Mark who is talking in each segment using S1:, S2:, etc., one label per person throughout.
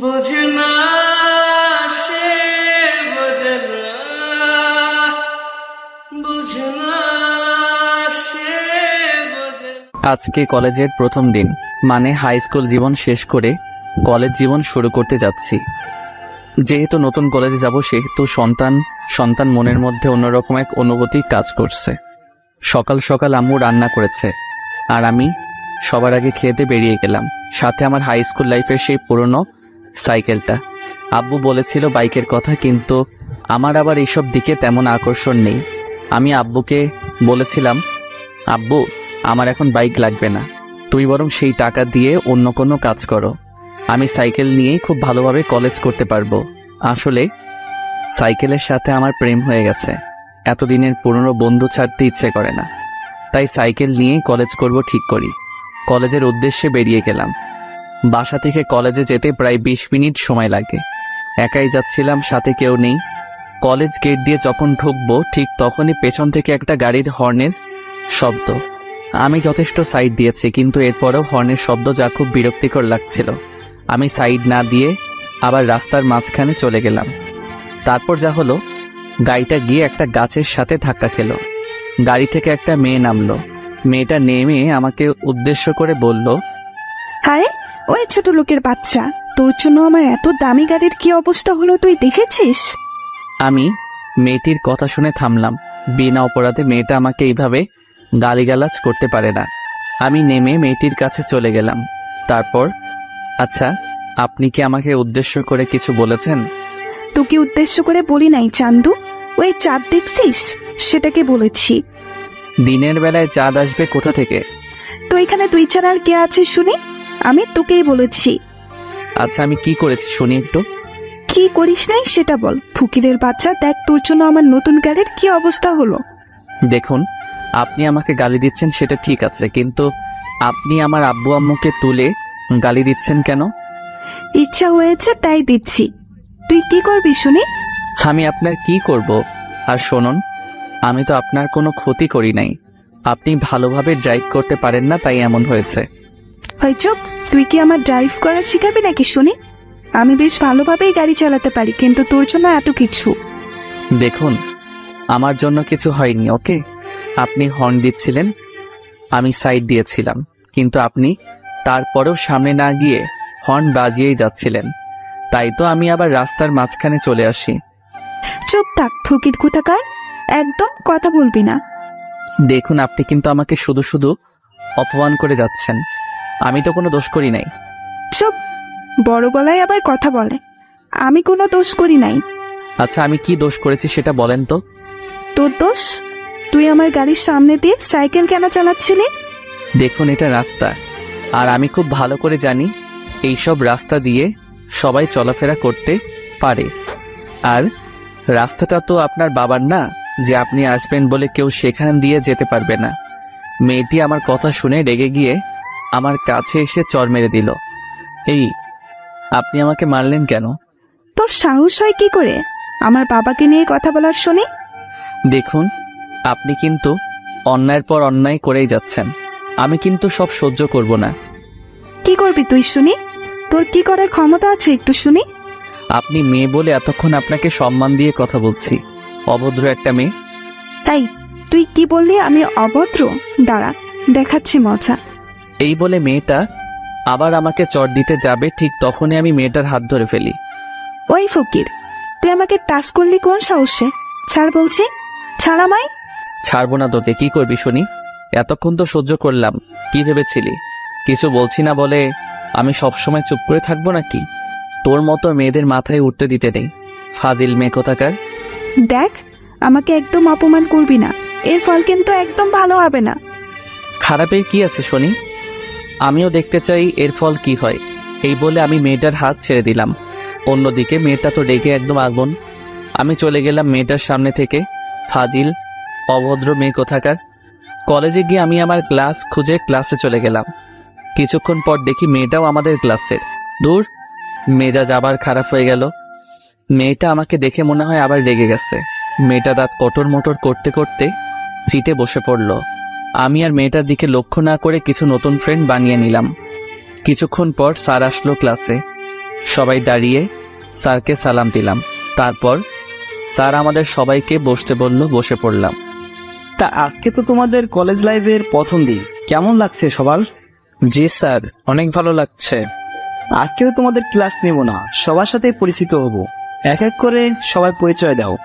S1: বোঝে না সে, বোঝে না, বোঝে না সে, বোঝে না।
S2: আজকে কলেজের প্রথম দিন, মানে হাই স্কুল জীবন শেষ করে কলেজ জীবন শুরু করতে যাচ্ছি। যেহেতু নতুন কলেজে যাব, সেহেতু সন্তান মনের মধ্যে অন্যরকম এক অনুভূতি কাজ করছে। সকাল সকাল আম্মু রান্না করেছে, আর আমি সবার আগে খেতে বেরিয়ে গেলাম। সাথে আমার হাই স্কুল লাইফের সেই পুরনো সাইকেলটা। আব্বু বলেছিল বাইকের কথা, কিন্তু আমার আবার এইসব দিকে তেমন আকর্ষণ নেই। আমি আব্বুকে বলেছিলাম, আব্বু আমার এখন বাইক লাগবে না, তুমি বরং সেই টাকা দিয়ে অন্য কোনো কাজ করো, আমি সাইকেল নিয়েই খুব ভালোভাবে কলেজ করতে পারবো। আসলে সাইকেলের সাথে আমার প্রেম হয়ে গেছে, এতদিনের পুরনো বন্ধু ছাড়তে ইচ্ছে করে না, তাই সাইকেল নিয়েই কলেজ করব ঠিক করি। কলেজের উদ্দেশ্যে বেরিয়ে গেলাম। বাসা থেকে কলেজে যেতে প্রায় 20 মিনিট সময় লাগে। একাই যাচ্ছিলাম, সাথে কেউ নেই। কলেজ গেট দিয়ে যখন ঢুকবো, ঠিক তখনই পেছন থেকে একটা গাড়ির হর্নের শব্দ। আমি যথেষ্ট সাইড দিয়েছি, কিন্তু এরপরেও হর্নের শব্দ যা খুব বিরক্তিকর লাগছিল। আমি সাইড না দিয়ে আবার রাস্তার মাঝখানে চলে গেলাম। তারপর যা হলো, গাড়িটা গিয়ে একটা গাছের সাথে ধাক্কা খেলো। গাড়ি থেকে একটা মেয়ে নামলো। মেয়েটা নেমে আমাকে উদ্দেশ্য করে বলল,
S3: আরে ওই ছোট লোকের বাচ্চা, তোর জন্য আমার এত দামি গাড়ির কি অবস্থা হলো তুই দেখেছিস?
S2: আমি মেয়েটির কথা শুনে থামলাম। বিনা অপরাধে মেয়েটা আমাকে এইভাবে গালিগালাজ করতে পারে না। আমি নেমে মেয়েটির কাছে চলে গেলাম। তারপর, আচ্ছা, আপনি কি আমাকে উদ্দেশ্য করে কিছু বলেছেন?
S3: তোকে উদ্দেশ্য করে বলি নাই চান্দু, ওই চাঁদ দেখছিস সেটাকে বলেছি।
S2: দিনের বেলায় চাঁদ আসবে কোথা থেকে?
S3: তো এখানে তুই ছাড়া আর কে আছে শুনি? আমি তোকেই বলেছি।
S2: আচ্ছা, আমি কি করেছি শুনি একটু।
S3: কি করিস নাই সেটা বল। ফকিরের বাচ্চা, দেখ তোর জন্য আমার নতুন গাড়ির কি অবস্থা হলো।
S2: দেখুন, আপনি আমাকে গালি দিচ্ছেন সেটা ঠিক আছে, কিন্তু আপনি আমার আব্বু আম্মুকে তুলে গালি দিচ্ছেন কেন?
S3: ইচ্ছা হয়েছে তাই দিচ্ছি। তুই কি করবি শুনি?
S2: আমি আপনার কি করব? আর শুনুন, আমি তো আপনার কোনো ক্ষতি করি নাই। আপনি ভালোভাবে ড্রাইভ করতে পারেন না, তাই এমন হয়েছে।
S3: হয় চুপ, তুই কি আমার ড্রাইভ করা শিখাবি নাকি শুনি? আমি বেশ ভালোভাবেই গাড়ি চালাতে পারি, কিন্তু তোর জন্য এত কিছু।
S2: দেখুন, আমার জন্য কিছু হয়নি, ওকে? আপনি হর্ন দিচ্ছিলেন, আমি সাইড দিয়েছিলাম, কিন্তু আপনি তারপরেও সামনে না গিয়ে হর্ন বাজিয়েই যাচ্ছিলেন। তাই তো আমি আবার রাস্তার মাঝখানে চলে আসি।
S3: চুপ থাক ফকির কোথাকার, একদম কথা বলবি না।
S2: দেখুন, আপনি কিন্তু আমাকে শুধু শুধু অপমান করে যাচ্ছেন। আমি তো কোনো দোষ করি নাই।
S3: চুপ, বড় গলায় আবার কথা বলে। আমি কোনো দোষ করি নাই।
S2: আচ্ছা, আমি কি দোষ করেছি সেটা বলেন তো।
S3: তোর দোষ? তুই আমার গাড়ির সামনে দিয়ে সাইকেল কেন চালাচ্ছিলি?
S2: দেখুন, এটা রাস্তা, আর আমি খুব ভালো করে জানি এইসব রাস্তা দিয়ে সবাই চলাফেরা করতে পারে। আর রাস্তাটা তো আপনার বাবার না, যে আপনি আসবেন বলে কেউ সেখান দিয়ে যেতে পারবে না। মেয়েটি আমার কথা শুনে রেগে গিয়ে আমার কাছে এসে চড় মেরে দিল। এই, আপনি আমাকে মারলেন কেন?
S3: তোর সাহস হয় কি করে আমার বাবাকে নিয়ে কথা বলার শুনি?
S2: দেখুন, আপনি কিন্তু অন্যায়ের পর অন্যায় করেই যাচ্ছেন। আমি কিন্তু সব সহ্য করব না।
S3: কি করবি তুই শুনি? তোর কি করার ক্ষমতা আছে একটু শুনি?
S2: আপনি মেয়ে বলে এতক্ষণ আপনাকে সম্মান দিয়ে কথা বলছি। অভদ্র একটা মেয়ে।
S3: তাই তুই কি বললি আমি অভদ্র? দাঁড়া, দেখাচ্ছি মজা।
S2: এই বলে মেয়েটা আবার আমাকে চড় দিতে যাবে, ঠিক তখনই আমি মেয়েটার হাত ধরে ফেলি।
S3: ওই ফকির, তুই আমাকে টাচ করলি কোন সাহসে? ছাড় বলছি, ছাড় আমায়।
S2: ছাড়বো না তোকে। কি করবি শুনি? এতক্ষণ তো সহ্য করলাম, কি ভেবেছিলি কিছু বলছি না বলে আমি সবসময় চুপ করে থাকবো নাকি? তোর মতো মেয়েদের মাথায় উঠতে দিতে নেই, ফাজিল মেয়ে কোথাকার।
S3: দেখ, আমাকে একদম অপমান করবি না, এর ফল কিন্তু একদম ভালো হবে না।
S2: খারাপের কি আছে শুনি? আমিও দেখতে চাই এর ফল কি হয়। এই বলে আমি মেয়েটার হাত ছেড়ে দিলাম। অন্যদিকে মেয়েটা তো রেগে একদম আগুন। আমি চলে গেলাম মেয়েটার সামনে থেকে। ফাজিল, অভদ্র মেয়ে কোথাকার। কলেজে গিয়ে আমি আমার ক্লাস খুঁজে ক্লাসে চলে গেলাম। কিছুক্ষণ পর দেখি মেয়েটাও আমাদের ক্লাসের। দূর, মেজাজ আবার খারাপ হয়ে গেল। মেয়েটা আমাকে দেখে মনে হয় আবার রেগে গেছে। মেয়েটা দাঁত কটর মোটর করতে করতে সিটে বসে পড়ল। আমি আর মেয়েটার দিকে লক্ষ্য না করে কিছু নতুন ফ্রেন্ড বানিয়ে নিলাম। কিছুক্ষণ পর স্যার আসলো ক্লাসে। সবাই দাঁড়িয়ে স্যারকে সালাম দিলাম। তারপর স্যার আমাদের সবাইকে বসতে বলল, বসে পড়লাম।
S4: তা আজকে তো তোমাদের কলেজ লাইফের প্রথম দিন, কেমন লাগছে সবার?
S5: জি স্যার, অনেক ভালো লাগছে।
S4: আজকেও তোমাদের ক্লাস নেব না, সবার সাথে পরিচিত হব। এক এক করে সবাই পরিচয় দাও।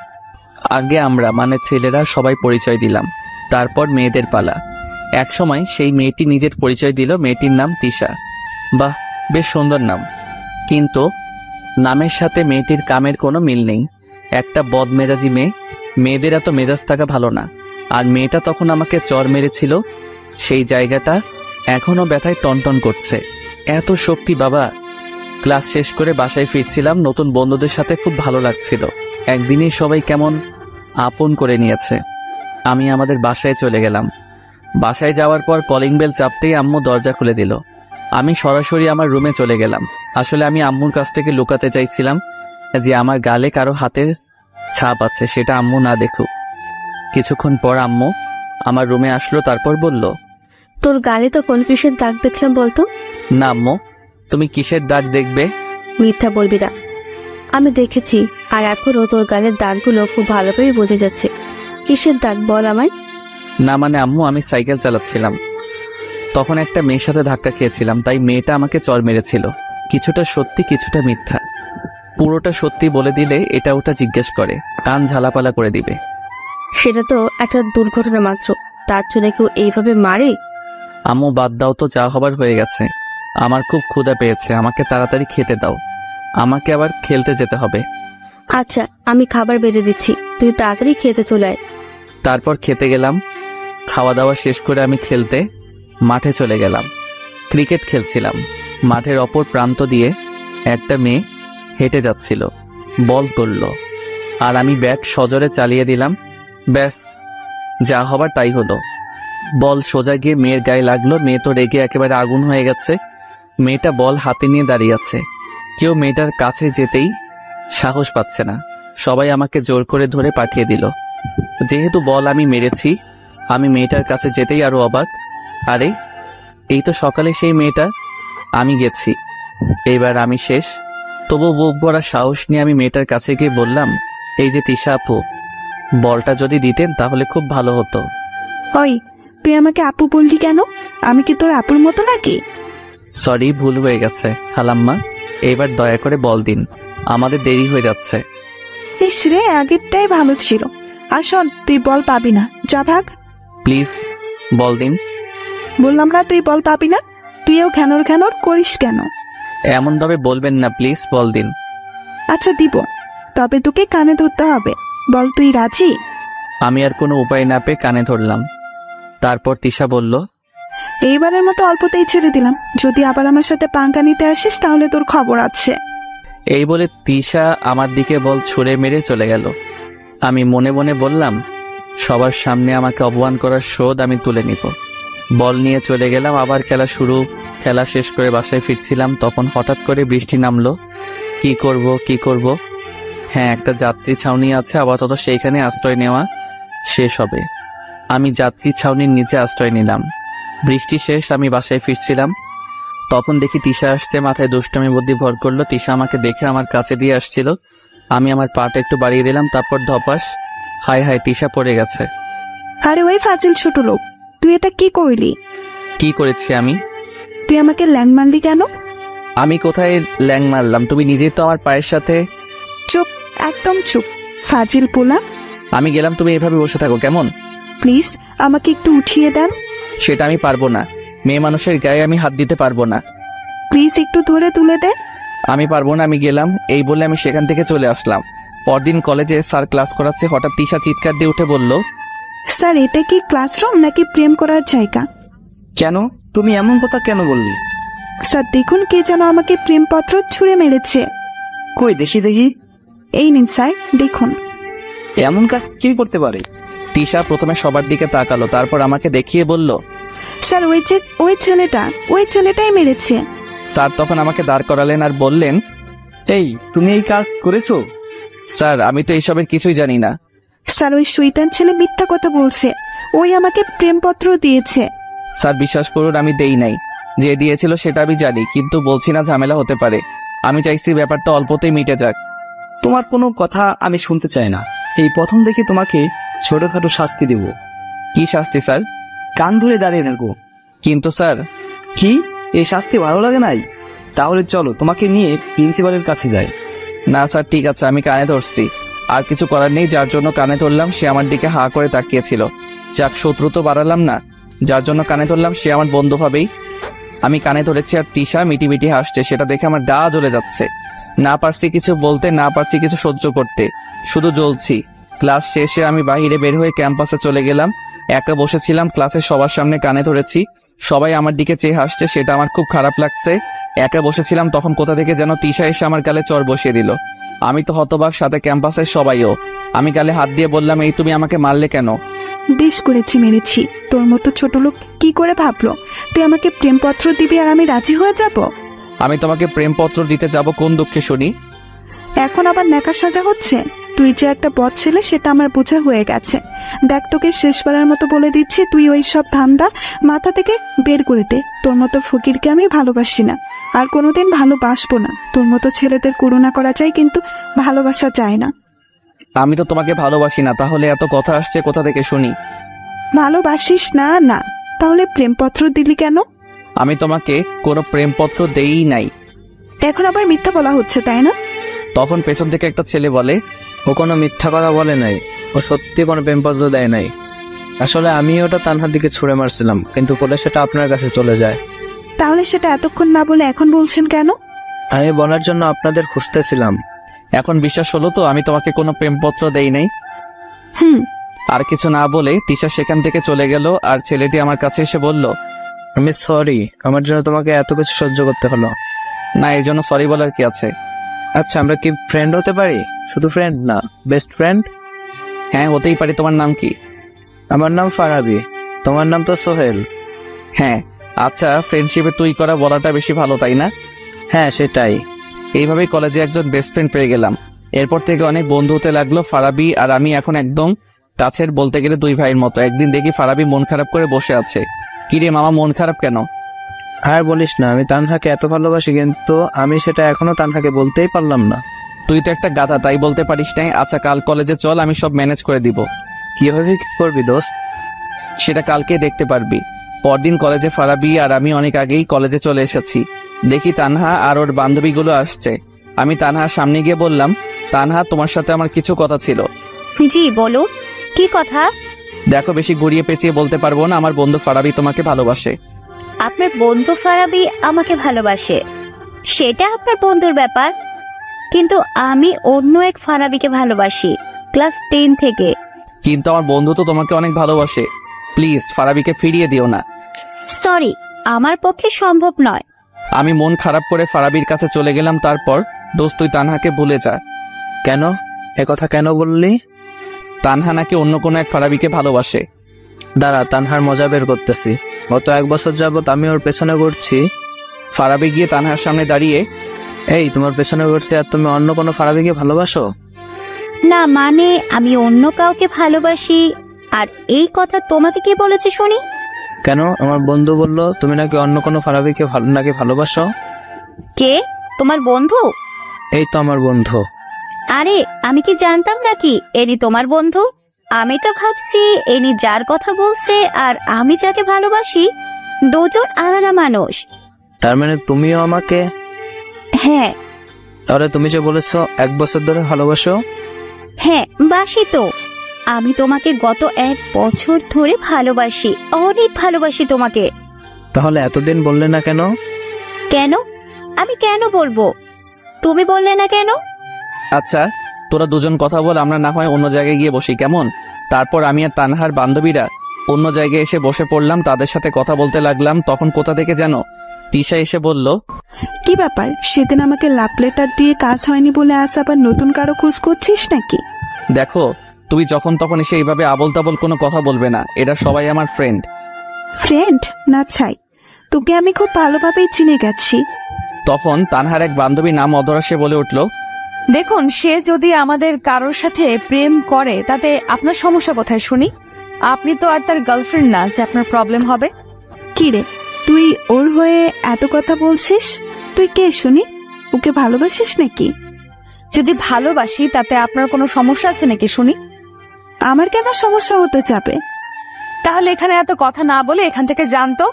S2: আগে আমরা মানে ছেলেরা সবাই পরিচয় দিলাম, তারপর মেয়েদের পালা। এক সময় সেই মেয়েটি নিজের পরিচয় দিল। মেয়েটির নাম তিশা। বাহ, বেশ সুন্দর নাম, কিন্তু নামের সাথে মেয়েটির কামের কোনো মিল নেই। একটা বদমেজাজি মেয়ে। মেয়েদের এত মেজাজ থাকা ভালো না। আর মেয়েটা তখন আমাকে চর মেরেছিল, সেই জায়গাটা এখনো ব্যথায় টনটন করছে। এত শক্তি বাবা! ক্লাস শেষ করে বাসায় ফিরছিলাম, নতুন বন্ধুদের সাথে খুব ভালো লাগছিল। একদিনই সবাই কেমন আপন করে নিয়েছে। আমি আমাদের বাসায় চলে গেলাম। বাসায় যাওয়ার পর কলিং বেল চাপতেই আম্মু দরজা খুলে দিল। আমি সরাসরি আমার রুমে চলে গেলাম। আসলে আমি আম্মুর কাছ থেকে লুকাতে চাইছিলাম যে আমার গালে কারো হাতের ছাপ আছে, সেটা আম্মু না দেখুক। কিছুক্ষণ পর আম্মু আমার রুমে আসলো, তারপর বলল,
S6: তোর গালে তো কোন কিসের দাগ দেখলাম বলতো?
S2: না আম্মু, তুমি কিসের দাগ দেখবে?
S6: মিথ্যা বলবি না, আমি দেখেছি, আর এখনো তোর গালের দাগগুলো খুব ভালোভাবে বোঝা যাচ্ছে। কিসের দাগ বল আমায়।
S2: না মানে আম্মু, আমি সাইকেল চালাচ্ছিলাম, তখন একটা মেয়ের সাথে ধাক্কা খেয়েছিলাম, তাই মেয়েটা আমাকে চর মেরেছিল। কিছুটা সত্যি কিছুটা মিথ্যা। পুরোটা সত্যি বলে দিলে এটা ওটা জিজ্ঞেস করে, কান ঝালাপালা করে দিবে।
S6: সেটা তো একটা দুর্ঘটনা মাত্র, তার জন্য কেউ এইভাবে মারে?
S2: আম্মু বাদ দাও তো, যা হবার হয়ে গেছে। আমার খুব ক্ষুধা পেয়েছে, আমাকে তাড়াতাড়ি খেতে দাও, আমাকে আবার খেলতে যেতে হবে।
S6: আচ্ছা, আমি খাবার বেড়ে দিচ্ছি, তুই তাড়াতাড়ি খেতে চলে আয়।
S2: তারপর খেতে গেলাম। খাওয়া দাওয়া শেষ করে আমি খেলতে মাঠে চলে গেলাম। ক্রিকেট খেলছিলাম। মাঠের অপর প্রান্ত দিয়ে একটা মেয়ে হেঁটে যাচ্ছিল, বল করল, আর আমি ব্যাট সজোরে চালিয়ে দিলাম। ব্যাস, যা হবার তাই হলো। বল সোজা গিয়ে মেয়ের গায়ে লাগলো। মেয়ে তো রেগে একেবারে আগুন হয়ে গেছে। মেয়েটা বল হাতে নিয়ে দাঁড়িয়ে আছে। কেউ মেয়েটার কাছে যেতেই সাহস পাচ্ছে না। সবাই আমাকে জোর করে ধরে পাঠিয়ে দিল। যেহেতু বল আমি মেরেছি, আমি মেয়েটার কাছে যেতেই আরো অবাক। আরে, এই তো সকালে সেই মেয়েটা। আমি গেছি, এইবার আমি শেষ। তবু বুক ভরা সাহস নিয়ে আমি মেয়েটার কাছে গিয়ে বললাম, এই যে তিশা আপু, বলটা যদি দিতেন তাহলে খুব ভালো হতো।
S3: ওই, তুই আমাকে আপু বললি কেন? আমি কি তোর আপুর মতো নাকি?
S2: সরি, ভুল হয়ে গেছে খালাম্মা, এইবার দয়া করে বল দিন, আমাদের দেরি হয়ে যাচ্ছে।
S3: ইস রে, আগেরটাই ভালো ছিল। আর শোন, তুই বল পাবি না, যা ভাগ।
S2: প্লিজ বল দিন।
S3: বললাম না তুই বল পাবি না। তুইও ঘ্যানর ঘ্যানর করিস কেন?
S2: এমন ভাবে বলবেন না, প্লিজ বল দিন।
S3: আচ্ছা দিব, তবে তোকে কানে ধরতে হবে। বল, তুই রাজি?
S2: আমি আর কোনো উপায় না পেয়ে কানে ধরলাম। তারপর তিশা বলল,
S3: এইবারের মতো অল্পতেই ছেড়ে দিলাম, যদি আবার আমার সাথে পাঙ্কা নিতে আসিস তাহলে তোর খবর আছে।
S2: এই বলে তিশা আমার দিকে বল ছুঁড়ে মেরে চলে গেল। আমি মনে মনে বললাম, সবার সামনে আমাকে অপমান করার শোধ আমি তুলে নিব। বল নিয়ে চলে গেলাম, আবার খেলা শুরু। খেলা শেষ করে বাসায় ফিরছিলাম, তখন হঠাৎ করে বৃষ্টি নামলো। কি করব? হ্যাঁ, একটা যাত্রী ছাউনি আছে, আপাতত সেইখানে আশ্রয় নেওয়া শেষ হবে। আমি যাত্রী ছাউনির নিচে আশ্রয় নিলাম। বৃষ্টি শেষ, আমি বাসায় ফিরছিলাম, তখন দেখি তিশা আসছে। মাথায় দুষ্টামি বুদ্ধি ভর করলো। তিশা আমাকে দেখে আমার কাছে দিয়ে আসছিল। আমি আমার পাটা একটু বাড়িয়ে দিলাম, তারপর ধপাস, হায় হায়, তিশা পড়ে গেছে।
S3: আরে ওই ফাজিল ছোট লোক, তুই এটা কি করলি?
S2: কি করেছি আমি?
S3: তুই আমাকে ল্যাং মারলি কেন?
S2: আমি কোথায় ল্যাং মারলাম? তুমি নিজেই তো আমার পায়ের সাথে।
S3: চুপ, একদম চুপ, ফাজিল পোলা।
S2: আমি গেলাম, তুমি এভাবে বসে থাকো কেমন?
S3: প্লিজ আমাকে একটু উঠিয়ে দেন।
S2: সেটা আমি পারবো না, মেয়ে মানুষের গায়ে আমি হাত দিতে পারবো না।
S3: প্লিজ একটু ধরে তুলে দে।
S2: আমি পারবো না, আমি গেলাম। এই বলে আমি সেখান থেকে চলে আসলাম। পরদিন কলেজে স্যার ক্লাস করাচ্ছে, হঠাৎ তিশা চিৎকার দিয়ে উঠে বলল,
S3: স্যার, এটা কি ক্লাসরুম নাকি প্রেম করার জায়গা?
S4: কেন, তুমি এমন কথা কেন বললি?
S3: স্যার দেখুন, কে যেন আমাকে প্রেমপত্র ছুঁড়ে মেরেছে।
S4: কই দেখি দেখি।
S3: এই নিন স্যার, দেখুন।
S4: এমন কাজ কি করতে পারে?
S2: তিশা প্রথমে সবার দিকে তাকালো, তারপর আমাকে দেখিয়ে বলল,
S3: স্যার ওই ছেলেটাই মেরেছে।
S2: স্যার তখন আমাকে দাঁড় করালেন আর বললেন,
S4: এই, তুমি এই কাজ করেছো?
S2: স্যার আমি তো এইসবের কিছুই জানি না।
S3: স্যার ওই শয়তান ছেলে মিথ্যা কথা বলছে, ওই আমাকে প্রেমপত্র দিয়েছে।
S2: স্যার বিশ্বাস করুন, আমি দেই নাই। যে দিয়েছিল সেটা আমি জানি, কিন্তু বলছি না ঝামেলা হতে পারে। আমি চাইছি ব্যাপারটা অল্পতেই মিটে যাক।
S4: তোমার কোনো কথা আমি শুনতে চাই না। এই প্রথম দেখে তোমাকে ছোটখাটো শাস্তি দেব।
S2: কি শাস্তি স্যার?
S4: কান ধরে দাঁড়িয়ে থাকো।
S2: কিন্তু স্যার।
S4: কি, এই শাস্তি ভালো লাগে নাই? তাহলে চলো তোমাকে নিয়ে প্রিন্সিপালের কাছে যাই।
S2: না স্যার, ঠিক আছে, আমি কানে ধরছি। আর কিছু করার নেই, যার জন্য কানে ধরলাম সে আমার দিকে হা করে তাকিয়েছিল। যাক, শত্রু তো বাড়ালাম না। যার জন্য কানে ধরলাম সে আমার বন্ধু হবেই। আমি কানে ধরেছি আর তিশা মিটিমিটি হাসছে, সেটা দেখে আমার গা জ্বলে যাচ্ছে। না পারছি কিছু বলতে, না পারছি কিছু সহ্য করতে, শুধু জ্বলছি। ক্লাস শেষে আমি বাহিরে বের হয়ে ক্যাম্পাসে চলে গেলাম। একা বসেছিলাম, ক্লাসের সবার সামনে কানে ধরেছি, সবাই আমার দিকে চেয়ে হাসছে, সেটা আমার খুব খারাপ লাগছে। একা বসেছিলাম, তখন কোথা থেকে যেন তিশা এসে আমার গালে চড় বসিয়ে দিল। আমি তো হতবাক, সাথে ক্যাম্পাসের সবাইও। আমি গালে হাত দিয়ে বললাম, এই তুমি আমাকে মারলে কেন?
S3: বেশ করেছি, মেরেছি। তোর মতো ছোট লোক কি করে ভাবলো তুই আমাকে প্রেমপত্র দিবি আর আমি রাজি হয়ে যাব?
S2: আমি তোমাকে প্রেমপত্র দিতে যাব কোন দুঃখে শুনি?
S3: এখন আবার ন্যাকা সাজা হচ্ছে? তুই যে একটা বদ ছেলে সেটা আমার বোঝা হয়ে গেছে। দেখ, তোকে শেষবারের মতো বলে দিচ্ছি, তুই ওই সব ধান্দা মাথা থেকে বের করে দে। তোর মতো ফকিরকে আমি ভালোবাসি না, আর কোনোদিন ভালোবাসবো না। তোর মতো ছেলেদের করুণা করা চাই, কিন্তু ভালোবাসা চায় না।
S2: আমি তো তোমাকে ভালোবাসি না, তাহলে এত কথা আসছে কোথা থেকে শুনি?
S3: ভালোবাসিস না? না, তাহলে প্রেমপত্র দিলি কেন?
S2: আমি তোমাকে কোনো প্রেমপত্র দেই নাই।
S3: এখন আবার মিথ্যা বলা হচ্ছে, তাই না?
S2: তখন পেছন থেকে একটা ছেলে বলে,
S5: ও কোনো মিথ্যা কথা বলে নাই, ও সত্যি কোনো প্রেমপত্র দেয় নাই। আসলে আমি ওটা তানহার দিকে ছুঁড়ে মারছিলাম, কিন্তু বলে সেটা আপনার কাছে চলে যায়।
S3: তাহলে সেটা এতক্ষণ না বলে এখন বলছেন কেন?
S5: আমি বলার জন্য আপনাদের খুঁজতেছিলাম।
S2: এখন বিশ্বাস হলো তো আমি তোমাকে কোনো প্রেমপত্র দেই নাই? আর কিছু না বলে তিশা সেখান থেকে চলে গেল, আর ছেলেটি আমার কাছে এসে বলল,
S5: আমি সরি, আমার জন্য তোমাকে এত কিছু সহ্য করতে হলো।
S2: না, এর জন্য সরি বলার কি আছে?
S5: আচ্ছা, আমরা কি ফ্রেন্ড হতে পারি? শুধু ফ্রেন্ড না, বেস্ট ফ্রেন্ড?
S2: হ্যাঁ, হতেই পারি। তোমার নাম কি?
S5: আমার নাম ফারাবি, তোমার নাম তো সোহেল।
S2: হ্যাঁ। আচ্ছা, ফ্রেন্ডশিপে তুই করা বলাটা বেশি ভালো, তাই না?
S5: হ্যাঁ, সেটাই।
S2: এইভাবেই কলেজে একজন বেস্ট ফ্রেন্ড পেয়ে গেলাম। এরপর থেকে অনেক বন্ধু হতে লাগলো। ফারাবি আর আমি এখন একদম কাছের, বলতে গেলে দুই ভাইয়ের মতো। একদিন দেখি ফারাবি মন খারাপ করে বসে আছে। কিরে মামা, মন খারাপ কেন?
S5: আর বলিস না, আমি তানহাকে এত ভালোবাসি, কিন্তু আমি সেটা এখনো তানহাকে বলতেই পারলাম না।
S2: তুই তো একটা গাধা, তাই বলতে পারিস নাই। আচ্ছা, কাল কলেজে চল, আমি সব ম্যানেজ করে দিব।
S5: কিভাবে কি করবি দোস্ত?
S2: সেটা কালকে দেখতে পারবি। পরদিন কলেজে ফারাবি আর আমি অনেক আগেই কলেজে চলে এসেছি। দেখি তানহা আর ওর বান্ধবীগুলো আসছে। আমি তানহার সামনে গিয়ে বললাম, তানহা, তোমার সাথে আমার কিছু কথা ছিল।
S6: জি বলো, কি কথা?
S2: দেখো, বেশি ঘুরিয়ে পেঁচিয়ে বলতে পারবো না, আমার বন্ধু ফারাবি তোমাকে ভালোবাসে।
S6: আপনার বন্ধু ফারাবি আমাকে ভালোবাসে, সেটা আপনার বন্ধুর ব্যাপার, কিন্তু আমি অন্য এক ফারাবিকে ভালোবাসি, ক্লাস 10 থেকে।
S2: কিন্তু আমার বন্ধু তো তোমাকে অনেক ভালোবাসে। প্লিজ ফারাবিকে ফিরিয়ে দিও না।
S6: সরি, আমার পক্ষে সম্ভব নয়।
S2: আমি মন খারাপ করে ফারাবির কাছে চলে গেলাম। তারপর, দোস্ত, তুই তানহাকে ভুলে যা।
S5: কেন? একথা কেন বললি?
S2: তানহা নাকি অন্য কোনো এক ফারাবিকে ভালোবাসে।
S5: দাঁড়া, তানহার মজা বের করতেছি। গত 1 বছর যাবত আমি ওর পেছনে ঘুরছি।
S2: ফারাবি গিয়ে তানহার সামনে দাঁড়িয়ে,
S5: এই, তোমার পেছনে ঘুরছি আর তুমি অন্য কোনো ফারাবিকে ভালোবাসো?
S6: না মানে, আমি অন্য কাউকে ভালোবাসি। আর এই কথা তোমাকে কে বলেছে শুনি?
S5: কেন? আমার বন্ধু বলল তুমি নাকি অন্য কোনো ফারাবিকে নাকি ভালোবাসো।
S6: কে? তোমার বন্ধু?
S5: এই তো আমার বন্ধু।
S6: আরে, আমি কি জানতাম নাকি এনি তোমার বন্ধু? আমি তো ভাবছি এনি যার কথা বলছে আর আমি যাকে ভালোবাসি দুজন আলাদা মানুষ।
S5: তার মানে তুমিও আমাকে?
S6: হ্যাঁ।
S5: তাহলে তুমি যে বলেছো 1 বছর ধরে ভালোবাসো?
S6: হ্যাঁ, বাসি তো। আমি তোমাকে গত 1 বছর ধরে ভালোবাসি, অনেক ভালোবাসি তোমাকে।
S5: তাহলে এতদিন বললে না কেন?
S6: কেন? আমি কেন বলবো? তুমি বললে না কেন?
S2: আচ্ছা, তোরা দুজন কথা বল, আমরা না হয় অন্য জায়গায় গিয়ে বসি, কেমন? তারপর আমি আর তানহার বান্ধবীরা অন্য জায়গায় এসে বসে পড়লাম, তাদের সাথে কথা বলতে লাগলাম। তখন কোথা থেকে যেন তিশা এসে বলল,
S3: কি ব্যাপার, সেদিন আমাকে লাভ লেটার দিয়ে কাজ হয়নি বলে আজ আবার নতুন কারো খোঁজ করছিস নাকি?
S2: দেখো, তুমি যখন তখন এসে এইভাবে আবল তাবল কোনো কথা বলবে না। এরা সবাই আমার ফ্রেন্ড।
S3: ফ্রেন্ড না ছাই, তোকে আমি খুব ভালোভাবেই চিনে গেছি।
S2: তখন তানহার এক বান্ধবী নাম অধরা সে বলে উঠল,
S7: দেখুন, সে যদি আমাদের কারোর সাথে প্রেম করে তাতে আপনার সমস্যা কোথায় শুনি? আপনি তো আর তার গার্লফ্রেন্ড না যে আপনার প্রবলেম হবে।
S3: কি রে, তুই ওর হয়ে এত কথা বলছিস? তুই কে শুনি? ওকে ভালোবাসিস নাকি?
S7: যদি ভালোবাসি তাতে আপনার কোনো সমস্যা আছে নাকি শুনি?
S3: আমার কেন সমস্যা হতে যাবে?
S7: তাহলে এখানে এত কথা না বলে এখান থেকে জানতো।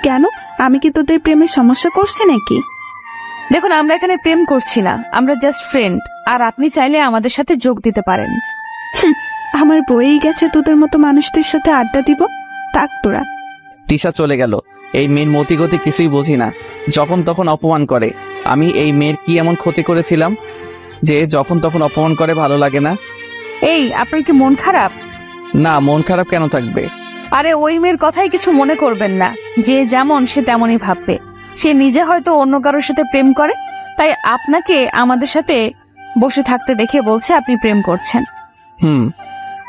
S3: কেন, আমি কি তোদের প্রেমে সমস্যা করছি নাকি?
S7: দেখুন, আমরা এখানে প্রেম করছি না, আমরা জাস্ট ফ্রেন্ড। আর আপনি চাইলে আমাদের সাথে যোগ দিতে পারেন।
S3: আমার বইয়েই গেছে তোদের মতো মানুষদের সাথে আড্ডা দিব। থাক তোরা।
S2: তিশা চলে গেল। এই মেয়ের মতিগতি কিছুই বুঝি না, যখন তখন অপমান করে। আমি এই মেয়ের কি এমন ক্ষতি করেছিলাম যে যখন তখন অপমান করে? ভালো লাগে না।
S7: এই, আপনার কি মন খারাপ?
S2: না, মন খারাপ কেন থাকবে?
S7: আরে ওই মেয়ের কথাই কিছু মনে করবেন না। যে যেমন সে তেমনই ভাববে। সে নিজে হয়তো অন্য কারোর সাথে প্রেম করে, তাই আপনাকে আমাদের সাথে বসে থাকতে দেখে বলছে আপনি প্রেম করছেন।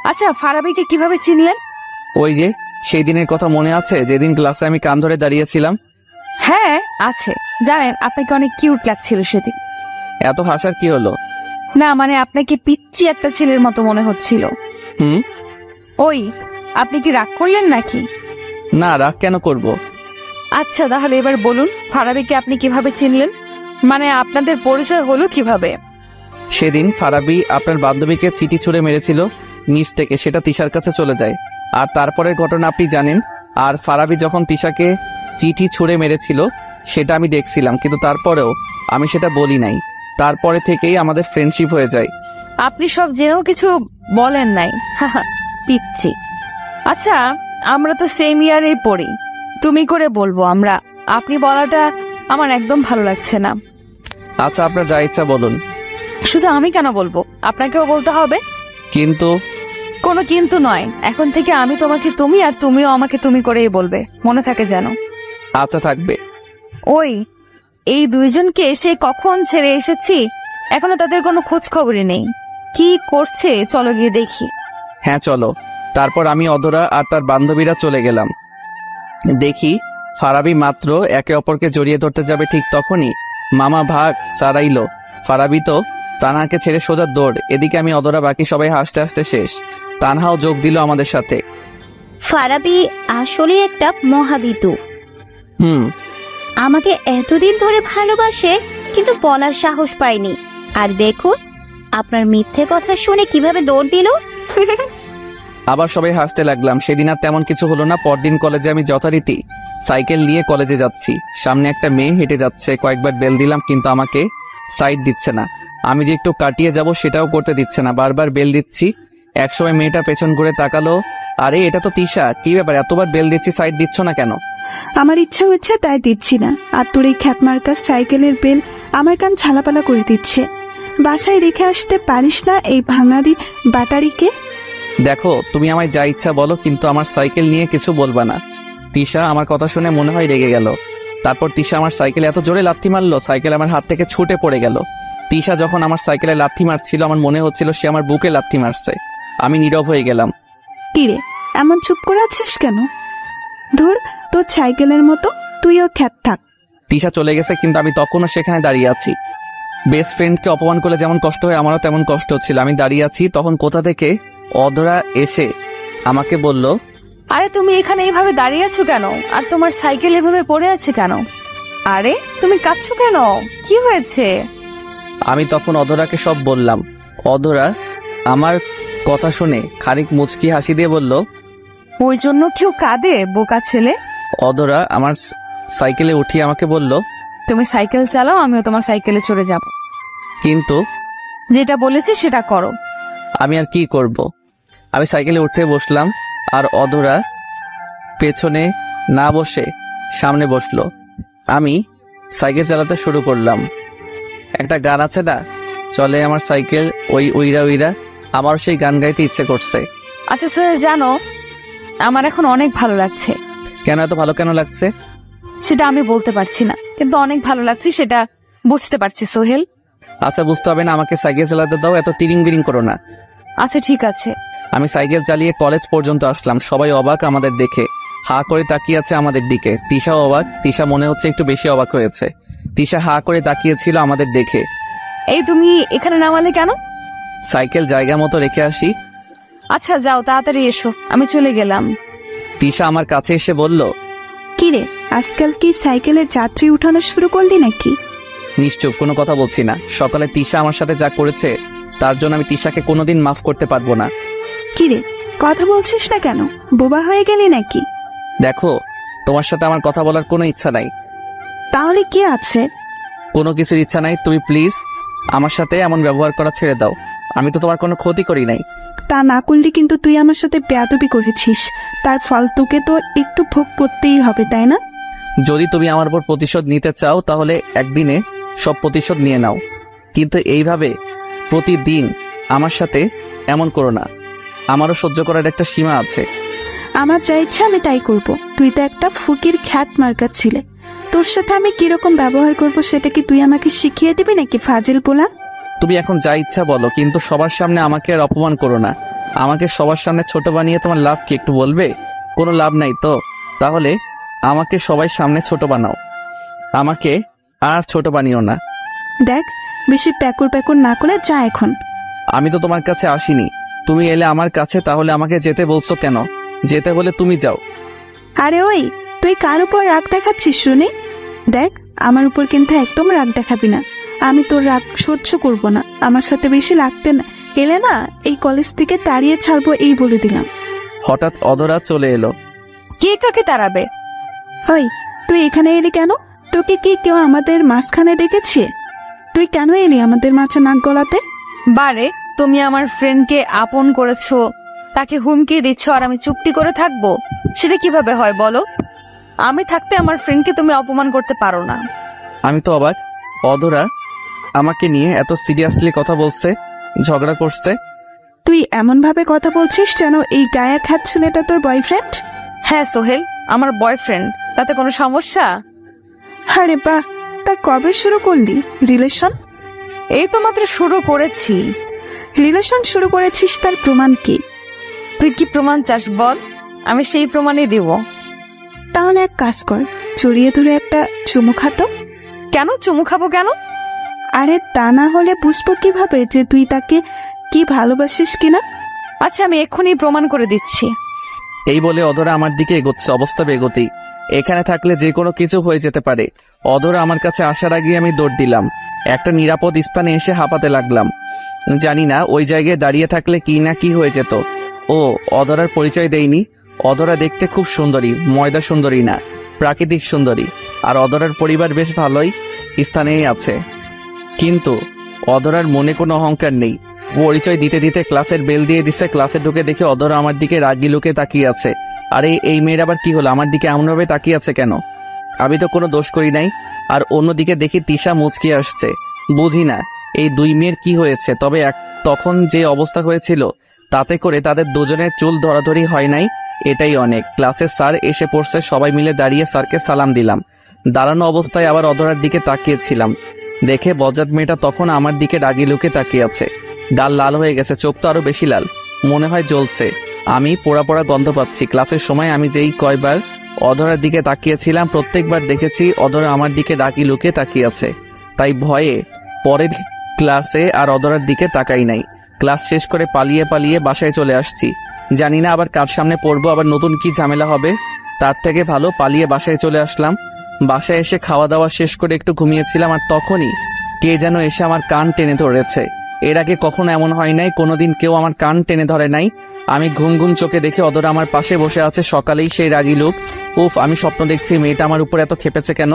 S7: আচ্ছা, ফারাবিকে কিভাবে চিনলেন?
S2: ওই যে সেই দিনের কথা মনে আছে যেদিন ক্লাসে আমি কান ধরে দাঁড়িয়েছিলাম?
S7: হ্যাঁ আছে। জানেন, আপনাকে অনেক কিউট লাগছিল সেদিন।
S2: এত হাসার কি হলো?
S7: না মানে আপনাকে পিচ্চি একটা ছেলের মতো মনে হচ্ছিল। ওই, আপনি কি রাগ করলেন নাকি?
S2: না, রাগ কেন করব?
S7: আচ্ছা তাহলে এবার বলুন, ফারাবিকে আপনি কিভাবে চিনলেন? মানে আপনাদের পরিচয় হলো কিভাবে?
S2: সেদিন ফারাবি আপনার বান্ধবীকে চিঠি ছুঁড়ে মেরেছিল নিচ থেকে, সেটা তিশার কাছে চলে যায়। আর তারপরের ঘটনা আপনি জানেন। আর ফারাবি যখন তিশাকে চিঠি ছুঁড়ে মেরেছিল সেটা আমি দেখছিলাম, কিন্তু তারপরেও আমি সেটা বলি নাই। তারপরে থেকেই আমাদের ফ্রেন্ডশিপ হয়ে যায়।
S7: আপনি সব জেনেও কিছু বলেন নাই? পিচ্ছি। আচ্ছা, আমরা তো সেম ইয়ারেই পড়ি। তুমি করে বলবো আমরা। আপনি বলাটা আমার একদম ভালো লাগছে না।
S2: আচ্ছা, আপনার যা ইচ্ছা বলুন।
S7: শুধু আমি কেন বলবো, আপনাকেও বলতে হবে।
S2: কিন্তু?
S7: কোনো কিন্তু নয়, এখন থেকে আমি তোমাকে তুমি আর তুমিও আমাকে তুমি করেই বলবে, মনে থাকে যেন।
S2: আচ্ছা, থাকবে।
S7: ওই, এই দুইজনকে এসে কখন ছেড়ে এসেছি, এখনো তাদের কোনো খোঁজ খবরই নেই। কি করছে চলো গিয়ে দেখি।
S2: হ্যাঁ চলো। তারপর আমি, অধরা আর তার বান্ধবীরা চলে গেলাম। দেখি ফারাবি মাত্র একে অপরকে জড়িয়ে ধরতে যাবে, ঠিক তখনই মামা ভাগ সারাইলো। ফারাবি তো তানহাকে ছেড়ে সোজা দৌড়। এদিকে আমি, অধরা, বাকি সবাই হাসতে হাসতে শেষ। তানহাও যোগ দিল আমাদের সাথে।
S6: ফারাবি আসলে একটা মহাবিতু। আমাকে এতদিন ধরে ভালোবাসে, কিন্তু বলার সাহস পাইনি। আর দেখুন, আপনার মিথ্যে কথা শুনে কিভাবে দৌড় দিল।
S2: আবার সবাই হাসতে লাগলাম। সেদিন আর তেমন কিছু হলো না। পরদিন কলেজে আমি যথারীতি সাইকেল নিয়ে কলেজে যাচ্ছি। সামনে একটা মেয়ে হেঁটে যাচ্ছে। কয়েকবার বেল দিলাম কিন্তু আমাকে সাইড দিচ্ছে না। আমি যে একটু কাটিয়ে যাব সেটাও করতে দিচ্ছে না। বারবার বেল দিচ্ছি। একসময় মেয়েটা পেছন ঘুরে তাকালো। আরে এটা তো তিশা, কি ব্যাপার, এতবার বেল দিচ্ছি, সাইড দিচ্ছ না কেন?
S3: আমার ইচ্ছা হচ্ছে তাই দিচ্ছি না। আর তোর এই খ্যাতমার্কার সাইকেলের বেল আমার কান ঝালাপালা করে দিচ্ছে। বাসায় রেখে আসতে পারিস না এই ভাঙারি ব্যাটারিকে?
S2: দেখো, তুমি আমায় যা ইচ্ছা বলো, কিন্তু আমার সাইকেল নিয়ে কিছু বলবা না। তিশা আমার কথা শুনে মনে হয় রেগে গেল। তারপর তিশা আমার সাইকেলে এত জোরে লাথি মারলো, সাইকেল আমার হাত থেকে ছুটে পড়ে গেল। তিশা যখন আমার সাইকেলে লাথি মারছিল আমার মনে হচ্ছিল সে আমার বুকে লাথি মারছে। আমি নীরব হয়ে গেলাম।
S3: কিরে, এমন চুপ করে আছিস কেন? ধর তোর সাইকেলের মতো, তুইও খ্যাত থাক।
S2: তিশা চলে গেছে, কিন্তু আমি তখনও সেখানে দাঁড়িয়ে আছি। বেস্ট ফ্রেন্ডকে অপমান করলে যেমন কষ্ট হয়, আমারও তেমন কষ্ট হচ্ছিল। আমি দাঁড়িয়ে আছি, তখন কোথা থেকে অধরা এসে আমাকে বলল,
S7: আরে তুমি এখানে এইভাবে দাঁড়িয়ে আছো কেন? আর তোমার সাইকেল এভাবে পড়ে আছে কেন? আরে তুমি কাঁদছো কেন? কি হয়েছে?
S2: আমি তখন অধরাকে সব বললাম। অধরা আমার কথা শুনে খানিক মুচকি হাসি দিয়ে বলল,
S7: ওই জন্য কেউ কাঁদে, বোকা ছেলে?
S2: অধরা আমার সাইকেলে উঠিয়ে আমাকে বলল,
S7: তুমি সাইকেল চালাও, আমিও তোমার সাইকেলে চড়ে যাব।
S2: কিন্তু
S7: যেটা বলেছি সেটা করো।
S2: আমি আর কি করব? আমি সাইকেলে উঠে বসলাম আর অধরা পেছনে না বসে সামনে বসলো। আমি সাইকেল চালাতে শুরু করলাম। একটা গান আছে না, চলে আমার সাইকেল ওই উইরা উইরা, আমার সেই গান গাইতে ইচ্ছে করছে।
S7: আচ্ছা সোহেল, জানো আমার এখন অনেক ভালো লাগছে।
S2: কেন, এত ভালো কেন লাগছে?
S7: সেটা আমি বলতে পারছি না, কিন্তু অনেক ভালো লাগছে সেটা বুঝতে পারছি সোহেল।
S2: আচ্ছা, বুঝতে হবে না, আমাকে সাইকেল চালাতে দাও, এত টিরিং বিরিং করো না।
S7: আচ্ছা ঠিক আছে।
S2: আমি সাইকেল চালিয়ে কলেজ পর্যন্ত আসলাম। সবাই অবাক আমাদের দেখে, হা করে তাকিয়ে আছে আমাদের দিকে। তিশাও অবাক। তিশা মনে হচ্ছে একটু বেশি অবাক হয়েছে। তিশা হা করে তাকিয়েছিল আমাদের দেখে।
S7: এই তুমি এখানে নামালে কেন?
S2: সাইকেল জায়গা মতো রেখে আসি।
S7: আচ্ছা যাও, তাড়াতাড়ি এসো, আমি চলে গেলাম।
S2: তিশা আমার কাছে এসে বলল,
S3: কি কিরে, আজকাল কি সাইকেলে যাত্রী উঠানো শুরু করলি নাকি?
S2: নিশ্চুপ, কোনো কথা বলছি না। সকালে তিশা আমার সাথে যা করেছে তার জন্য আমি তিশাকে কোনোদিন মাফ করতে পারবো না।
S3: কিরে, কথা বলছিস না কেন? বোবা হয়ে গেলি নাকি?
S2: দেখো, তোমার সাথে আমার কথা বলার কোনো ইচ্ছা নাই।
S3: তাহলে কি আছে?
S2: কোনো কিছুর ইচ্ছা নাই। তুমি প্লিজ আমার সাথে এমন ব্যবহার করা ছেড়ে দাও। আমি তো তোমার কোনো ক্ষতি করি নাই।
S3: তা না করলে কিন্তু তুই আমার সাথে বেয়াদবি করেছিস, তার ফল তোকে তো একটু ভোগ করতেই হবে, তাই না?
S2: যদি তুমি আমার উপর প্রতিশোধ নিতে চাও তাহলে একদিনে সব প্রতিশোধ নিয়ে নাও, কিন্তু এইভাবে প্রতিদিন আমার সাথে এমন করো না। আমারও সহ্য করার একটা সীমা আছে।
S3: আমার যা ইচ্ছা আমি তাই করব। তুই তো একটা ফকির খ্যাত মার্কার ছিলে, তোর সাথে আমি কিরকম ব্যবহার করব সেটা কি তুই আমাকে শিখিয়ে দিবি নাকি ফাজিল পোলা?
S2: তুমি এখন যা ইচ্ছা বলো, কিন্তু সবার সামনে আমাকে আর অপমান করো না। আমাকে সবার সামনে ছোট বানিয়ে তোমার লাভ কি একটু বলবে? কোনো লাভ নাই তো। তাহলে আমাকে সবাই সামনে ছোট বানাও, আমাকে আর ছোট বানিও না।
S3: দেখ, বেশি প্যাকুর প্যাকুর না করে যা এখন।
S2: আমি তো তোমার কাছে আসিনি, তুমি এলে আমার কাছে, তাহলে আমাকে যেতে বলছো কেন? যেতে হলে তুমি যাও।
S3: আরে ওই, তুই কার উপর রাগ দেখাচ্ছিস শুনি? দেখ, আমার উপর কিন্তু একদম রাগ দেখাবি না। আমি তোর রাগ সহ্য করব না। আমার সাথে বেশি লাগতে না এলে না, এই কলেজ থেকে তাড়িয়ে ছাড়বো, এই বলে দিলাম।
S2: হঠাৎ অধরা চলে এলো।
S7: কে কাকে তাড়াবে?
S3: ওই, তুই এখানে এলি কেন? তোকে কি কেউ আমাদের মাঝখানে ডেকেছে? তুই কেন এলি আমাদের মাঝে নাক গলাতে?
S7: বারে, তুমি আমার ফ্রেন্ডকে আপন করেছো, তাকে হুমকি দিচ্ছ, আর আমি চুপটি করে থাকবো? সেটা কিভাবে হয় বলো? আমি থাকতে আমার ফ্রেন্ডকে তুমি অপমান করতে পারো না।
S2: আমি তো অবাক, অধরা আমাকে নিয়ে এত সিরিয়াসলি কথা বলছে, ঝগড়া করছে।
S3: তুই এমন ভাবে কথা বলছিস যেন এই গায়া খ্যাত ছেলেটা তোর বয়ফ্রেন্ড।
S7: হ্যাঁ সোহেল, আমার বয়ফ্রেন্ড। তাতে কোনো সমস্যা?
S3: আরে বাহ, তা কবে শুরু করলি রিলেশন?
S7: এই তো মাত্র শুরু করেছি।
S3: রিলেশন শুরু করেছিস, তার প্রমাণ কি?
S7: তুই কি প্রমাণ চাস বল, আমি সেই প্রমাণই দিব।
S3: তাহলে এক কাজ কর, জড়িয়ে ধরে একটা চুমু খাতো।
S7: কেন চুমু খাবো কেন?
S3: আরে তা না হলে বুঝবো কিভাবে যে তুই তাকে কি ভালোবাসিস কিনা?
S7: আচ্ছা, আমি এক্ষুনি প্রমাণ করে দিচ্ছি।
S2: এই বলে অধরা আমার দিকে এগোচ্ছে, অবস্থা বেগতি। এখানে থাকলে যে কোনো কিছু হয়ে যেতে পারে। অধরা আমার কাছে আসার আগে আমি দৌড় দিলাম, একটা নিরাপদ স্থানে এসে হাঁপাতে লাগলাম। জানি না ওই জায়গায় দাঁড়িয়ে থাকলে কি না কি হয়ে যেত। ও অধরার পরিচয় দেয়নি। অধরা দেখতে খুব সুন্দরী, ময়দা সুন্দরী না, প্রাকৃতিক সুন্দরী। আর অধরার পরিবার বেশ ভালোই স্থানেই আছে, কিন্তু অধরার মনে কোনো অহংকার নেই। পরিচয় দিতে দিতে ক্লাসের বেল দিয়ে দিচ্ছে। ক্লাসে ঢুকে দেখে অধরা আমার দিকে রাগি লোকে তাকিয়ে আছে। আরে এই মেয়ের আবার কি হলো, আমার দিকে এমনভাবে তাকিয়ে আছে কেন? আমি তো কোনো দোষ করি নাই। আর অন্যদিকে দেখি তিশা মুচকি আসছে। বুঝি না এই দুই মেয়ের কি হয়েছে। তবে তখন যে অবস্থা হয়েছিল তাতে করে তাদের দুজনের চুল ধরাধরি হয় নাই, এটাই অনেক। ক্লাসের স্যার এসে পড়ছে, সবাই মিলে দাঁড়িয়ে স্যারকে সালাম দিলাম। দাঁড়ানো অবস্থায় আবার অধরার দিকে তাকিয়েছিলাম, দেখে বজ্জাত মেয়েটা তখন আমার দিকে রাগি লুকে তাকিয়ে আছে। গাল লাল হয়ে গেছে, চোখ তো আরো বেশি লাল, মনে হয় জ্বলছে। আমি পোড়া পোড়া গন্ধ পাচ্ছি। ক্লাসের সময় আমি যেই কয়বার অধরার দিকে তাকিয়েছিলাম প্রত্যেকবার দেখেছি অধরা আমার দিকে রাগি লুকে তাকিয়ে আছে। তাই ভয়ে পরের ক্লাসে আর অধরার দিকে তাকাই নাই। ক্লাস শেষ করে পালিয়ে পালিয়ে বাসায় চলে আসছি। জানি না আবার কার সামনে পড়বো, আবার নতুন কি ঝামেলা হবে। তার থেকে ভালো পালিয়ে বাসায় চলে আসলাম। বাসায় এসে খাওয়া দাওয়া শেষ করে একটু ঘুমিয়েছিলাম, আর তখনই কে যেন এসে আমার কান টেনে ধরেছে। এর আগে কখনো এমন হয় নাই, কোনোদিন কেউ আমার কান টেনে ধরে নাই। আমি ঘুম ঘুম চোখে দেখে অধরা আমার পাশে বসে আছে। সকালেই সেই রাগী লোক। উফ, আমি স্বপ্ন দেখছি, মেয়েটা আমার উপর এত খেপেছে কেন?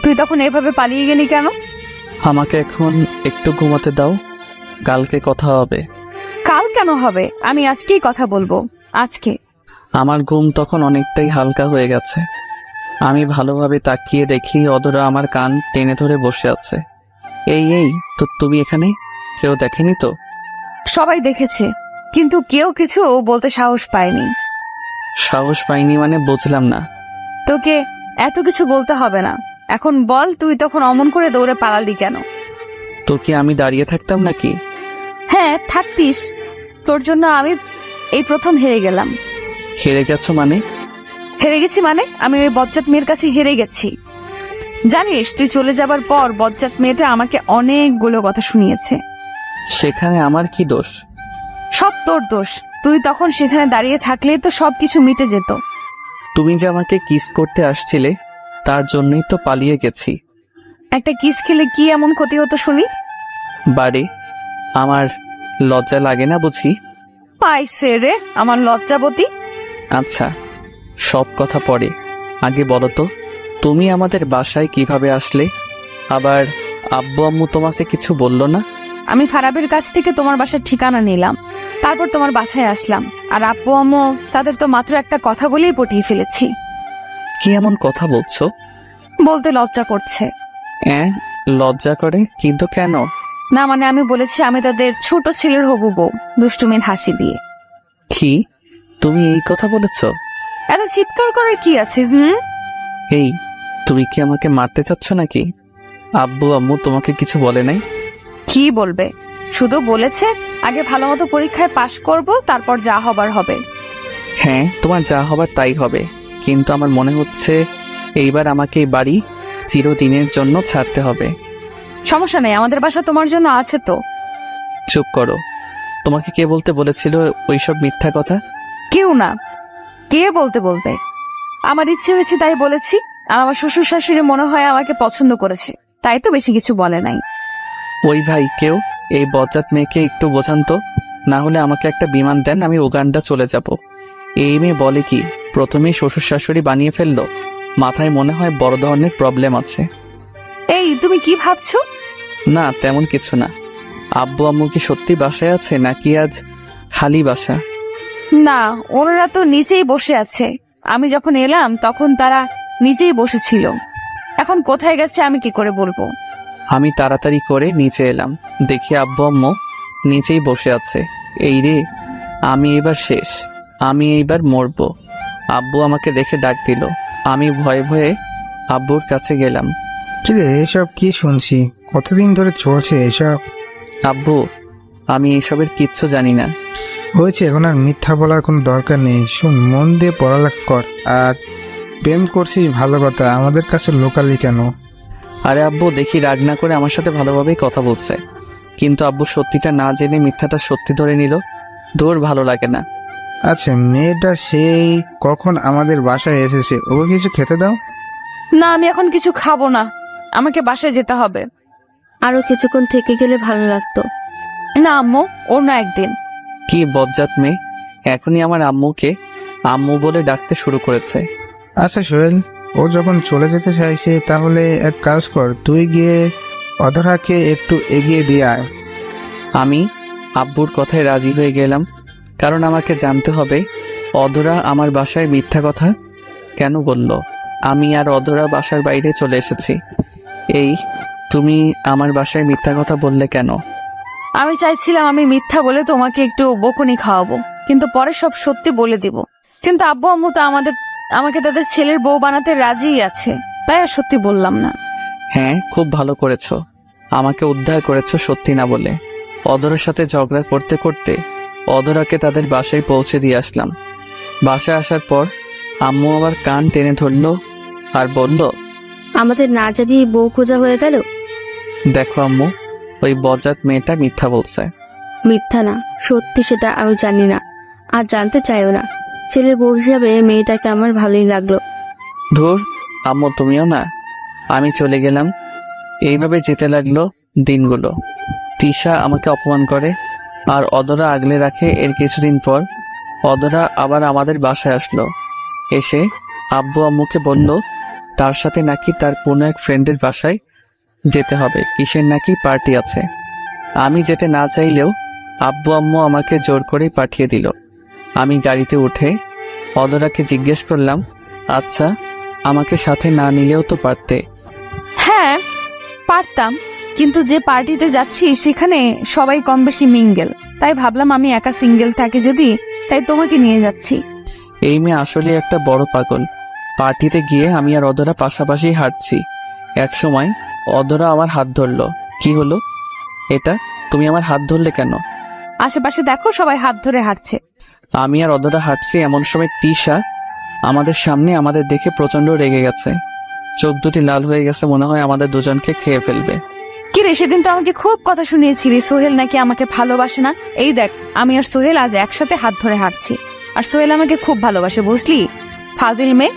S7: তুই তখন এভাবে পালিয়ে গেলি কেন?
S2: আমাকে এখন একটু ঘুমাতে দাও, কালকে কথা হবে।
S7: কাল কেন হবে? আমি আজকেই কথা বলবো, আজকে।
S2: আমার ঘুম তখন অনেকটাই হালকা হয়ে গেছে। আমি ভালোভাবে তাকিয়ে দেখি অধরা আমার কান টেনে ধরে বসে আছে। এই তো তুমি এখানে? কেউ দেখেনি তো?
S7: সবাই দেখেছে, কিন্তু কেউ কিছু বলতে সাহস পায়নি।
S2: সাহস পাইনি মানে বুঝলাম না।
S7: তোকে এত কিছু বলতে হবে না। এখন বল, তুই তখন অমন করে দৌড়ে পালালি কেন?
S2: তো কি আমি দাঁড়িয়ে থাকতাম নাকি?
S7: হ্যাঁ থাকতিস, তোর জন্য আমি এই প্রথম হেরে গেলাম।
S2: হেরে গেছো মানে?
S7: হেরে গেছি মানে আমি ওই বজ্জাত মেয়ের কাছে হেরে গেছি। জানিস, তুই চলে যাবার পর বজ্জাত মেয়েটা আমাকে অনেকগুলো কথা শুনিয়েছে।
S2: সেখানে আমার কি দোষ?
S7: সব তোর দোষ। তুই তখন সেখানে দাঁড়িয়ে থাকলে তো সবকিছু মিটে যেত।
S2: তুমি যে আমাকে কিস করতে আসছিলে তার জন্যই তো পালিয়ে গেছি।
S7: একটা কিস খেলে কি এমন ক্ষতি হতো শুনি?
S2: বাড়ি আমার লজ্জা লাগে না বুঝি?
S7: পাইছে রে আমার লজ্জাবতী।
S2: আচ্ছা, সব কথা পরে, আগে বলো তো তুমি আমাদের বাসায় কিভাবে আসলে? আবার আব্বু আম্মু তোমাকে কিছু বললো না?
S7: আমি ফারাবের কাছ থেকে তোমার বাসার ঠিকানা নিলাম, তারপর তোমার বাসায় আসলাম। আর আব্বু আম্মু তাদের তো মাত্র একটা কথা বলেই পটিয়ে ফেলেছি।
S2: কি এমন কথা বলছো?
S7: বলতে লজ্জা করছে।
S2: লজ্জা করে? কিন্তু কেন?
S7: না মানে আমি বলেছি আমি তাদের ছোট ছেলের হবু বউ, দুষ্টুমির হাসি দিয়ে।
S2: কি তুমি এই কথা বলেছো?
S7: এত চিৎকার করার কি আছে?
S2: এই তুমি কি আমাকে মারতে চাচ্ছ নাকি? আব্বু আম্মু তোমাকে কিছু বলে নাই?
S7: কি বলবে, শুধু বলেছে আগে ভালো মতো পরীক্ষায় পাশ করব, তারপর যা হবার হবে।
S2: হ্যাঁ, তোমার যা হবার তাই হবে, কিন্তু আমার মনে হচ্ছে এইবার আমাকে এই বাড়ি চিরদিনের জন্য ছাড়তে হবে।
S7: সমস্যা নেই, আমাদের বাসা তোমার জন্য আছে তো।
S2: চুপ করো। তোমাকে কে বলতে বলেছিল ওইসব মিথ্যা কথা?
S7: কেউ না। কে বলতে বলবে? আমার ইচ্ছে হয়েছে তাই বলেছি। আর আমার শ্বশুর শাশুড়ি মনে হয় আমাকে পছন্দ করেছে, তাই তো বেশি কিছু বলে নাই।
S2: ওই ভাই কেউ এই বজ্জাত মেয়েকে একটু বোঝান তো, না হলে আমাকে একটা বিমান দেন, আমি উগান্ডা চলে যাব। এই মেয়ে বলে কি প্রথমেই শ্বশুর শাশুড়ি বানিয়ে ফেললো? মাথায় মনে হয় বড় ধরনের প্রবলেম আছে।
S7: এই তুমি কি ভাবছো?
S2: না তেমন কিছু না। আব্বু আম্মু কি সত্যি বাসায় আছে নাকি আজ খালি বাসা?
S7: না, ওনারা তো নিচেই বসে আছে। আমি যখন এলাম তখন তারা নিচেই বসেছিল। এখন কোথায় গেছে আমি কি করে বলবো?
S2: আমি তাড়াতাড়ি করে নিচে এলাম, দেখি আব্বু আম্মু নিচেই বসে আছে। এই রে, আমি এবার শেষ, আমি এইবার মরবো। আব্বু আমাকে দেখে ডাক দিল। আমি ভয়ে ভয়ে আব্বুর কাছে গেলাম।
S8: কিরে, এসব কি শুনছি? কতদিন ধরে চলছে এসব?
S2: আব্বু, আমি এসবের কিচ্ছু জানি না।
S8: হয়েছে, এখন আর মিথ্যা বলার কোনো দরকার নেই। শোন, মন দিয়ে পড়ালেখা কর। আর প্রেম করছিস ভালো কথা, আমাদের কাছে লোকালি কেন?
S2: আরে আব্বু, দেখি রাগ না করে আমার সাথে ভালোভাবেই কথা বলছে, কিন্তু আব্বু সত্যিটা না জেনে মিথ্যাটা সত্যি ধরে নিল। দূর, ভালো লাগে না।
S8: আচ্ছা, মেয়েটা সেই কখন আমাদের বাসায় এসেছে, ওকে কিছু খেতে দাও।
S7: না, আমি এখন কিছু খাবো না, আমাকে বাসায় যেতে হবে।
S6: আরো কিছুক্ষণ থেকে গেলে ভালো লাগতো।
S7: না আম্মু, অন্য একদিন।
S2: কি বজ্জাত মেয়ে, এখনই আমার আম্মুকে আম্মু বলে ডাকতে শুরু করেছে।
S8: আচ্ছা সোহেল, ও যখন চলে যেতে চাইছে তাহলে এক কাজ কর, তুই গিয়ে অধরাকে একটু এগিয়ে দিয়ে আয়।
S2: আমি আব্বুর কথায় রাজি হয়ে গেলাম, কারণ আমাকে জানতে হবে অধরা আমার বাসায় মিথ্যা কথা কেন বলল। আমি আর অধরা বাসার বাইরে চলে এসেছি। এই তুমি আমার বাসায় মিথ্যা কথা বললে কেন?
S7: আমি চাইছিলাম আমি মিথ্যা বলে তোমাকে একটু বকুনি খাওয়াবো, কিন্তু পরে সব সত্যি বলে দিব। কিন্তু আব্বু আম্মু তো আমাকে তাদের ছেলের বউ বানাতে রাজিই আছে, তাই আর সত্যি বললাম না।
S2: হ্যাঁ, খুব ভালো করেছো, আমাকে উদ্ধার করেছো সত্যি না বলে। অধরার সাথে ঝগড়া করতে করতে অধরাকে তাদের বাসায় পৌঁছে দিয়ে আসলাম। বাসায় আসার পর আম্মু আবার কান টেনে ধরলো আর বলল,
S6: আমাদের না জানিয়ে বউ খোঁজা হয়ে গেল।
S2: দেখো আম্মু, ওই বজ্জাত মেয়েটা মিথ্যা বলছে।
S6: মিথ্যা না, সত্যি সেটা আমি জানি না, আর জানতে চাইও না। ছেলের বউ হিসাবে মেয়েটাকে আমার ভালোই লাগলো।
S2: ধুর আম্মু, তুমিও না। আমি চলে গেলাম। এইভাবে যেতে লাগলো দিনগুলো। তিশা আমাকে অপমান করে আর অধরা আগলে রাখে। এর কিছুদিন পর অধরা আবার আমাদের বাসায় আসলো। এসে আব্বু আম্মুকে বলল তার সাথে নাকি তার কোনো এক ফ্রেন্ডের বাসায় যেতে হবে, কিসের নাকি পার্টি আছে। আমি যেতে না চাইলেও আব্বু আম্মু আমাকে জোর করে পাঠিয়ে দিল। আমি গাড়িতে উঠে অধরাকে জিজ্ঞেস করলাম, আচ্ছা আমাকে সাথে না নিলেও তো পারতে।
S7: হ্যাঁ পারতাম, কিন্তু যে পার্টিতে যাচ্ছি সেখানে সবাই কম বেশি মিঙ্গেল, তাই ভাবলাম আমি একা সিঙ্গেল থাকি যদি, তাই তোমাকে নিয়ে যাচ্ছি।
S2: এই মেয়ে আসলে একটা বড় পাগল। পার্টিতে গিয়ে আমি আর অধরা পাশাপাশি হাঁটছি। এক সময় অধরা আমার হাত ধরলো। কি হলো এটা, তুমি আমার হাত ধরলে কেন?
S7: আশেপাশে দেখো সবাই হাত ধরে হাঁটছে।
S2: আমি আর অধরা হাঁটছি, এমন সময় তিশা আমাদের সামনে আমাদের দেখে প্রচন্ড রেগে গেছে। চোখ দুটি লাল হয়ে গেছে, মনে হয় আমাদের দুজনকে খেয়ে ফেলবে।
S7: কি রে, সেদিন তো আমাকে খুব কথা শুনিয়েছিলি সোহেল নাকি আমাকে ভালোবাসে না। এই দেখ, আমি আর সোহেল আজ একসাথে হাত ধরে হাঁটছি, আর সোহেল আমাকে খুব ভালোবাসে, বুঝলি? ফাজিল মেয়ে।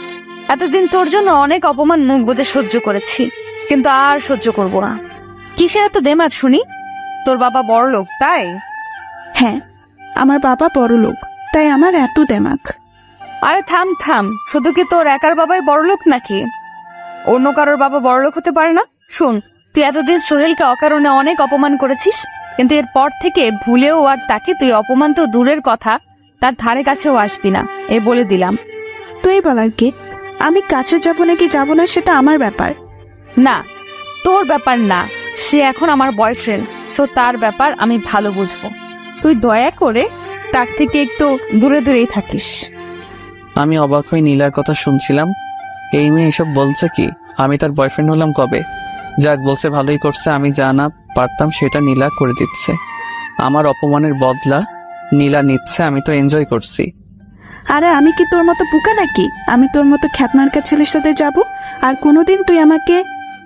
S7: এতদিন তোর জন্য অনেক অপমান মুখ বুজে সহ্য করেছি, কিন্তু আর সহ্য করব না। কিসের এত দেমাগ শুনি? তোর বাবা বড় লোক তাই?
S3: হ্যাঁ, আমার বাবা বড় লোক, তাই আমার এত দেমাক।
S7: আরে থাম থাম, শুধু কি তোর একার বাবাই বড় লোক নাকি? অন্য কারোর বাবা বড় লোক হতে পারে না? শুন, তুই এতদিন সোহেলকে অকারণে অনেক অপমান করেছিস, কিন্তু এরপর থেকে ভুলেও আর তাকে তুই অপমান তো দূরের কথা, তার ধারে কাছেও আসবি না, এ বলে দিলাম।
S3: তুই বলার কি? আমি কাছে যাব নাকি যাব না সেটা আমার ব্যাপার।
S7: না, তোর ব্যাপার না, সে এখন আমার বয়ফ্রেন্ড, সো তার ব্যাপার আমি ভালো বুঝবো। তুই দয়া করে তার থেকে একটু দূরে দূরেই থাকিস।
S2: আমি অবাক হয়ে নীলার কথা শুনছিলাম। এই মেয়ে এসব বলছে কি? আমি তার বয়ফ্রেন্ড হলাম কবে? যাক, বলছে ভালোই করছে। আমি যা না পারতাম সেটা নীলা করে দিচ্ছে। আমার অপমানের বদলা নীলা নিচ্ছে, আমি তো এনজয় করছি।
S3: আরে আমি কি তোর মতো বোকা নাকি? আমি তোর মতো খ্যাতনারকা ছেলের সাথে যাব, আর কোনোদিন তুই আমাকে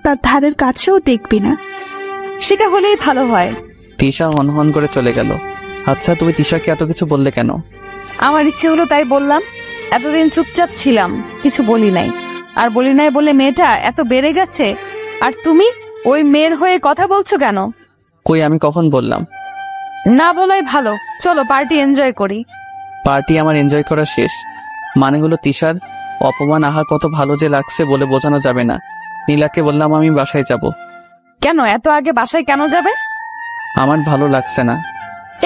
S3: তার ধারের কাছেও দেখবি না।
S7: সেটা হলেই ভালো হয়।
S2: তিশা হনহন করে চলে গেল। আচ্ছা, তুমি তিশাকে এত কিছু বললে কেন?
S7: আমার ইচ্ছে হলো তাই বললাম। এতদিন চুপচাপ ছিলাম, কিছু বলি নাই। আর বলি নাই বলে মেয়েটা এত বেড়ে গেছে, আর তুমি ওই মেয়ের হয়ে কথা বলছো কেন?
S2: কই, আমি কখন বললাম?
S7: না বলাই ভালো। চলো পার্টি এনজয় করি।
S2: পার্টি আমার এনজয় করা শেষ। মানে হলো তিশার অপমান আহা কত ভালো যে লাগছে বলে বোঝানো যাবে না। নীলাকে বললাম আমি বাসায় যাব।
S7: কেন এত আগে বাসায় কেন যাবে?
S2: আমার ভালো লাগছে না।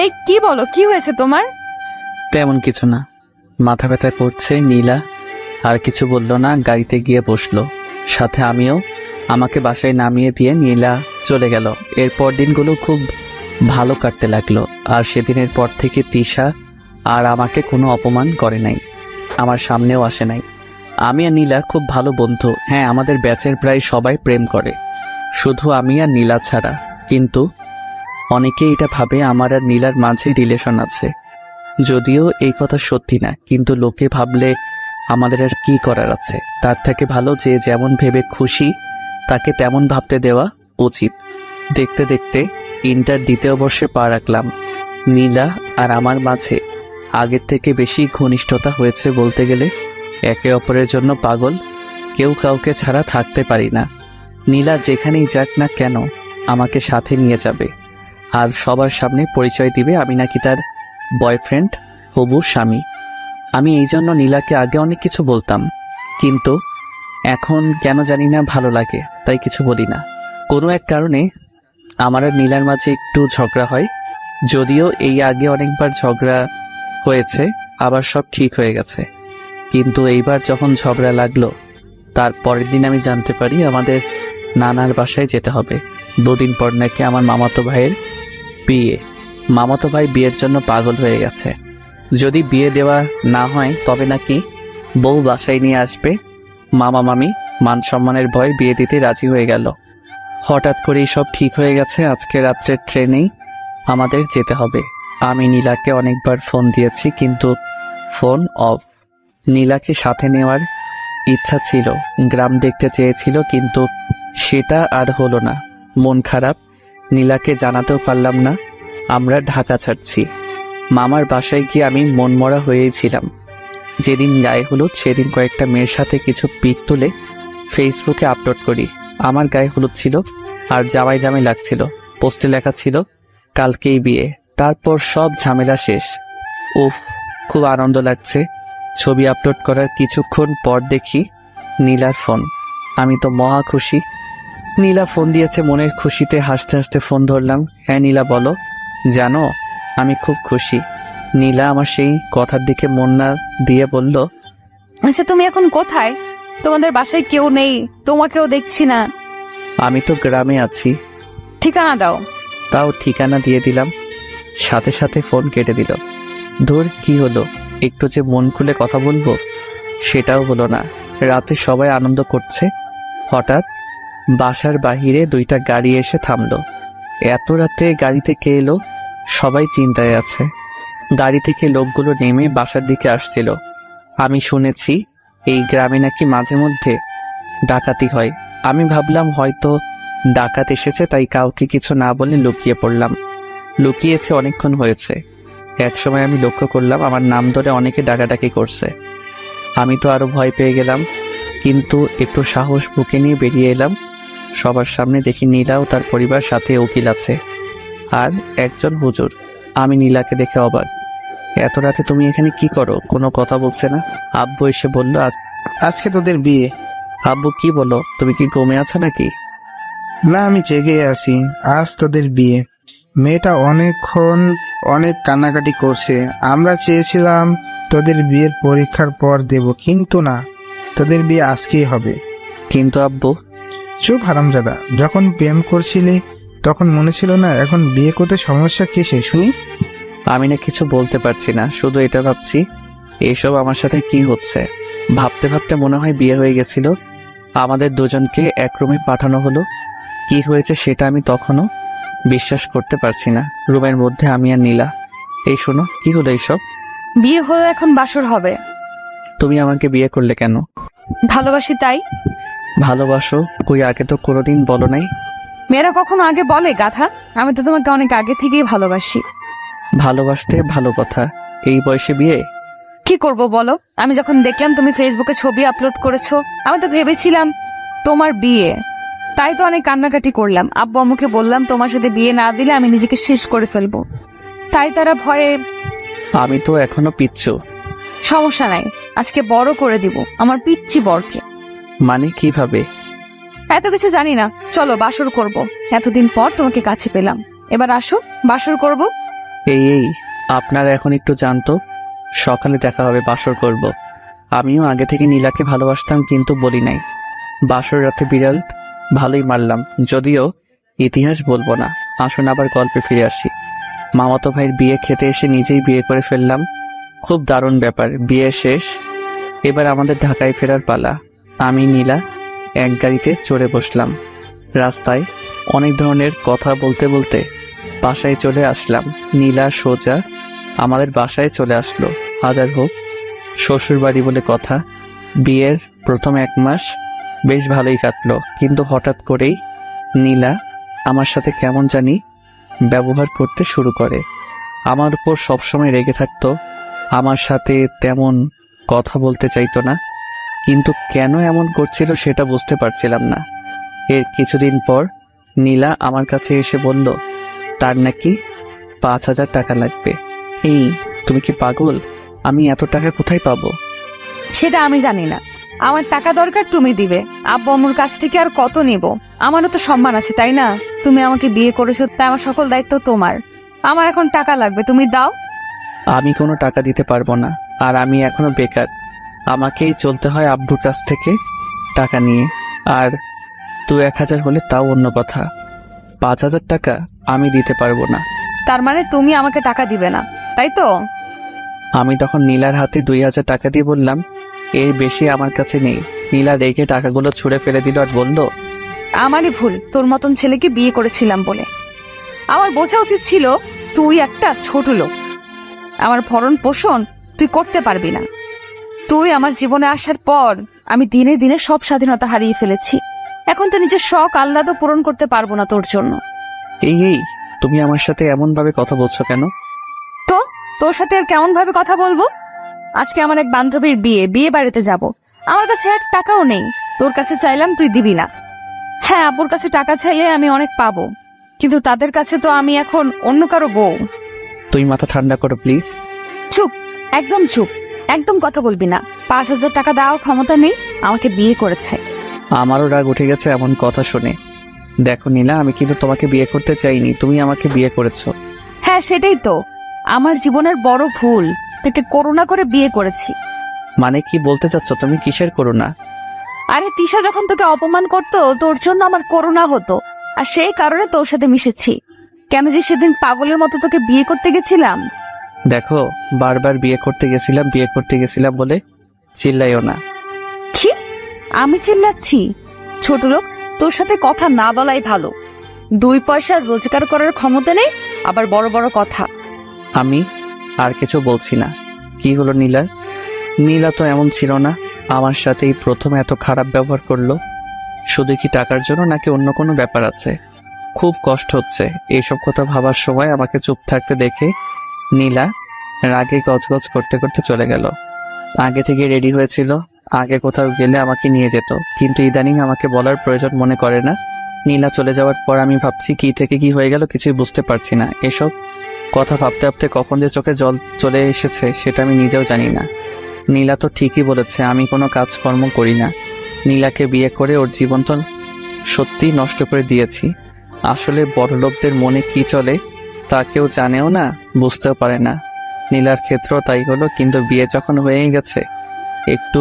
S7: এই কি বলো, কি হয়েছে তোমার?
S2: তেমন কিছু না, মাথা ব্যথা করছে। নীলা আর কিছু বলল না, গাড়িতে গিয়ে বসলো, সাথে আমিও। আমাকে বাসায় নামিয়ে দিয়ে নীলা চলে গেল। এরপর দিনগুলো খুব ভালো কাটতে লাগলো। আর সেদিনের পর থেকে তিশা আর আমাকে কোনো অপমান করে নাই, আমার সামনেও আসে নাই। আমি আর নীলা খুব ভালো বন্ধু। হ্যাঁ, আমাদের ব্যাচের প্রায় সবাই প্রেম করে, শুধু আমি আর নীলা ছাড়া। কিন্তু অনেকেই এটা ভাবে আমার আর নীলার মাঝে রিলেশন আছে, যদিও এই কথা সত্যি না। কিন্তু লোকে ভাবলে আমাদের আর কি করার আছে? তার থেকে ভালো যে যেমন ভেবে খুশি তাকে তেমন ভাবতে দেওয়া উচিত। দেখতে দেখতে ইন্টার দ্বিতীয় বর্ষে পা রাখলাম। নীলা আর আমার মাঝে আগের থেকে বেশি ঘনিষ্ঠতা হয়েছে বলতে গেলে। একে অপরের জন্য পাগল, কেউ কাউকে ছাড়া থাকতে পারি না। নীলা যেখানেই যাক না কেন আমাকে সাথে নিয়ে যাবে, আর সবার সামনে পরিচয় দিবে আমি নাকি তার বয়ফ্রেন্ড, হবু স্বামী। আমি এই জন্য নীলাকে আগে অনেক কিছু বলতাম, কিন্তু এখন কেন জানি না ভালো লাগে, তাই কিছু বলি না। কোনো এক কারণে আমার আর নীলার মাঝে একটু ঝগড়া হয়, যদিও এই আগে অনেকবার ঝগড়া হয়েছে, আবার সব ঠিক হয়ে গেছে। কিন্তু এইবার যখন ঝগড়া লাগলো, তার পরের দিন আমি জানতে পারি আমাদের নানার বাসায় যেতে হবে। 2 দিন পর নাকি আমার মামাতো ভাইয়ের বিয়ে। মামাতো ভাই বিয়ের জন্য পাগল হয়ে গেছে। যদি বিয়ে দেওয়া না হয় তবে নাকি বউ বাসায় নিয়ে আসবে। মামা মামি মান সম্মানের ভয় বিয়ে দিতে রাজি হয়ে গেল। হঠাৎ করেই সব ঠিক হয়ে গেছে। আজকে রাত্রের ট্রেনেই আমাদের যেতে হবে। আমি নীলাকে অনেকবার ফোন দিয়েছি, কিন্তু ফোন অফ। নীলাকে সাথে নেওয়ার ইচ্ছা ছিল, গ্রাম দেখতে চেয়েছিল, কিন্তু সেটা আর হলো না। মন খারাপ, নীলাকে জানাতেও পারলাম না আমরা ঢাকা ছাড়ছি। মামার বাসায় গিয়ে আমি মনমরা হয়েছিলাম। যেদিন গায়ে হলুদ সেদিন কয়েকটা মেয়ের সাথে কিছু পিক তুলে ফেসবুকে আপলোড করি। আমার গায়ে হলুদ ছিল আর জামাই জামাই লাগছিল। পোস্টে লেখা ছিল কালকেই বিয়ে। তারপর সব ঝামেলা শেষ। উফ, খুব আনন্দ লাগছে। ছবি আপলোড করার কিছুক্ষণ পর দেখি নীলার ফোন। আমি তো মহা খুশি। নীলা ফোন দিয়েছে, মনের খুশিতে হাসতে হাসতে ফোন ধরলাম। হ্যাঁ নীলা বলো। জানো আমি খুব খুশি। নীলা আমার সেই কথার দিকে মন না দিয়ে বলল,
S7: আচ্ছা তুমি এখন কোথায়? তোমাদের বাসায় কেউ নেই, তোমাকেও দেখছি না।
S2: আমি তো গ্রামে আছি।
S7: ঠিকানা দাও।
S2: তাও ঠিকানা দিয়ে দিলাম, সাথে সাথে ফোন কেটে দিল। ধুর, কি হলো? একটু যে মন খুলে কথা বলবো সেটাও হলো না। রাতে সবাই আনন্দ করছে, হঠাৎ বাসার বাহিরে 2টা গাড়ি এসে থামলো। এত রাতে গাড়িতে কে এলো? সবাই চিন্তায় আছে। গাড়ি থেকে লোকগুলো নেমে বাসার দিকে আসছিল। আমি শুনেছি এই গ্রামে নাকি মাঝে মধ্যে ডাকাতি হয়। আমি ভাবলাম হয়তো ডাকাত এসেছে, তাই কাউকে কিছু না বলে লুকিয়ে পড়লাম। লুকিয়েছে অনেকক্ষণ হয়েছে। একসময় আমি লক্ষ্য করলাম আমার নাম ধরে অনেকে ডাকাডাকি করছে। আমি তো আরো ভয় পেয়ে গেলাম, কিন্তু একটু সাহস বুকে নিয়ে বেরিয়ে এলাম। সবার সামনে দেখি নীলা ও তার পরিবার, সাথে উকিল আছে আর একজন হুজুর। আমি নীলাকে দেখে অবাক। এত রাতে তুমি এখানে কি করো? কোনো কথা বলছে না। আব্বু এসে বলল,
S8: আজকে তোদের বিয়ে।
S2: আব্বু কি বলো, তুমি কি ঘুমে আছো নাকি?
S8: না, আমি জেগে আছি। আজ তোদের বিয়ে। মেয়েটা অনেকক্ষণ অনেক কান্নাকাটি করছে। আমরা চেয়েছিলাম তোদের বিয়ের পরীক্ষার পর দেব, কিন্তু না, তোদের বিয়ে আজকেই হবে।
S2: কিন্তু আব্বু।
S8: চুপ হারামজাদা, যখন প্রেম করছিলি তখন মনে ছিল না? এখন বিয়ে করতে সমস্যা কিসে শুনি?
S2: আমি না কিছু বলতে পারছি না, শুধু এটা ভাবছি এইসব আমার সাথে কি হচ্ছে। ভাবতে ভাবতে মনে হয় বিয়ে হয়ে গেছিল। আমাদের দুজনকে এক রুমে পাঠানো হলো। কি হয়েছে সেটা আমি তখনও বিশ্বাস করতে পারছি না। রুমের মধ্যে আমি আর নীলা। এই শোনো, কি হলো এইসব?
S7: বিয়ে হয়ে এখন বাসর হবে।
S2: তুমি আমাকে বিয়ে করলে কেন?
S7: ভালোবাসি তাই।
S2: ভালোবাসো? কই, আগে তো কোনোদিন বলো নাই।
S7: মেয়েরা কখনো আগে বলে গাধা? আমি তো তোমাকে অনেক আগে থেকেই ভালোবাসি।
S2: ভালোবাসতে ভালো কথা, এই বয়সে বিয়ে?
S7: কি করব বলো? আমি যখন দেখলাম তুমি ফেসবুকে ছবি আপলোড করেছো, আমি তো ভেবেছিলাম তোমার বিয়ে। তাই তো অনেক কান্নাকাটি করলাম। আব্বু আম্মুকে বললাম তোমার সাথে বিয়ে না দিলে আমি নিজেকে শেষ করে ফেলবো। তাই তারা ভয়ে।
S2: আমি তো এখনো পিচ্ছু।
S7: সমস্যা নাই, আজকে বড় করে দিব আমার পিচ্চি বরকে।
S2: মানে কিভাবে?
S7: এত কিছু জানি না, চলো বাসর করব। এতদিন পর তোমাকে কাছে পেলাম, এবার আসো বাসর করব।
S2: এই আপনারা এখন একটু জানতো, সকালে দেখা হবে, বাসর করব। আমিও আগে থেকে নীলাকে ভালোবাসতাম, কিন্তু বলি নাই। বাসর রাতে বিড়াল ভালোই মারলাম, যদিও ইতিহাস বলবো না। আসুন আবার গল্পে ফিরে আসি। মামাতো ভাইয়ের বিয়ে খেতে এসে নিজেই বিয়ে করে ফেললাম। খুব দারুণ ব্যাপার। বিয়ে শেষ, এবার আমাদের ঢাকায় ফেরার পালা। আমি নীলা এক গাড়িতে চড়ে বসলাম। রাস্তায় অনেক ধরনের কথা বলতে বলতে বাসায় চলে আসলাম। নীলা সোজা আমাদের বাসায় চলে আসলো। হাজার হোক শ্বশুর বাড়ি বলে কথা। বিয়ের প্রথম 1 মাস বেশ ভালোই কাটলো, কিন্তু হঠাৎ করেই নীলা আমার সাথে কেমন জানি ব্যবহার করতে শুরু করে। আমার উপর সবসময় রেগে থাকতো, আমার সাথে তেমন কথা বলতে চাইতো না, কিন্তু কেন এমন করছিল সেটা বুঝতে পারছিলাম না। এর কিছুদিন পর নীলা আমার কাছে এসে বলল তার নাকি 5,000 টাকা লাগবে। এই, তুমি কি পাগল? আমি এত টাকা কোথায় পাবো?
S7: সেটা আমি জানি না, আমার টাকা দরকার, তুমি দিবে। আব্বু আম্মুর কাছ থেকে আর কত নিব? আমারও তো সম্মান আছে, তাই না? তুমি আমাকে বিয়ে করেছো, তাই আমার সকল দায়িত্ব তোমার। আমার এখন টাকা লাগবে, তুমি দাও।
S2: আমি কোনো টাকা দিতে পারবো না, আর আমি এখনো বেকার। আমাকেই চলতে হয় আব্বুর কাছ থেকে টাকা নিয়ে। আর 2-1,000 হলে তাও অন্য কথা, 5,000 টাকা আমি দিতে পারবো না।
S7: তার মানে তুমি আমাকে টাকা দিবে না, তাই তো?
S2: আমি তখন নীলার হাতে 2,000 টাকা দিয়ে বললাম, এর বেশি আমার কাছে নেই। নীলা রেখে টাকাগুলো ছুঁড়ে ফেলে দিল আর বলল,
S7: আমারই ভুল, তোর মতন ছেলেকে বিয়ে করেছিলাম বলে। আমার বোঝা উচিত ছিল তুই একটা ছোট লোক, আমার ভরণ পোষণ তুই করতে পারবি না। তুই আমার জীবনে আসার পর আমি দিনে দিনে সব স্বাধীনতা হারিয়ে ফেলেছি। এখন তো নিজের শখ আহ্লাদও পূরণ করতে পারবো না তোর জন্য।
S2: এই তুমি আমার সাথে এমন ভাবে কথা বলছো কেন?
S7: তো তোর সাথে আর কেমন ভাবে কথা বলবো? আজকে আমার এক বান্ধবীর বিয়ে বাড়িতে যাব। আমার কাছে 1 টাকাও নেই। তোর কাছে চাইলাম, তুই দিবি না। হ্যাঁ, আব্বুর কাছে টাকা চাইলে আমি অনেক পাবো, কিন্তু তাদের কাছে তো আমি এখন অন্য কারো বউ।
S2: তুই মাথা ঠান্ডা করো প্লিজ।
S7: চুপ, একদম চুপ, একদম কথা বলবি না। 5,000 টাকা দেওয়ার ক্ষমতা নেই, আমাকে বিয়ে করেছে।
S2: আমারও রাগ উঠে গেছে এমন কথা শুনে। দেখো নীলা, আমি কিন্তু তোমাকে বিয়ে করতে চাইনি, তুমি আমাকে বিয়ে করেছো।
S7: হ্যাঁ, সেটাই তো আমার জীবনের বড় ভুল, তোকে করুণা করে বিয়ে করেছি।
S2: মানে কি বলতে চাচ্ছ তুমি? কিসের করুণা?
S7: আরে তিশা যখন তোকে অপমান করতো, তোর জন্য আমার করুণা হতো, আর সেই কারণে তোর সাথে মিশেছি। কেন যে সেদিন পাগলের মতো তোকে বিয়ে করতে গেছিলাম।
S2: দেখো, বারবার বিয়ে করতে গেছিলাম বলে চিল্লাইও না।
S7: কি? আমি চিল্লাচ্ছি? ছোট লোক, তোর সাথে কথা না বলাই ভালো। 2 পয়সা রোজগার করার ক্ষমতা নেই, আবার বড় বড় কথা।
S2: আমি আর কিছু বলছি না। কি হলো নীলার? নীলা তো এমন ছিল না, আমার সাথেই প্রথম এত খারাপ ব্যবহার করলো। শুধু কি টাকার জন্য, নাকি অন্য কোনো ব্যাপার আছে? খুব কষ্ট হচ্ছে এইসব কথা ভাবার সময়। আমাকে চুপ থাকতে দেখে নীলা রাগে গজগজ করতে করতে চলে গেল। আগে থেকে রেডি হয়েছিল, আগে কোথাও গেলে আমাকে নিয়ে যেত, কিন্তু ইদানিং আমাকে বলার প্রয়োজন মনে করে না। নীলা চলে যাওয়ার পর আমি ভাবছি কি থেকে কি হয়ে গেল কিছুই বুঝতে পারছি না। এসব কথা ভাবতে ভাবতে কখন যে চোখে জল চলে এসেছে সেটা আমি নিজেও জানি না। নীলা তো ঠিকই বলেছে, আমি কোনো কাজকর্ম করি না। নীলাকে বিয়ে করে ওর জীবন তো সত্যি নষ্ট করে দিয়েছি। আসলে বড়লোকদের মনে কি চলে তা কেউ জানেও না, বুঝতেও পারে না। নীলার ক্ষেত্রেও তাই হলো, কিন্তু বিয়ে যখন হয়েই গেছে একটু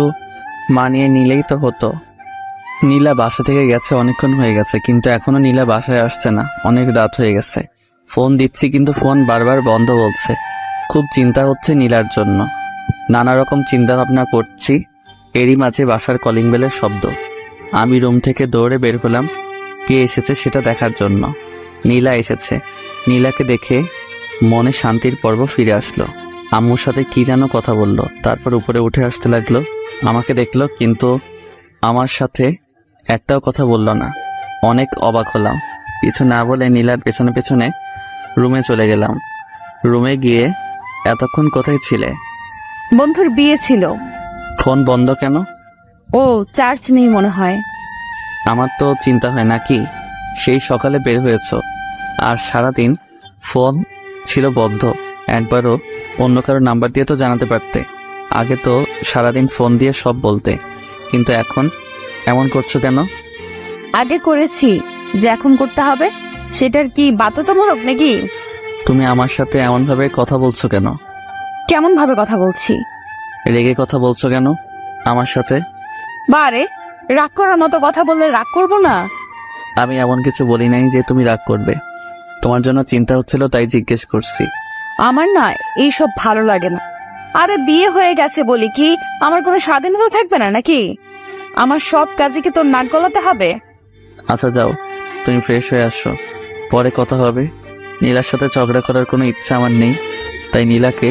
S2: মানিয়ে নিলেই তো হতো। নীলা বাসা থেকে গেছে অনেকক্ষণ হয়ে গেছে, কিন্তু এখনো নীলা বাসায় আসছে না। অনেক রাত হয়ে গেছে, ফোন দিচ্ছি কিন্তু ফোন বারবার বন্ধ বলছে। খুব চিন্তা হচ্ছে নীলার জন্য, নানা রকম চিন্তা ভাবনা করছি। এরই মাঝে বাসার কলিং বেলের শব্দ। আমি রুম থেকে দৌড়ে বের হলাম কে এসেছে সেটা দেখার জন্য। নীলা এসেছে। নীলাকে দেখে মনে শান্তির পর্ব ফিরে আসলো। আম্মুর সাথে কি যেন কথা বলল, তারপর উপরে উঠে আসতে লাগলো। আমাকে দেখলো কিন্তু আমার সাথে একটাও কথা বলল না। অনেক অবাক হলাম। কিছু না বলে নীলার পেছনে পেছনে রুমে চলে গেলাম। রুমে গিয়ে এতক্ষণ কোথায় ছিলে?
S7: বন্ধুর বিয়ে ছিল।
S2: ফোন বন্ধ কেন?
S7: ও চার্জ নেই মনে হয়।
S2: আমার তো চিন্তা হয় নাকি, সেই সকালে বের হয়েছ আর সারাদিন ফোন ছিল বন্ধ। একবারও অন্য কারো নাম্বার দিয়ে তো জানাতে পারতে। আগে তো সারাদিন ফোন দিয়ে সব বলতে, কিন্তু এখন এমন করছো কেন?
S7: আগে করেছি, যে এখন করতে হবে সেটার কি বাধ্যতামূলক নাকি?
S2: তুমি আমার সাথে এমন ভাবে কথা বলছো কেন?
S7: কেমন ভাবে কথা বলছি?
S2: রেগে কথা বলছো কেন আমার সাথে?
S7: বারে, রাগ করার মতো কথা বললে রাগ করবো না?
S2: আমি এমন কিছু বলি নাই যে তুমি রাগ করবে। তোমার জন্য চিন্তা হচ্ছিল তাই জিজ্ঞেস করছি।
S7: আমার না এইসব ভালো লাগে না। আরে বিয়ে হয়ে গেছে বলি কি আমার কোনো স্বাধীনতা থাকবে না নাকি? আমার সব কাজে কি তোর নাক গলাতে হবে?
S2: আচ্ছা যাও, তুমি ফ্রেশ হয়ে আসো, পরে কথা হবে। নীলার সাথে ঝগড়া করার কোনো ইচ্ছা আমার নেই, তাই নীলাকে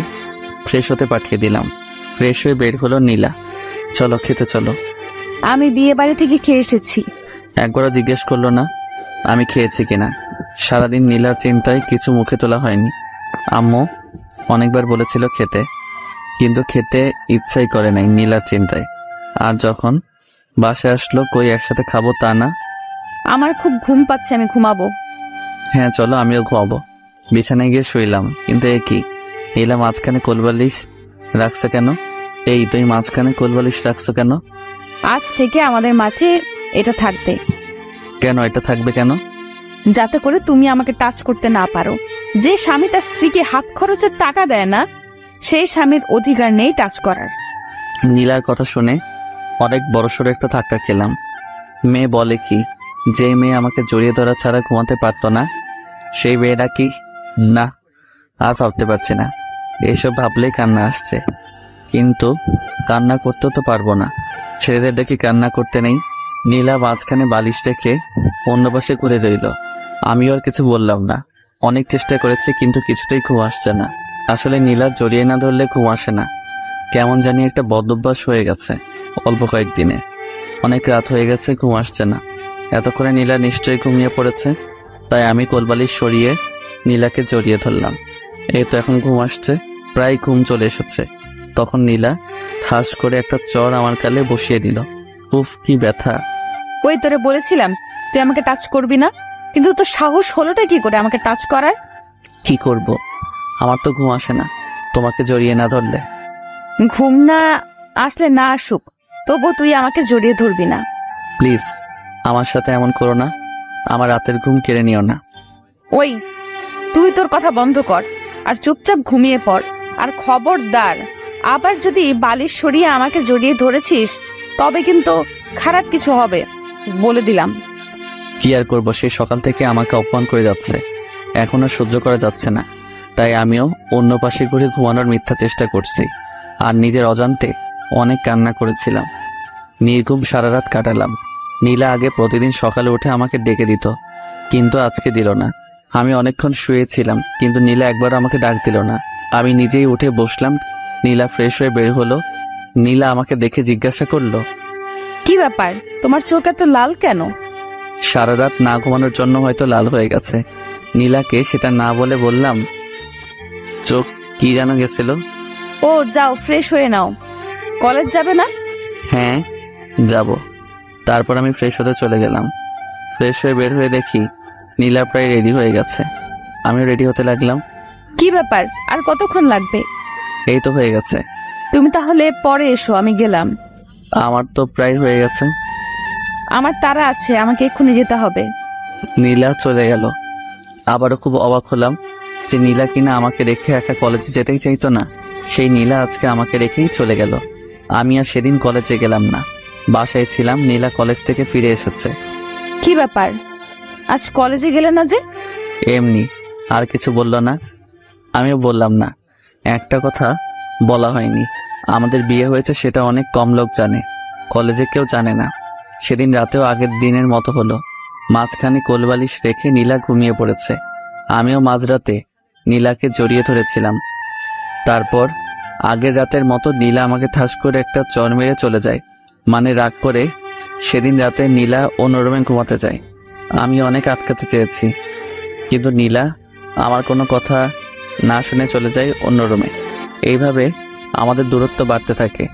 S2: ফ্রেশ হতে পাঠিয়ে দিলাম। ফ্রেশ হয়ে বের হলো নীলা। চলো খেতে চলো।
S7: আমি বিয়ে বাড়ি থেকে খেয়ে এসেছি।
S2: একবারও জিজ্ঞেস করলো না আমি খেয়েছি কিনা। সারাদিন নীলার চিন্তায় কিছু মুখে তোলা হয়নি। আম্মু অনেকবার বলেছিল খেতে, কিন্তু খেতে ইচ্ছাই করে নাই নীলার চিন্তায়। আর যখন বাসায় আসলো কই একসাথে খাবো তা না।
S7: আমার খুব ঘুম পাচ্ছে, আমি ঘুমাবো।
S2: হ্যাঁ চলো, আমিও ঘুমাবো। বিছানায় গিয়ে শুইলাম, কিন্তু এ কি, নীলা মাঝখানে কোলবালিশ রাখছো কেন? এই তুমি মাঝখানে কোলবালিশ রাখছো কেন?
S7: আজ থেকে আমাদের মাঝে এটা থাকবে।
S2: কেন এটা থাকবে কেন?
S7: যাতে করে তুমি আমাকে টাচ করতে না পারো। যে স্বামী তার স্ত্রীকে হাত খরচের টাকা দেয় না, সেই স্বামীর অধিকার নেই টাচ করার।
S2: নীলার কথা শুনে অনেক বড়সড় একটা ধাক্কা খেলাম। মেয়ে বলে কি, যে মেয়ে আমাকে জড়িয়ে ধরা ছাড়া ঘুমাতে পারতো না সেই মেয়েটা কি? না, আর ভাবতে পারছি না। এসব ভাবলেই কান্না আসছে, কিন্তু কান্না করতেও তো পারবো না। ছেলেদের দেখি কান্না করতে নেই। নীলা মাঝখানে বালিশ রেখে অন্য পাশে ঘুরে রইল। আমিও আর কিছু বললাম না। অনেক চেষ্টা করেছি কিন্তু কিছুতেই ঘুম আসছে না। আসলে নীলা জড়িয়ে না ধরলে ঘুম আসে না, কেমন জানি একটা বদভ্যাস হয়ে গেছে অল্প কয়েকদিনে। অনেক রাত হয়ে গেছে, ঘুম আসছে না। এতক্ষণে নীলা নিশ্চয়ই ঘুমিয়ে পড়েছে, তাই আমি কোলবালিশ সরিয়ে নীলাকে জড়িয়ে ধরলাম। এই তো এখন ঘুম আসছে, প্রায় ঘুম চলে এসেছে। তখন নীলা ঠাস করে একটা চড় আমার গালে বসিয়ে দিল। উফ কি ব্যথা!
S7: ওই তোরে বলেছিলাম তুই আমাকে টাচ করবি না, কিন্তু তোর সাহস হলোটা কি করে আমাকে টাচ করার?
S2: কি করব, আমার তো ঘুম আসে না তোমাকে জড়িয়ে না ধরলে।
S7: ঘুম না আসলে না আসুক, তবু তুই আমাকে জড়িয়ে ধরবি না।
S2: প্লিজ আমার সাথে এমন করো না, আমার রাতের ঘুম কেড়ে নিও না।
S7: ওই তুই তোর কথা বন্ধ কর আর চুপচাপ ঘুমিয়ে পড়। আর খবরদার, আবার যদি বালিশ সরিয়ে আমাকে জড়িয়ে ধরেছিস তবে কিন্তু খারাপ কিছু হবে, বলে দিলাম।
S2: কি আর করবো, সেই সকাল থেকে আমাকে অপমান করে যাচ্ছে, এখন আর সহ্য করা যাচ্ছে না। তাই আমিও অন্য পাশে ঘুরে ঘুমানোর মিথ্যা চেষ্টা করছি, আর নিজের অজান্তে অনেক কান্না করেছিলাম। নির্ঘুম সারা রাত কাটালাম। নীলা আগে প্রতিদিন সকালে উঠে আমাকে ডেকে দিত, কিন্তু আজকে দিল না। আমি অনেকক্ষণ শুয়েছিলাম, কিন্তু নীলা একবারও আমাকে ডাক দিল না। আমি নিজেই উঠে বসলাম। নীলা ফ্রেশ হয়ে বের হলো। নীলা আমাকে দেখে জিজ্ঞাসা করলো,
S7: কি ব্যাপার, তোমার চোখ এত লাল কেন?
S2: সারা রাত না ঘুমানোর জন্য হয়তো লাল হয়ে গেছে। নীলাকে সেটা না বলে বললাম, চোখ কি যেন গেছিল।
S7: ও যাও ফ্রেশ হয়ে নাও। কলেজ যাবে না?
S2: হ্যাঁ যাব। তারপর আমি ফ্রেশ হতে চলে গেলাম। ফ্রেশ হয়ে বের হয়ে দেখি নীলা প্রায় রেডি হয়ে গেছে। আমিও রেডি হতে লাগলাম।
S7: কি ব্যাপার, আর কতক্ষণ লাগবে?
S2: এই তো হয়ে গেছে।
S7: তুমি তাহলে পরে এসো, আমি গেলাম।
S2: আমার তো প্রায় হয়ে গেছে।
S7: আমার তাড়া আছে, আমাকে এক্ষুনি যেতে হবে।
S2: নীলা চলে গেল। আবারও খুব অবাক হলাম যে নীলা কিনা আমাকে রেখে একা কলেজে যেতেই চাইতো না, সেই নীলা আজকে আমাকে রেখেই চলে গেল। আমি আর সেদিন কলেজে গেলাম না, বাসায় ছিলাম। নীলা কলেজ থেকে ফিরে এসেছে।
S7: কি ব্যাপার, আজ কলেজে গেলে না যে?
S2: এমনি। আর কিছু বলল না, আমিও বললাম না। একটা কথা বলা হয়নি, আমাদের বিয়ে হয়েছে সেটা অনেক কম লোক জানে, কলেজে কেউ জানে না। সেদিন রাতেও আগের দিনের মতো হলো। মাঝখানে কোলবালিশ রেখে নীলা ঘুমিয়ে পড়েছে। আমিও মাঝরাতে নীলাকে জড়িয়ে ধরেছিলাম। তারপর আগের রাতের মতো নীলা আমাকে ঠাস করে একটা চর মেরে চলে যায়। মানে রাগ করে সেদিন রাতে নীলা অন্য রুমে ঘুমাতে যায়। আমি অনেক আটকাতে চেয়েছি, কিন্তু নীলা আমার কোনো কথা না শুনে চলে যায় অন্য রুমে। এইভাবে আমাদের দূরত্ব বাড়তে থাকে।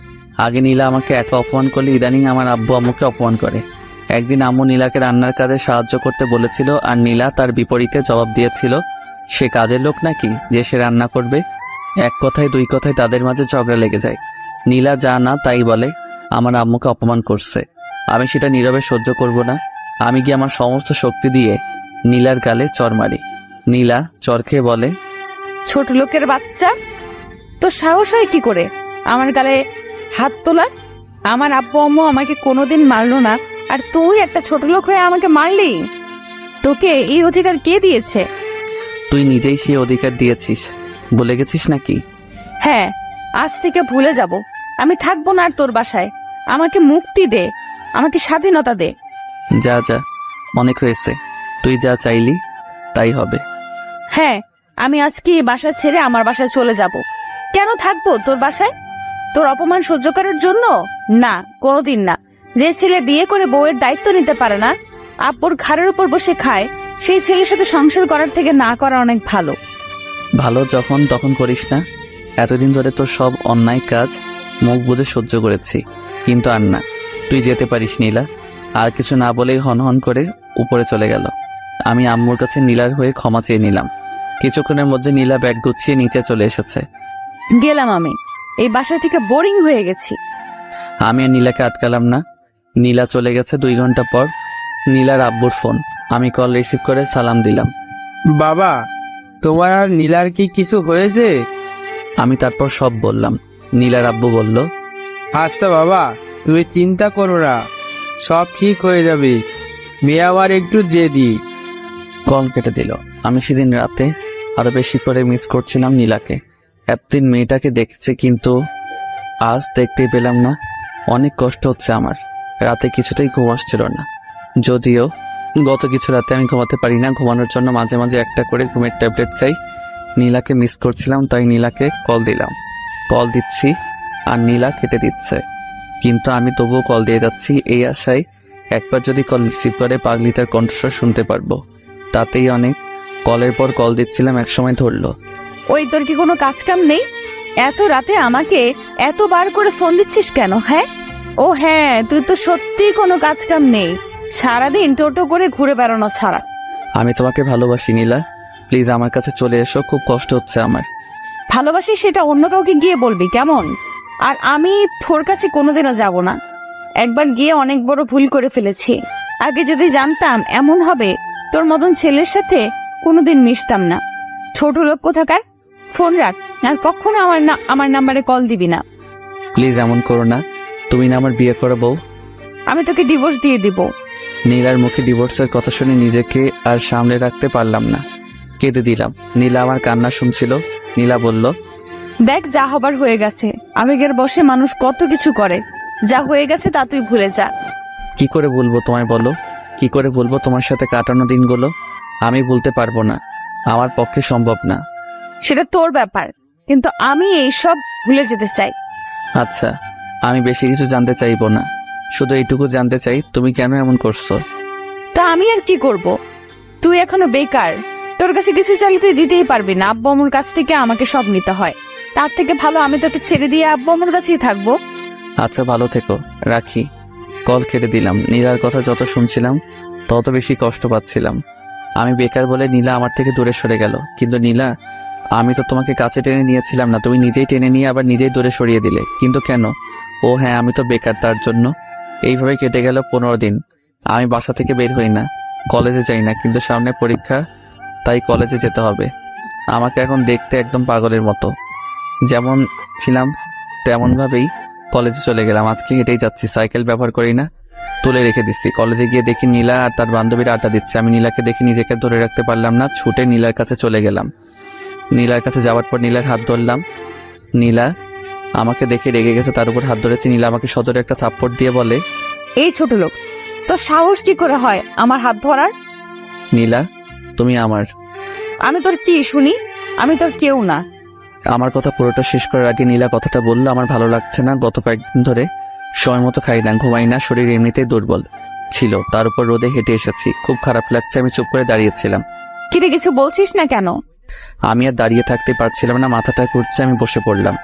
S2: আগে নীলা আমাকে একা অপমান করলে ইদানিং আমার আব্বু আম্মুকে অপমান করে। একদিন আম্মু নীলাকে রান্নার কাজে সাহায্য করতে বলেছিল, আর নীলা তার বিপরীতে জবাব দিয়েছিল সে কাজের লোক নাকি যে সে রান্না করবে। এক কথায় দুই কথায় তাদের মাঝে ঝগড়া লেগে যায়। নীলা যা না তাই বলে, আমার আম্মুকে অপমান করছে। আমি সেটা নীরবে সহ্য করব না। আমি গিয়ে আমার সমস্ত শক্তি দিয়ে নীলার গালে চর মারি। নীলা চর খেয়ে বলে,
S7: ছোট লোকের বাচ্চা, তোর সাহস হয় কি করে আমার গালে হাত তোলার? আমার আব্বু আম্মু আমাকে কোনোদিন মারলো না, আর তুই একটা ছোট লোক হয়ে আমাকে মারলি? তোকে এই অধিকার কে দিয়েছে?
S2: তুই নিজেই সেই অধিকার দিয়েছিস, বলে গেছিস নাকি?
S7: হ্যাঁ, আজ থেকে ভুলে যাব। আমি থাকবো না আর তোর বাসায়। আমাকে মুক্তি দে, আমাকে স্বাধীনতা দে।
S2: যা যা, অনেক হয়েছে। তুই যা চাইলি তাই হবে।
S7: হ্যাঁ, আমি আজকে এই বাসা ছেড়ে আমার বাসায় চলে যাব। কেন থাকবো তোর বাসায়? তোর অপমান সহ্য করার জন্য? না, কোনোদিন না। যে ছেলে বিয়ে করে বউয়ের দায়িত্ব নিতে পারে না, আব্বুর ঘাড়ের উপর বসে খায়, সেই ছেলের সাথে সংসার করার থেকে না করা অনেক ভালো।
S2: ভালো যখন তখন করিস না। এতদিন ধরে তোর সব অন্যায় কাজ মুখ বুজে সহ্য করেছি, কিন্তু আর না। তুই যেতে পারিস নীলা। আর কিছু না বলেই হনহন করে উপরে চলে গেল। আমি আম্মুর কাছে নীলার হয়ে ক্ষমা চেয়ে নিলাম। কিছুক্ষণের মধ্যে নীলা ব্যাগ গুছিয়ে নিচে চলে এসেছে।
S7: গেলাম আমি, এই বাসা থেকে বোরিং হয়ে গেছি।
S2: আমি আর নীলাকে আটকালাম না। নীলা চলে গেছে। 2 ঘন্টা পর নীলার আব্বুর ফোন। আমি কল রিসিভ করে সালাম দিলাম।
S9: বাবা, তোমার আর নীলার কি কিছু হয়েছে?
S2: আমি তারপর সব বললাম। নীলার আব্বু বলল,
S9: আচ্ছা বাবা, তুমি চিন্তা করো না, সব ঠিক হয়ে যাবে। মেয়ে আমার একটু জেদি।
S2: কল কেটে দিল। আমি সেদিন রাতে আরো বেশি করে মিস করছিলাম নীলাকে। এতদিন মেয়েটাকে দেখেছি, কিন্তু আজ দেখতেই পেলাম না। অনেক কষ্ট হচ্ছে আমার। রাতে কিছুতেই ঘুম আসছিল না। যদিও গত কিছু রাতে আমি ঘুমাতে পারি না, ঘুমানোর জন্য মাঝে মাঝে একটা করে ঘুমের ট্যাবলেট খাই। নীলাকে মিস করছিলাম, তাই নীলাকে কল দিলাম। কল দিচ্ছি আর নীলা কেটে দিচ্ছে, কিন্তু আমি তবুও কল দিয়ে যাচ্ছি এই আশায় একবার যদি কল রিসিভ করে পাগলিটার কণ্ঠস্বর শুনতে পারবো, তাতেই অনেক। কলের পর কল দিচ্ছিলাম, একসময় ধরলো।
S7: ওই, তোর কি কোনো কাজ কাম নেই? এত রাতে আমাকে এতবার করে ফোন দিচ্ছিস কেন? হ্যাঁ, ও হ্যাঁ, তুই তো সত্যি কোনো কাজ কাম নেই, সারাদিন টোটো করে ঘুরে বেড়ানো ছাড়া।
S2: আমি তোমাকে ভালোবাসি নীলা, প্লিজ আমার কাছে চলে এসো, খুব কষ্ট হচ্ছে আমার।
S7: ভালোবাসি সেটা অন্য কাউকে গিয়ে বলবি কেমন? আর আমি তোর কাছে কোনোদিনও যাব না। একবার গিয়ে অনেক বড় ভুল করে ফেলেছি। আগে যদি জানতাম এমন হবে, তোর মতন ছেলের সাথে কোনোদিন মিশতাম না। ছোট লোক কোথাকার। ফোন রাখ, আর কখনো আমার নাম্বারে কল দিবি না।
S2: প্লিজ এমন করো না, তুমি না আমার বিয়ে করা বউ।
S7: আমি তোকে ডিভোর্স দিয়ে দিব।
S2: নীলার মুখে ডিভোর্সের কথা শুনে নিজেকে আর সামলে রাখতে পারলাম না, কেঁদে দিলাম। নীলা আমার কান্না শুনছিল। নীলা বলল,
S7: দেখ, যা হবার হয়ে গেছে। আবেগের বশে মানুষ কত কিছু করে। যা হয়ে গেছে তা তুই ভুলে যা।
S2: কি করে বলবো তোমায় বলো? কি করে বলবো তোমার সাথে কাটানো দিনগুলো? আমি বলতে পারবো না, আমার পক্ষে সম্ভব না।
S7: সেটা তোর ব্যাপার, কিন্তু আমি এইসব ভুলে যেতে চাই।
S2: আচ্ছা, আমি বেশি কিছু জানতে চাইবো না, শুধু এইটুকু জানতে চাই তুমি কেন এমন করছো।
S7: তা আমি আর কি করব? তুই এখনো বেকার, তোর কাছে কিছু চাইলে তুই দিতেই পারবি না। আব্বু আম্মুর কাছ থেকে আমাকে সব নিতে হয়। তার থেকে ভালো আমি তোকে ছেড়ে দিয়ে আব্বু আম্মুর কাছেই থাকবো।
S2: আচ্ছা, ভালো থেকো, রাখি। কল কেটে দিলাম। নীলার কথা যত শুনছিলাম তত বেশি কষ্ট পাচ্ছিলাম। আমি বেকার বলে নীলা আমার থেকে দূরে সরে গেল। কিন্তু নীলা, আমি তো তোমাকে কাছে টেনে নিয়েছিলাম না, তুমি নিজেই টেনে নিয়ে আবার নিজেই দূরে সরিয়ে দিলে। কিন্তু কেন? ও হ্যাঁ, আমি তো বেকার, তার জন্য। এইভাবে কেটে গেল 15 দিন। আমি বাসা থেকে বের হই না, কলেজে যাই না, কিন্তু সামনে পরীক্ষা, তাই কলেজে যেতে হবে। আমাকে এখন দেখতে একদম পাগলের মতো। যেমন ছিলাম তেমনভাবেই কলেজে চলে গেলাম। আজকে হেঁটেই যাচ্ছি, সাইকেল ব্যবহার করি না, তুলে রেখে দিচ্ছি। কলেজে গিয়ে দেখি নীলা আর তার বান্ধবীরা আড্ডা দিচ্ছে। আমি নীলাকে দেখি নিজেকে ধরে রাখতে পারলাম না, ছুটে নীলার কাছে চলে গেলাম। নীলার কাছে যাওয়ার পর নীলার হাত ধরলাম। নীলা আমাকে দেখে রেগে গেছে, তার উপর হাত ধরেছে। নীলা আমাকে সজোরে একটা থাপ্পড় দিয়ে বলে,
S7: এই ছোট লোক, তোর সাহস কি করে হয় আমার হাত ধরার?
S2: নীলা, তুমি আমার।
S7: আমি তোর কি শুনি? আমি তোর কেউ না।
S2: আমার কথা পুরোটা শেষ করার আগে নীলা কথাটা বলল, আমার ভালো লাগছে না। গত কয়েকদিন ধরে সময় মতো খাই না, ঘুমাই না, শরীর এমনিতেই দুর্বল ছিল, তার উপর রোদে হেঁটে এসেছি, খুব খারাপ লাগছে। আমি চুপ করে দাঁড়িয়েছিলাম।
S7: কিরে, কিছু বলছিস না কেন?
S2: আমি আর দাঁড়িয়ে থাকতে পারছিলাম না, মাথাটা ঘুরছে, আমি বসে পড়লাম।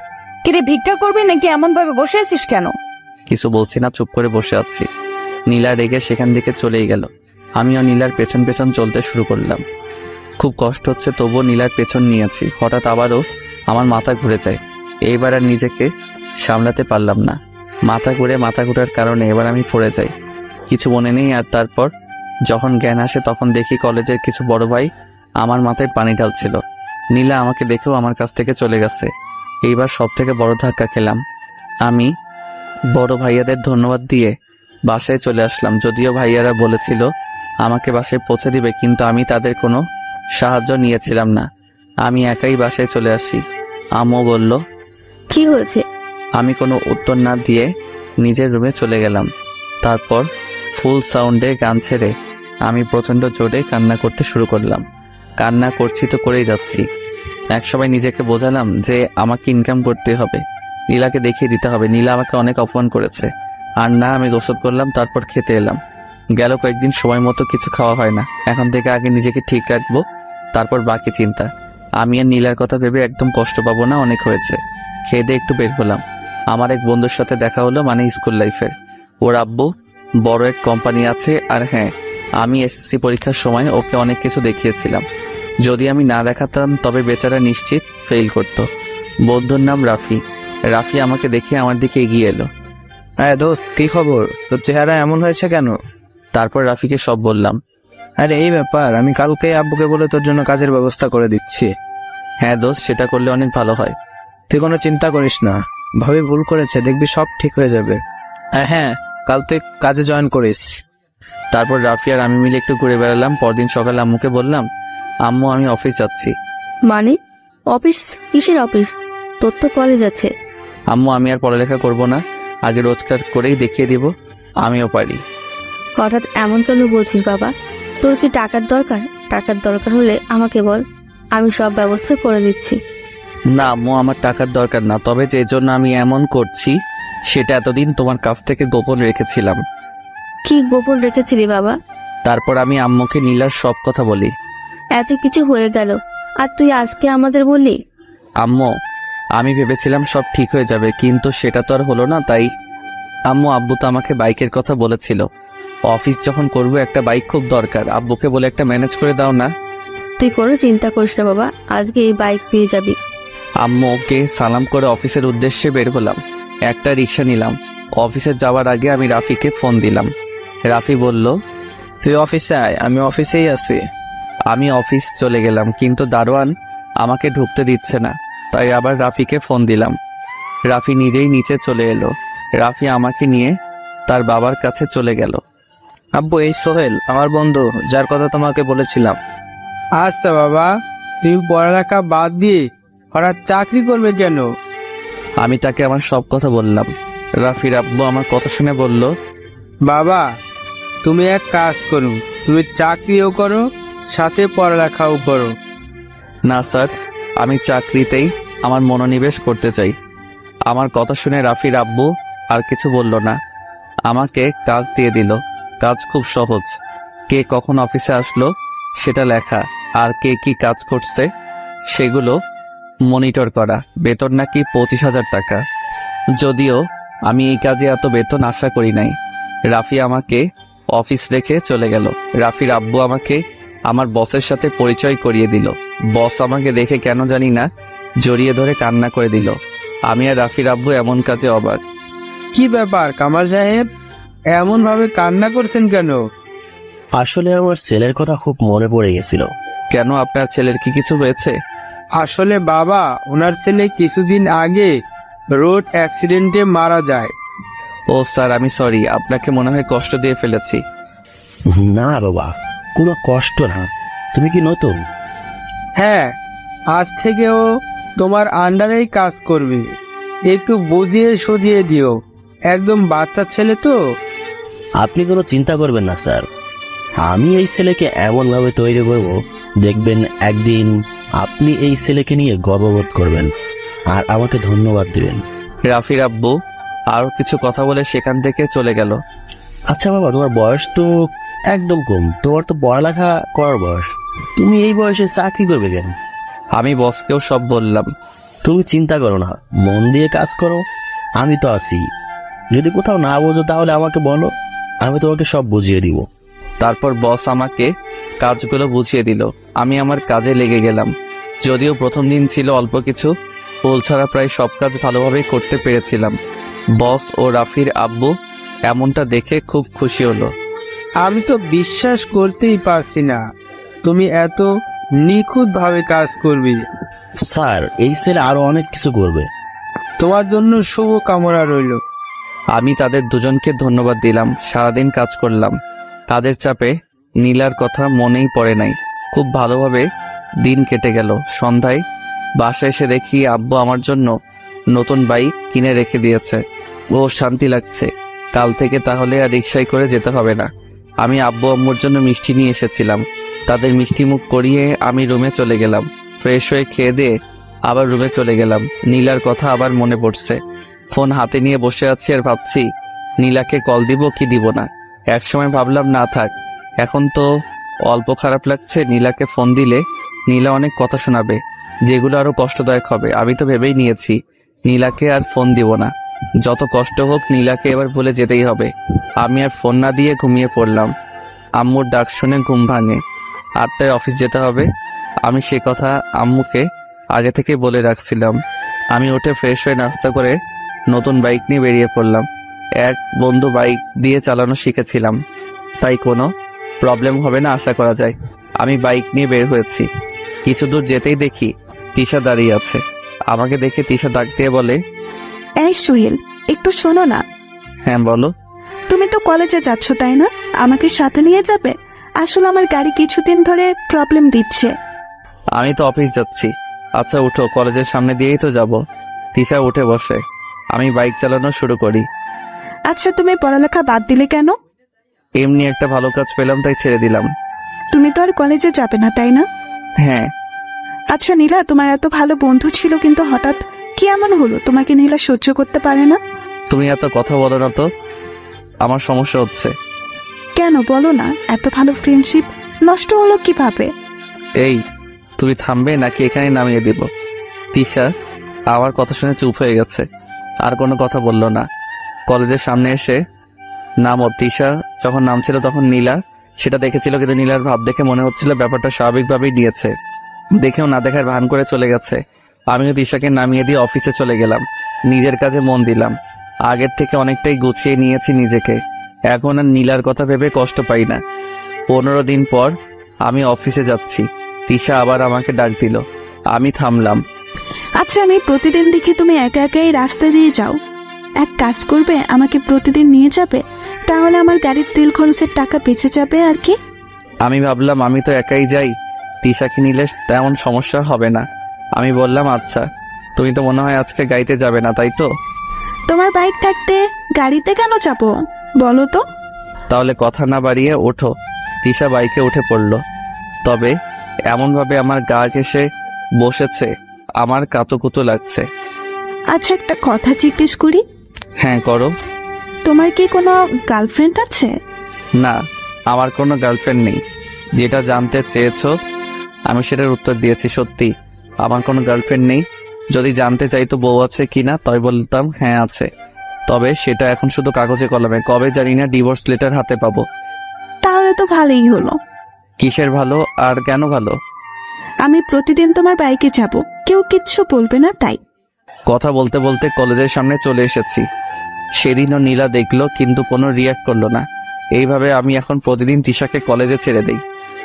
S7: কিরে, ভিক্ষা করবি নাকি? এমন ভাবে বসে আছিস কেন?
S2: কিছু বলছি না, চুপ করে বসে আছি। নীলা রেগে সেখান থেকে চলেই গেল। আমিও নীলার পেছন পেছন চলতে শুরু করলাম। খুব কষ্ট হচ্ছে, তবুও নীলার পেছন নিয়েছি। হঠাৎ আবারও আমার মাথা ঘুরে যায়। এইবার আর নিজেকে সামলাতে পারলাম না। মাথা ঘুরার কারণে এবার আমি পড়ে যাই, কিছু মনে নেই। আর তারপর যখন জ্ঞান আসে তখন দেখি কলেজের কিছু বড় ভাই আমার মাথায় পানি ঢালছিল। নীলা আমাকে দেখেও আমার কাছ থেকে চলে গেছে। এইবার সব থেকে বড় ধাক্কা খেলাম। আমি বড় ভাইয়াদের ধন্যবাদ দিয়ে বাসায় চলে আসলাম। যদিও ভাইয়ারা বলেছিল আমাকে বাসায় পৌঁছে দিবে, কিন্তু আমি তাদের কোনো সাহায্য নিয়েছিলাম না। আমি একাই বাসায় চলে আসি। আম্মু বলল,
S6: কি হয়েছে?
S2: আমি কোনো উত্তর না দিয়ে নিজের রুমে চলে গেলাম। তারপর ফুল সাউন্ডে গান ছেড়ে আমি প্রচণ্ড জোরে কান্না করতে শুরু করলাম। কান্না করছি তো করেই যাচ্ছি। একসময় নিজেকে বোঝালাম যে আমাকে ইনকাম করতে হবে, নীলাকে দেখিয়ে দিতে হবে। নীলা আমাকে অনেক অপমান করেছে। আর না, আমি গোসল করলাম, তারপর খেতে এলাম। গেল কয়েকদিন সময় মতো কিছু খাওয়া হয় না। এখন থেকে আগে নিজেকে ঠিক রাখবো, তারপর বাকি চিন্তা। আমি আর নীলার কথা ভেবে একদম কষ্ট পাবো না, অনেক হয়েছে। খেয়ে দিয়ে একটু বের হলাম। আমার এক বন্ধুর সাথে দেখা হলো, মানে স্কুল লাইফের। ওর আব্বু বড় এক কোম্পানি আছে। আর হ্যাঁ, আমি এসএসসি পরীক্ষার সময় ওকে অনেক কিছু দেখিয়েছিলাম। যদি আমি না দেখাতাম তবে বেচারা নিশ্চিত ফেল করত। বন্ধুর নাম রাফি। রাফি আমাকে দেখে আমার দিকে এগিয়ে এলো।
S5: হ্যাঁ দোস্ত, কি খবর? তোর চেহারা এমন হয়েছে কেন?
S2: তারপর রাফিকে সব বললাম।
S5: আরে এই ব্যাপার, আমি কালকে আব্বুকে বলে তোর জন্য কাজের ব্যবস্থা করে দিচ্ছি।
S2: হ্যাঁ দোস্ত, সেটা করলে অনেক ভালো হয়।
S5: তুই কোনো চিন্তা করিস না, ভাবি ভুল করেছে, দেখবি সব ঠিক হয়ে যাবে। হ্যাঁ, কাল তুই কাজে জয়েন করিস।
S2: তারপর রাফি আর আমি মিলে একটু ঘুরে বেড়ালাম। পরদিন সকালে আম্মুকে বললাম, আম্মু আমি অফিস যাচ্ছি।
S6: মানে অফিস? কিসের অফিস? তোর তো কলেজ আছে।
S2: আম্মু আমি আর পড়ালেখা করব না, আগে রোজগার করেই দেখিয়ে দিব আমিও পারি।
S6: হঠাৎ এমন কেন বলছিস বাবা? তোর কি টাকার দরকার? টাকার দরকার হলে আমাকে বল, আমি সব ব্যবস্থা করে দিচ্ছি।
S2: না আম্মু, আমার টাকার দরকার না, তবে যে জন্য আমি এমন করছি সেটা এতদিন তোমার কাছ থেকে গোপন রেখেছিলাম।
S6: কি গোপন রেখেছিলি বাবা?
S2: তারপর আমি আম্মুকে নীলার সব কথা বলি।
S6: এত কিছু হয়ে গেল আর তুই আজকে আমাদের বললি?
S2: আম্মু, আমি ভেবেছিলাম সব ঠিক হয়ে যাবে, কিন্তু সেটা তো আর হলো না। তাই আম্মু, আব্বু তো আমাকে বাইকের কথা বলেছিল। অফিস যখন করব একটা বাইক খুব দরকার। আব্বুকে বলে একটা ম্যানেজ করে দাও না।
S6: তুই কোনো চিন্তা করিস না বাবা, আজকে এই বাইক পেয়ে যাবি।
S2: আম্মুকে সালাম করে অফিসের উদ্দেশ্যে বের হলাম। একটা রিক্সা নিলাম। অফিসে যাওয়ার আগে আমি রাফিকে ফোন দিলাম। রাফি বলল,
S5: তুই অফিসে আয়, আমি অফিসেই আছি।
S2: আমি অফিস চলে গেলাম, কিন্তু দারোয়ান আমাকে ঢুকতে দিচ্ছে না। তাই আবার রাফিকে ফোন দিলাম। রাফি নিজেই নিচে চলে এলো। রাফি আমাকে নিয়ে তার বাবার কাছে চলে গেল।
S5: আব্বু, এই সোহেল আমার বন্ধু, যার কথা তোমাকে বলেছিলাম।
S9: আচ্ছা বাবা, তুমি পড়ালেখা বাদ দিয়ে হঠাৎ চাকরি করবে কেন?
S2: আমি তাকে আমার সব কথা বললাম। রাফির আব্বু আমার কথা শুনে বলল,
S9: বাবা, তুমি এক কাজ করো, তুমি চাকরিও করো, সাথে পড়ালেখাও করো।
S2: না স্যার, আমি চাকরিতেই আমার মনোনিবেশ করতে চাই। আমার কথা শুনে রাফির আব্বু আর কিছু বলল না, আমাকে কাজ দিয়ে দিল। কাজ খুব সহজ। কে কখন অফিসে আসলো সেটা লেখা, আর কে কি কাজ করছে সেগুলো মনিটর করা। বেতন নাকি 25,000 টাকা। যদিও আমি এই কাজে এত বেতন আশা করি নাই। রাফি আমাকে অফিস রেখে চলে গেল। রাফির আব্বু আমাকে আমার বসের সাথে পরিচয় করিয়ে দিল। বস আমাকে দেখে কেন জানি না জড়িয়ে ধরে কান্না করে দিল। আমি আর রাফির আব্বু এমন কাজে অবাক।
S9: কি ব্যাপার কামাল সাহেব, এমন ভাবে কান্না করছেন কেন?
S10: আসলে আমার ছেলের কথা খুব মনে পড়ে গেছিল।
S2: কেন, আপনার ছেলের কি কিছু হয়েছে?
S9: আসলে বাবা, ওনার ছেলে কিছুদিন আগে রোড অ্যাক্সিডেন্টে মারা যায়।
S2: ও স্যার, আমি সরি, আপনাকে মনে হয় কষ্ট দিয়ে ফেলেছি।
S10: না বাবা, কোনো কষ্ট না। তুমি কি নতুন?
S9: হ্যাঁ, আজ থেকে ও তোমার আন্ডারেই কাজ করবে। একটু বুঝিয়ে সুঝিয়ে দিও, একদম বাচ্চা ছেলে তো।
S10: আপনি কোনো চিন্তা করবেন না স্যার, আমি এই ছেলেকে এমন ভাবে তৈরি করব, দেখবেন একদিন আপনি এই ছেলেকে নিয়ে গর্ববোধ করবেন আর আমাকে ধন্যবাদ দিবেন।
S2: রাফির আব্বু আরো কিছু কথা বলে সেখান থেকে চলে গেল।
S10: আচ্ছা বাবা, তোমার বয়স তো একদম কম, তোমার তো পড়ালেখা করার বয়স, তুমি এই বয়সে চাকরি করবে কেন?
S2: আমি বসকেও সব বললাম।
S10: তুমি চিন্তা করো না, মন দিয়ে কাজ করো, আমি তো আছি। যদি কোথাও না বোঝো তাহলে আমাকে বলো, আমি তোমাকে সব বুঝিয়ে দিব।
S2: তারপর বস আমাকে কাজগুলো বুঝিয়ে দিল। আমি আমার কাজে লেগে গেলাম। যদিও প্রথম দিন ছিল, অল্প কিছু ভুল ছাড়া প্রায় সব কাজ ভালোভাবে করতে পেরেছিলাম। বস ও রাফির আব্বু এমনটা দেখে খুব খুশি হলো।
S9: আমি তো বিশ্বাস করতেই পারছি না তুমি এত নিখুঁত ভাবে কাজ করবে।
S10: স্যার, এই ছেলে আরো অনেক কিছু করবে।
S9: তোমার জন্য শুভ কামনা রইল।
S2: আমি তাদের দুজনকে ধন্যবাদ দিলাম। সারাদিন কাজ করলাম। কাজের চাপে নীলার কথা মনেই পড়ে নাই। খুব ভালোভাবে দিন কেটে গেল। সন্ধ্যায় বাসায় এসে দেখি আব্বু আমার জন্য নতুন বাইক কিনে রেখে দিয়েছে। ও শান্তি লাগছে। কাল থেকে তাহলে আর রিক্সায় করে যেতে হবে না। আমি আব্বু আম্মুর জন্য মিষ্টি নিয়ে এসেছিলাম। তাদের মিষ্টি মুখ করিয়ে আমি রুমে চলে গেলাম। ফ্রেশ হয়ে খেয়ে দিয়ে আবার রুমে চলে গেলাম। নীলার কথা আবার মনে পড়ছে। ফোন হাতে নিয়ে বসে আছি আর ভাবছি নীলাকে কল দিব কি দিব না। একসময় ভাবলাম না থাক, এখন তো অল্প খারাপ লাগছে। নীলাকে ফোন দিলে নীলা অনেক কথা শোনাবে, যেগুলো আরো কষ্টদায়ক হবে। আমি তো ভেবেই নিয়েছি নীলাকে আর ফোন দিব না। যত কষ্ট হোক নীলাকে এবার বলে যেতেই হবে। আমি আর ফোন না দিয়ে ঘুমিয়ে পড়লাম। আম্মুর ডাক শুনে ঘুম ভাঙে। 8টায় অফিস যেতে হবে। আমি সে কথা আম্মুকে আগে থেকে বলে রাখছিলাম। আমি উঠে ফ্রেশ হয়ে নাস্তা করে নতুন বাইক নিয়ে বেরিয়ে পড়লাম। এক বন্ধু বাইক দিয়ে চালানো শিখেছিলাম, তাই কোনো প্রবলেম হবে না আশা করা যায়। আমি বাইক নিয়ে বের হয়েছি। কিছু দূর যেতেই দেখি তিশা দাঁড়িয়ে আছে। আমাকে দেখে তিশা ডাক দিয়ে বলে,
S3: এই সুহেল, একটু শোনো না।
S2: হ্যাঁ বলো।
S3: তুমি তো কলেজে যাচ্ছ তাই না? আমাকে সাথে নিয়ে যাবে? আসলে আমার গাড়ি কিছুদিন ধরে প্রবলেম দিচ্ছে।
S2: আমি তো অফিস যাচ্ছি। আচ্ছা উঠো, কলেজের সামনে দিয়েই তো যাব। তিশা উঠে বসে। আমি বাইক চালানো শুরু করি।
S3: আচ্ছা, তুমি পড়ালেখা বাদ দিলে কেন?
S2: এমনি একটা ভালো কাজ পেলাম তাই ছেড়ে দিলাম।
S3: তুমি তো আর কলেজে যাবে না তাই না?
S2: হ্যাঁ।
S3: আচ্ছা নীলা, তোমার এত ভালো বন্ধু ছিল, কিন্তু হঠাৎ কি এমন হলো তোমাকে নীলা সহ্য করতে পারে না?
S2: তুমি এত কথা বলো না তো, আমার সমস্যা হচ্ছে।
S3: কেন বলো না, এত ভালো ফ্রেন্ডশিপ নষ্ট হলো কিভাবে?
S2: এই, তুমি থামবে নাকি এখানে নামিয়ে দেব? তিশা আমার কথা শুনে চুপ হয়ে গেছে, আর কোনো কথা বলল না। কলেজের সামনে এসে নামো। তিশা যখন নামছিল তখন নীলা সেটা দেখেছিল, কিন্তু নীলার ভাব দেখে মনে হচ্ছিল ব্যাপারটা স্বাভাবিকভাবেই নিয়েছে। দেখেও না দেখার ভান করে চলে গেছে। আমিও তিশাকে নামিয়ে দিয়ে অফিসে চলে গেলাম। নিজের কাজে মন দিলাম। আগের থেকে অনেকটাই গুছিয়ে নিয়েছি নিজেকে। এখন আর নীলার কথা ভেবে কষ্ট পাই না। 15 দিন পর আমি অফিসে যাচ্ছি। তিশা আবার আমাকে ডাক দিল। আমি থামলাম।
S3: আচ্ছা, আমি প্রতিদিন দেখি তুমি একা একাই রাস্তা দিয়ে যাও। এক কাজ করবে, আমাকে প্রতিদিন নিয়ে যাবে, তাহলে আমার গাড়ির তেল খরচের টাকা বেঁচে যাবে আর কি।
S2: আমি ভাবলাম আমি তো একাই যাই, তিশাকে নিলে তেমন সমস্যা হবে না। আমি বললাম আচ্ছা। তুমি তো মনে হয় আজকে গাড়িতে যাবে না, তাই তো?
S3: তোমার বাইক থাকতে গাড়িতে কেন যাবো বলো তো?
S2: তাহলে কথা না বাড়িয়ে ওঠো। তিশা বাইকে উঠে পড়ল, তবে এমনভাবে আমার গা ঘেঁষে বসেছে আমার কাতুকুতু লাগছে।
S3: আচ্ছা, একটা কথা জিজ্ঞেস করি?
S2: হ্যাঁ করো।
S3: তোমার কি কোনো গার্লফ্রেন্ড আছে?
S2: না, আমার কোনো গার্লফ্রেন্ড নেই। যেটা জানতে চেয়েছো আমি সেটার উত্তর দিয়েছি। সত্যি আমার কোনো গার্লফ্রেন্ড নেই। যদি জানতে চাইতো বউ আছে কিনা, তাই বলতাম হ্যাঁ আছে। তবে সেটা এখন শুধু কাগজে কলমে, কবে জানি না ডিভোর্স লেটার হাতে পাবো।
S3: তাহলে তো ভালোই হলো।
S2: কিসের ভালো আর কেন ভালো?
S3: আমি প্রতিদিন তোমার বাইকে যাব, কেউ কিচ্ছু বলবে না তাই।
S2: কথা বলতে বলতে কলেজের সামনে চলে এসেছি। সেদিনও নীলা দেখলো কিন্তু কোনো রিয়াক্ট করলো না। এইভাবে আমি এখন প্রতিদিন তিশাকে কলেজে ছেড়ে দেই।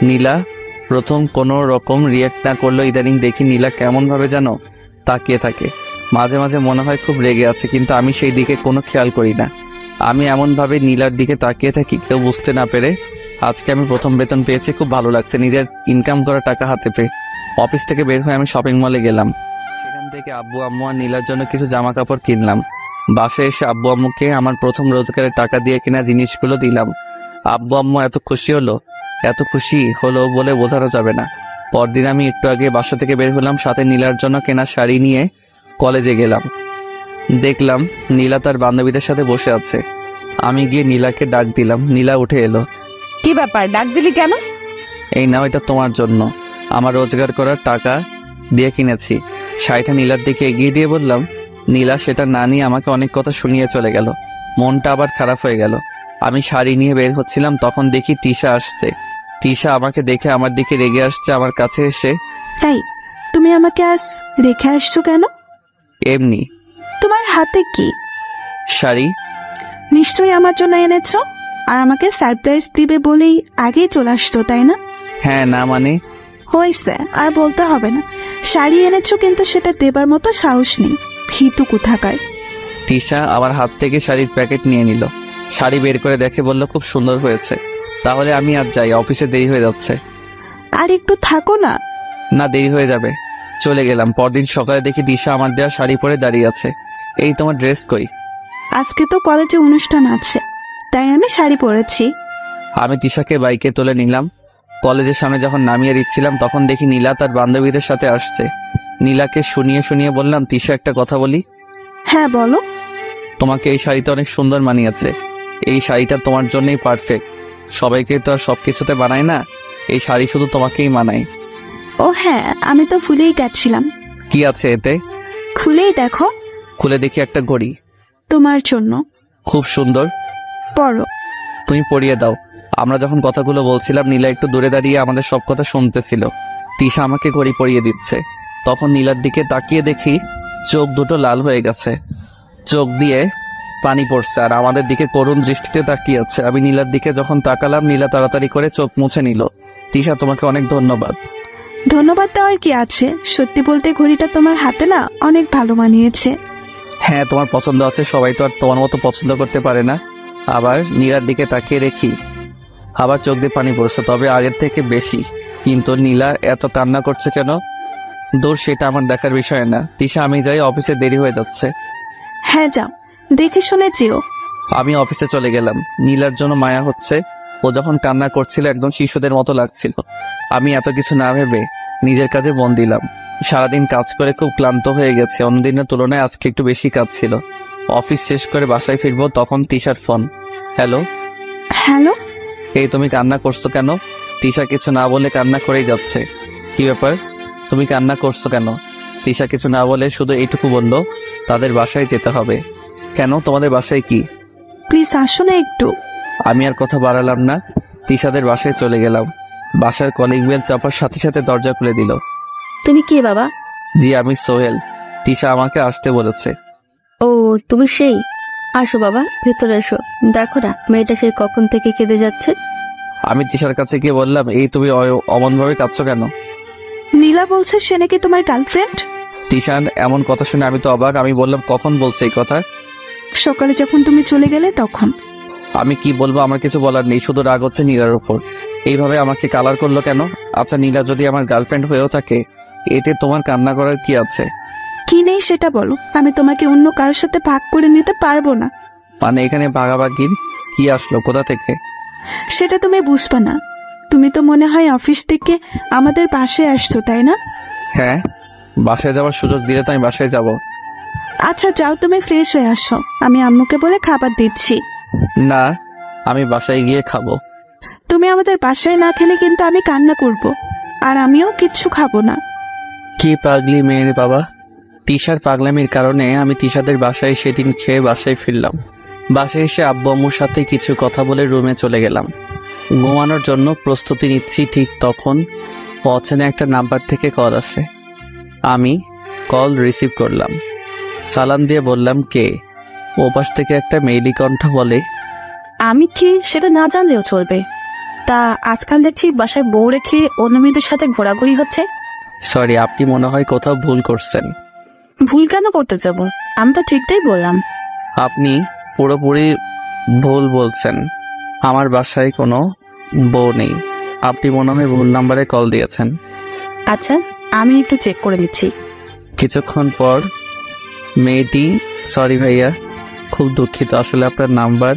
S2: নীলা প্রথম কোনো রকম রিয়াক্ট না করলো, ইদানিং দেখি নীলা কেমন ভাবে যেন তাকিয়ে থাকে। মাঝে মাঝে মনে হয় খুব রেগে আছে, কিন্তু আমি সেই দিকে কোনো খেয়াল করি না। আমি এমন ভাবে নীলার দিকে তাকিয়ে থাকি কেউ বুঝতে না পেরে। আজকে আমি প্রথম বেতন পেয়েছি, খুব ভালো লাগছে নিজের ইনকাম করা টাকা হাতে পেয়ে। অফিস থেকে বের হয়ে আমি শপিং মলে গেলাম। সেখান থেকে আব্বু আম্মু আর নীলার জন্য কিছু জামা কাপড় কিনলাম। বাসায় এসে আব্বু আম্মুকে আমার প্রথম রোজগারের টাকা দিয়ে কিনা জিনিসগুলো দিলাম। আব্বু আম্মু এত খুশি হলো বলে বোঝানো যাবে না। পরদিন আমি একটু আগে বাসা থেকে বের হলাম, সাথে নীলার জন্য কেনা শাড়ি নিয়ে কলেজে গেলাম। দেখলাম নীলা তার বান্ধবীদের সাথে বসে আছে। আমি গিয়ে নীলাকে ডাক দিলাম। নীলা উঠে এলো।
S7: কি ব্যাপার, ডাক দিলি কেন?
S2: এই নাও, এটা তোমার জন্য, আমার রোজগার করার টাকা দিয়ে কিনেছি। শাড়িটা নীলার দিকে এগিয়ে দিয়ে বললাম। নীলা সেটা না নিয়ে আমাকে অনেক কথা শুনিয়ে চলে গেল। মনটা আবার খারাপ হয়ে গেল। আমি শাড়ি নিয়ে বের হচ্ছিলাম, তখন দেখি তিশা আসছে। তিশা আমাকে দেখে আমার দিকে রেগে আসছে। আমার কাছে এসে,
S3: তাই তুমি আমাকে আজ রেখে আসছো কেন?
S2: এমনি।
S3: তোমার হাতে কি?
S2: শাড়ি।
S3: নিশ্চয়ই আমার জন্য এনেছো, আর আমাকে সারপ্রাইজ দিবে বলেই আগেই চলে আসতো, তাই না?
S2: হ্যাঁ। না মানে?
S3: হয়েছে, আর বলতে হবে না। শাড়ি এনেছো, কিন্তু সেটা দেবার মতো সাহস নেই, ভীতু কোথাকার।
S2: তিশা আমার হাত থেকে শাড়ির প্যাকেট নিয়ে নিল। শাড়ি বের করে দেখে বলল, খুব সুন্দর হয়েছে। তাহলে আমি আজ যাই, অফিসে দেরি হয়ে যাচ্ছে।
S3: আর একটু থাকো না।
S2: না, দেরি হয়ে যাবে। চলে গেলাম। পরদিন সকালে দেখি দিশা আমার দেওয়া শাড়ি পরে দাঁড়িয়ে আছে। এই তোমার ড্রেস কই?
S3: আজকে তো কলেজে অনুষ্ঠান আছে, তাই আমি শাড়ি পরেছি।
S2: আমি তিশাকে বাইকে তুলে নিলাম। কলেজের সামনে যখন নামিয়ে দিচ্ছিলাম, তখন দেখি নীলা তার বান্ধবীদের সাথে আসছে। নীলাকে শুনিয়ে বললাম, তিশা একটা কথা বলি।
S3: হ্যাঁ বলো।
S2: তোমাকে এই শাড়িটা অনেক সুন্দর মানিয়েছে। এই শাড়িটা তোমার জন্যই পারফেক্ট। সবাইকে তো আর সবকিছুতে বানায় না, এই শাড়ি শুধু তোমাকেই মানায়।
S3: ও হ্যাঁ, আমি তো ভুলেই গেছিলাম।
S2: কি আছে এতে?
S3: খুলেই দেখো।
S2: খুলে দেখি একটা ঘড়ি।
S3: তোমার জন্য।
S2: খুব সুন্দর।
S3: পরো।
S2: তুমি পরিয়ে দাও। আমরা যখন কথাগুলো বলছিলাম, নীলা একটু দূরে দাঁড়িয়ে আমাদের সব কথা শুনতেছিল। তিশা আমাকে ঘড়ি পরিয়ে দিচ্ছে। তখন নীলার দিকে তাকিয়ে দেখি চোখ দুটো লাল হয়ে গেছে, চোখ দিয়ে পানি পড়ছে, আর আমাদের দিকে করুণ দৃষ্টিতে তাকিয়ে আছে। আমি নীলার দিকে যখন তাকালাম, নীলা তাড়াতাড়ি করে চোখ মুছে নিল। তিশা, তোমাকে অনেক ধন্যবাদ।
S3: ধন্যবাদ দেওয়ার কি আছে? সত্যি বলতে ঘড়িটা তোমার হাতে না অনেক ভালো মানিয়েছে।
S2: হ্যাঁ, তোমার পছন্দ আছে, সবাই তো আর তোমার মতো পছন্দ করতে পারে না। আবার নীলার দিকে তাকিয়ে দেখি আবার চোখ দিয়ে পানি পড়ছে, তবে আগের থেকে বেশি। কিন্তু নীলা এত কান্না করছে কেন? দূর, সেটা আমার দেখার বিষয় না। তিশা, আমি যাই, অফিসে দেরি হয়ে যাচ্ছে।
S3: হ্যাঁ যাও, দেখে শুনে যেও।
S2: আমি অফিসে চলে গেলাম। নীলার জন্য মায়া হচ্ছে। ও যখন কান্না করছিল একদম শিশুদের মতো লাগছিল। আমি এত কিছু না ভেবে নিজের কাজে মন দিলাম। সারাদিন কাজ করে খুব ক্লান্ত হয়ে গেছে। অন্যদিনের তুলনায় আজকে একটু বেশি কাজ ছিল। অফিস শেষ করে বাসায় ফিরবো, তখন তিশার ফোন। হ্যালো।
S3: হ্যালো।
S2: এই, তুমি কান্না করছো কেন? তিশা কিছু না বলে কান্না করেই যাচ্ছে। কি ব্যাপার, তুমি কান্না করছো কেন? তিশা কিছু না বলে শুধু এইটুকু বললো, তাদের বাসায় যেতে হবে। কেন, তোমাদের বাসায় কি?
S3: প্লিজ আসো না একটু।
S2: আমি আর কথা বাড়ালাম না, তিশাদের বাসায় চলে গেলাম। বাসার কলিং বেল চাপার সাথে সাথে দরজা খুলে দিল।
S6: তুমি কে বাবা?
S2: জি, আমি সোহেল। তিশা আমাকে আসতে বলেছে।
S6: ও, তুমি সেই। আসো বাবা, ভেতরে এসো। দেখো না মেয়েটা সেই কখন থেকে কেঁদে যাচ্ছে।
S2: আমি তিশার কাছে গিয়ে বললাম, এই তুমি অমন ভাবে কাঁদছো কেন?
S3: নীলা বলছে সে নাকি তোমার গার্লফ্রেন্ড।
S2: তিশার এমন কথা শুনে আমি তো অবাক। আমি বললাম, কখন বলছে এই কথা?
S3: সকালে যখন তুমি চলে গেলে তখন।
S2: আমি কি বলবো, আমার কিছু বলার নেই, শুধু রাগ হচ্ছে নীলার উপর। এইভাবে আমাকে কালার করলো কেন? আচ্ছা, নীলা যদি আমার গার্লফ্রেন্ড হয়েও থাকে, এতে তোমার কান্না করার কি আছে?
S3: কি নেই সেটা বলো, আমি তোমাকে অন্য কারোর সাথে ভাগ করে নিতে পারবো না।
S2: মানে এখানে ভাগাভাগির কি আসলো, কোথা থেকে?
S3: সেটা তুমি বুঝবে না। তুমি তো মনে হয় অফিস থেকে আমাদের বাসায় আসছো, তাই না?
S2: হ্যাঁ, বাসায় যাওয়ার সুযোগ দিলে তো আমি বাসায় যাব।
S3: আচ্ছা যাও, তুমি ফ্রেশ হয়ে আসো, আমি আম্মুকে বলে খাবার দিচ্ছি।
S2: না, আমি বাসায় গিয়ে খাবো।
S3: তুমি আমাদের বাসায় না খেলে কিন্তু আমি কান্না করব, আর আমিও কিচ্ছু খাবো না।
S2: কি পাগলি মেয়ে রে বাবা। তিশার পাগলামির কারণে আমি তিশাদের বাসায় সেদিন খেয়ে বাসায় ফিরলাম। বাসায় এসে আব্বু আম্মুর সাথে কিছু কথা বলে রুমে চলে গেলাম। ঘুমানোর জন্য প্রস্তুতি নিচ্ছি, ঠিক তখন অচেনা একটা নাম্বার থেকে কল আসে। আমি কল রিসিভ করলাম। সালাম দিয়ে বললাম, কে? ওপাশ থেকে একটা মেয়েলি কণ্ঠ বলে,
S3: আমি কি সেটা না জানলেও চলবে। তা আজকাল দেখছি বাসায় বউ রেখে অন্য মেয়েদের সাথে ঘোরাঘুরি হচ্ছে।
S2: সরি, আপনি মনে হয় কোথাও ভুল করছেন।
S3: ভুল কেন করতে যাব? আমি তো ঠিকটাই বললাম।
S2: আপনি পুরোপুরি ভুল বলছেন। আমার বাসায় কোনো বউ নেই। আপনি মনে হয় ভুল নাম্বারে কল দিয়েছেন।
S3: আচ্ছা, আমি একটু চেক করে নিচ্ছি।
S2: কিছুক্ষণ পর মেয়েটি, সরি ভাইয়া, খুব দুঃখিত, আসলে আপনার নাম্বার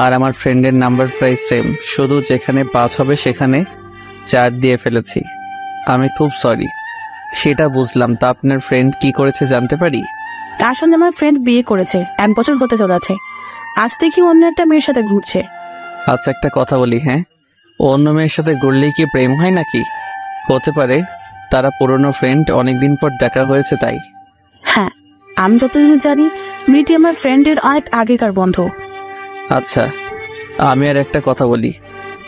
S2: আর আমার ফ্রেন্ডের নাম্বার প্রায় সেম, শুধু যেখানে 5 হবে সেখানে 4 দিয়ে ফেলেছি। আমি খুব সরি। সেটা বুঝলাম, তা আপনার ফ্রেন্ড কি করেছে জানতে পারি?
S3: আসলে আমার ফ্রেন্ড বিয়ে করেছে, 1 বছর হতে চলেছে। আজ দেখি অন্য একটা মেয়ের সাথে ঘুরছে।
S2: আচ্ছা, একটা কথা বলি, হ্যাঁ, অন্য মেয়ের সাথে ঘুরলেই কি প্রেম হয় নাকি? হতে পারে তারা পুরনো ফ্রেন্ড, অনেকদিন পর দেখা হয়েছে তাই।
S3: হ্যাঁ, আমি যতদিন জানি মেয়েটি আমার ফ্রেন্ডের অনেক আগেকার বন্ধু।
S2: আচ্ছা, আমি আর একটা কথা বলি,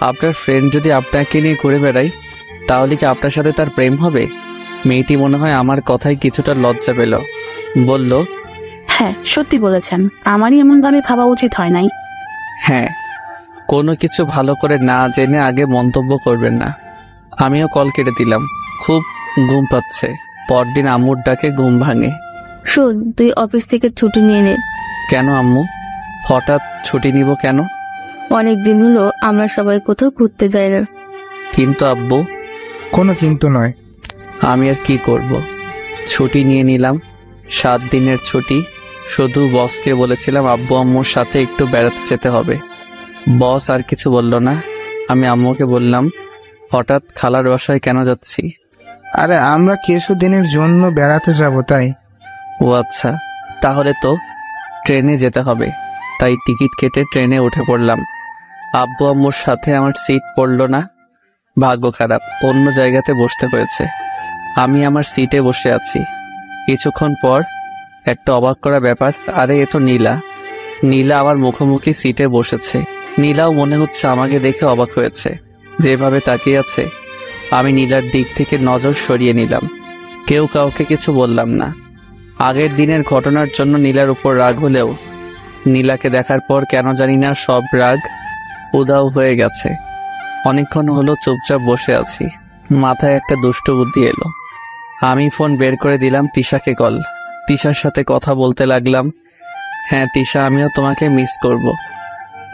S2: আপনার ফ্রেন্ড যদি আপনাকে নিয়ে ঘুরে বেড়ায় তাহলে কি আপনার সাথে তার প্রেম হবে? মেয়েটি মনে হয় আমার কথায় কিছুটা লজ্জা পেল, বলল,
S3: হ্যাঁ সত্যি বলেছেন, আমারই এমন ভাবে ভাবা উচিত হয় নাই।
S2: হ্যাঁ, কোনো কিছু ভালো করে না জেনে আগে মন্তব্য করবেন না। আমিও কল কেটে দিলাম। খুব ঘুম পাচ্ছে। পরদিন আম্মুর ডাকে ঘুম ভাঙে।
S6: শোন, তুই অফিস থেকে ছুটি নিয়ে নে।
S2: কেন আম্মু? হঠাৎ ছুটি নিব কেন?
S6: অনেক দিন হলো আমরা সবাই কোথাও ঘুরতে যাই না।
S2: কিন্তু আব্বু।
S8: কোনো কিন্তু নয়।
S2: আমি আর কি করব, ছুটি নিয়ে নিলাম। 7 দিনের ছুটি। শুধু বসকে বলেছিলাম আব্বু আম্মুর সাথে একটু বেড়াতে যেতে হবে। বস আর কিছু বলল না। আমি আম্মুকে বললাম, হঠাৎ খালার বাসায় কেন যাচ্ছি?
S8: আরে আমরা কিছুদিনের জন্য বেড়াতে যাব তাই।
S2: ও আচ্ছা, তাহলে তো ট্রেনে যেতে হবে। তাই টিকিট কেটে ট্রেনে উঠে পড়লাম। আব্বু আম্মুর সাথে আমার সিট পড়ল না। ভাগ্য খারাপ, অন্য জায়গাতে বসতে হয়েছে। আমি আমার সিটে বসে আছি। কিছুক্ষণ পর একটা অবাক করা ব্যাপার, আরে এ তো নীলা। নীলা আমার মুখোমুখি সিটে বসেছে। নীলাও মনে হচ্ছে আমাকে দেখে অবাক হয়েছে, যেভাবে তাকিয়ে আছে। আমি নীলার দিক থেকে নজর সরিয়ে নিলাম। কেউ কাউকে কিছু বললাম না। আগের দিনের ঘটনার জন্য নীলার উপর রাগ হলেও নীলাকে দেখার পর কেন জানি না সব রাগ উধাও হয়ে গেছে। অনেকক্ষণ হলো চুপচাপ বসে আছি। মাথায় একটা দুষ্ট বুদ্ধি এলো। আমি ফোন বের করে দিলাম তিশাকে কল। তিশার সাথে কথা বলতে লাগলাম। হ্যাঁ তিশা, আমিও তোমাকে মিস করব।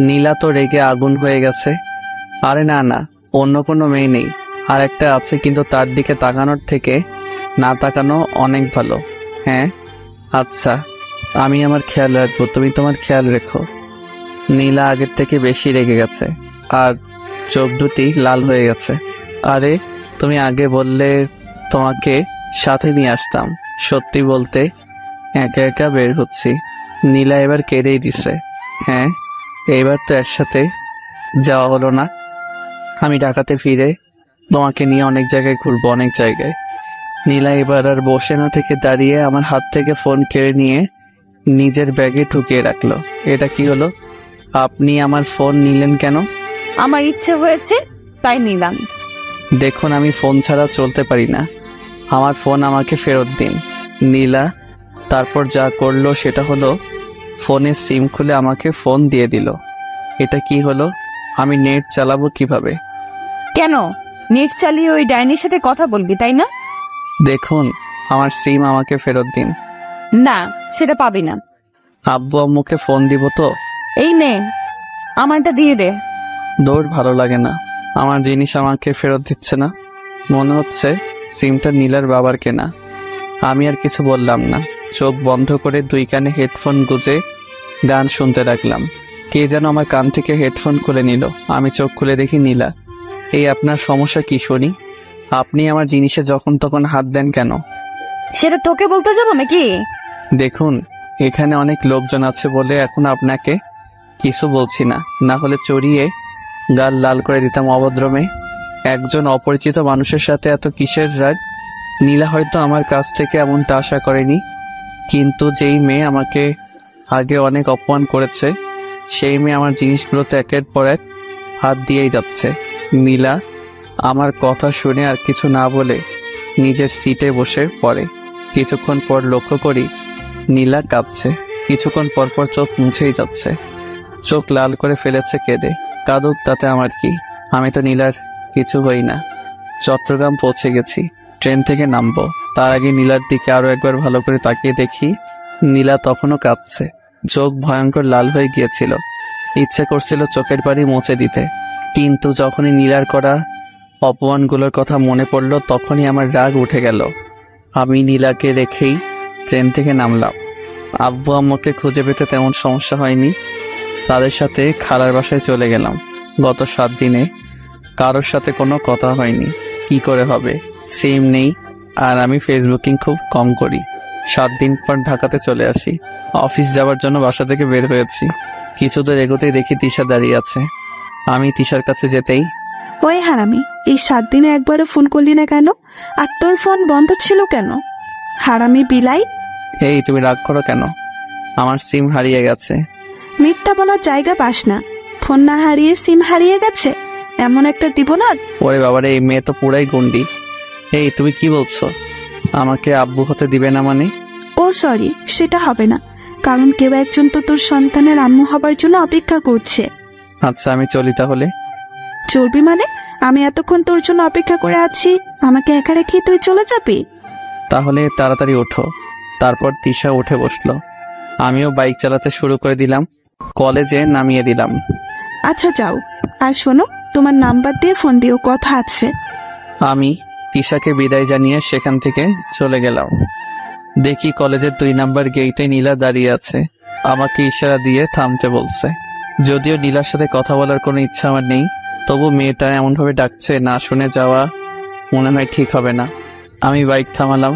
S2: নীলা তো রেগে আগুন হয়ে গেছে। আরে না না, অন্য কোনো মেয়ে নেই, আর একটা আছে, কিন্তু তার দিকে তাকানোর থেকে না তাকানো অনেক ভালো। হ্যাঁ আচ্ছা, আমি আমার খেয়াল রাখবো, তুমি তোমার খেয়াল রেখো। নীলা আগের থেকে বেশি রেগে গেছে আর চোখ দুটি লাল হয়ে গেছে। আরে তুমি আগে বললে তোমাকে সাথে নিয়ে আসতাম। সত্যি বলতে একা একা বের হচ্ছি। নীলা এবার কেঁদেই দিছে। হ্যাঁ, এইবার তো একসাথে যাওয়া হলো না। আমি ঢাকাতে ফিরে তোমাকে নিয়ে অনেক জায়গায় ঘুরবো, অনেক জায়গায়। নীলা এবার আর বসে না থেকে দাঁড়িয়ে আমার হাত থেকে ফোন কেড়ে নিয়ে নিজের ব্যাগে ঢুকিয়ে রাখলো। এটা কি হলো? আপনি আমার ফোন নিলেন কেন?
S7: আমার ইচ্ছে হয়েছে তাই নিলাম।
S2: দেখুন, আমি ফোন ছাড়া চলতে পারি না। আমার ফোন আমাকে ফেরত দিন। নীলা তারপর যা করলো সেটা হলো ফোনের সিম খুলে আমাকে ফোন দিয়ে দিল। এটা কি হলো? আমি নেট চালাবো কিভাবে?
S7: কেন? নেট চালিয়ে ওই ডাইনির সাথে কথা বলবি, তাই না?
S2: দেখুন, আমার সিম আমাকে ফেরত দিন।
S7: না, সেটা পাবি না।
S2: আব্বু আম্মুকে ফোন দিব তো?
S7: এই নে, আমারটা দিয়ে দে।
S2: দৌড়, ভালো লাগে না। আমার জিনিস আমাকে ফেরত দিচ্ছে না। মনে হচ্ছে সিমটা নীলার বাবার কেনা। আমি আর কিছু বললাম না। চোখ বন্ধ করে 2 কানে হেডফোন গুজে গান শুনতে লাগলাম। কে যেন আমার কান থেকে হেডফোন খুলে নিল। আমি চোখ খুলে দেখি নীলা। এই আপনার সমস্যা কি শুনি? আপনি আমার জিনিসে যখন তখন হাত দেন কেন?
S7: সেটা তোকে বলতে যাবো নাকি?
S2: দেখুন, এখানে অনেক লোকজন আছে বলে এখন আপনাকে কিছু বলছি না, না হলে চড়িয়ে গাল লাল করে দিতাম। অভদ্রমে একজন অপরিচিত মানুষের সাথে এত কিসের রাগ? নীলা হয়তো আমার কাছ থেকে এমনটা আশা করেনি। কিন্তু যেই মেয়ে আমাকে আগে অনেক অপমান করেছে সেই মেয়ে আমার জিনিসগুলোতে একের পর এক হাত দিয়েই যাচ্ছে। নীলা আমার কথা শুনে আর কিছু না বলে নিজের সিটে বসে পড়ে। কিছুক্ষণ পর লক্ষ্য করি নীলা কাঁদছে। কিছুক্ষণ পর পর চোখ মুছেই যাচ্ছে, চোখ লাল করে ফেলেছে কেঁদে। কাঁদুক, তাতে আমার কি? আমি তো নীলার কিছু হই না। চট্টগ্রাম পৌঁছে গেছি, ট্রেন থেকে নামবো। তার আগে নীলার দিকে আরো একবার ভালো করে তাকিয়ে দেখি নীলা তখনও কাঁদছে, চোখ ভয়ঙ্কর লাল হয়ে গিয়েছিল। ইচ্ছে করছিল চোখের পানি মুছে দিতে, কিন্তু যখনই নীলার করা অপমানগুলোর কথা মনে পড়ল তখনই আমার রাগ উঠে গেল। আমি নীলাকে রেখেই ট্রেন থেকে নামলাম। আব্বু আম্মুকে খুঁজে পেতে তেমন সমস্যা হয়নি, তাদের সাথে খালার বাসায় চলে গেলাম। গত 7 দিনে কারোর সাথে কোনো কথা হয়নি। কি করে হবে, সিম নেই, আর আমি ফেসবুকিং খুব কম করি। 7 দিন পর ঢাকাতে চলে আসি। অফিস যাওয়ার জন্য বাসা থেকে বের হয়েছি। কিছু দূর এগোতেই দেখি তিশা দাঁড়িয়ে আছে। আমি তিশার কাছে যেতেই,
S3: ওই হারামি, এই 7 দিনে একবারও ফোন করলি না কেন? আর তোর ফোন বন্ধ ছিল কেন? হারামি বিলাই।
S2: এই তুমি রাগ করো কেন? আমার সিম হারিয়ে গেছে।
S3: মিথ্যা বলার জায়গা পাস না। ফোন না হারিয়ে সিম হারিয়ে গেছে, এমন একটা দিব না।
S2: ওরে বাবারে, এই মেয়ে তো পুরাই গন্ডি। এই তুমি কি বলছো? আমাকে আব্বু হতে দিবে না মানে?
S3: ও সরি, সেটা হবে না, কারণ কেউ একজন তো তোর সন্তানের আম্মু হবার জন্য অপেক্ষা করছে।
S2: আচ্ছা আমি চলি তাহলে।
S3: চলবি মানে? আমি এতক্ষণ তোর জন্য অপেক্ষা করে আছি, আমাকে একা রেখে তুই চলে যাবি?
S2: তাহলে তাড়াতাড়ি ওঠো। তারপর তিশা উঠে বসলো, আমিও বাইক চালাতে শুরু করে দিলাম। কলেজে নামিয়ে দিলাম।
S3: আচ্ছা যাও, আর শোনো, তোমার নাম্বার দিয়ে ফোন দিও, কথা আছে।
S2: আমি তিশাকে বিদায় জানিয়ে সেখান থেকে চলে গেলাম। দেখি কলেজের 2 নাম্বার গেইটে নীলা দাঁড়িয়ে আছে, আমাকে ইশারা দিয়ে থামতে বলছে। যদিও নীলার সাথে কথা বলার কোনো ইচ্ছা আমার নেই, তবু মেয়েটা এমনভাবে ডাকছে, না শুনে যাওয়া মনে হয় ঠিক হবে না। আমি বাইক থামালাম।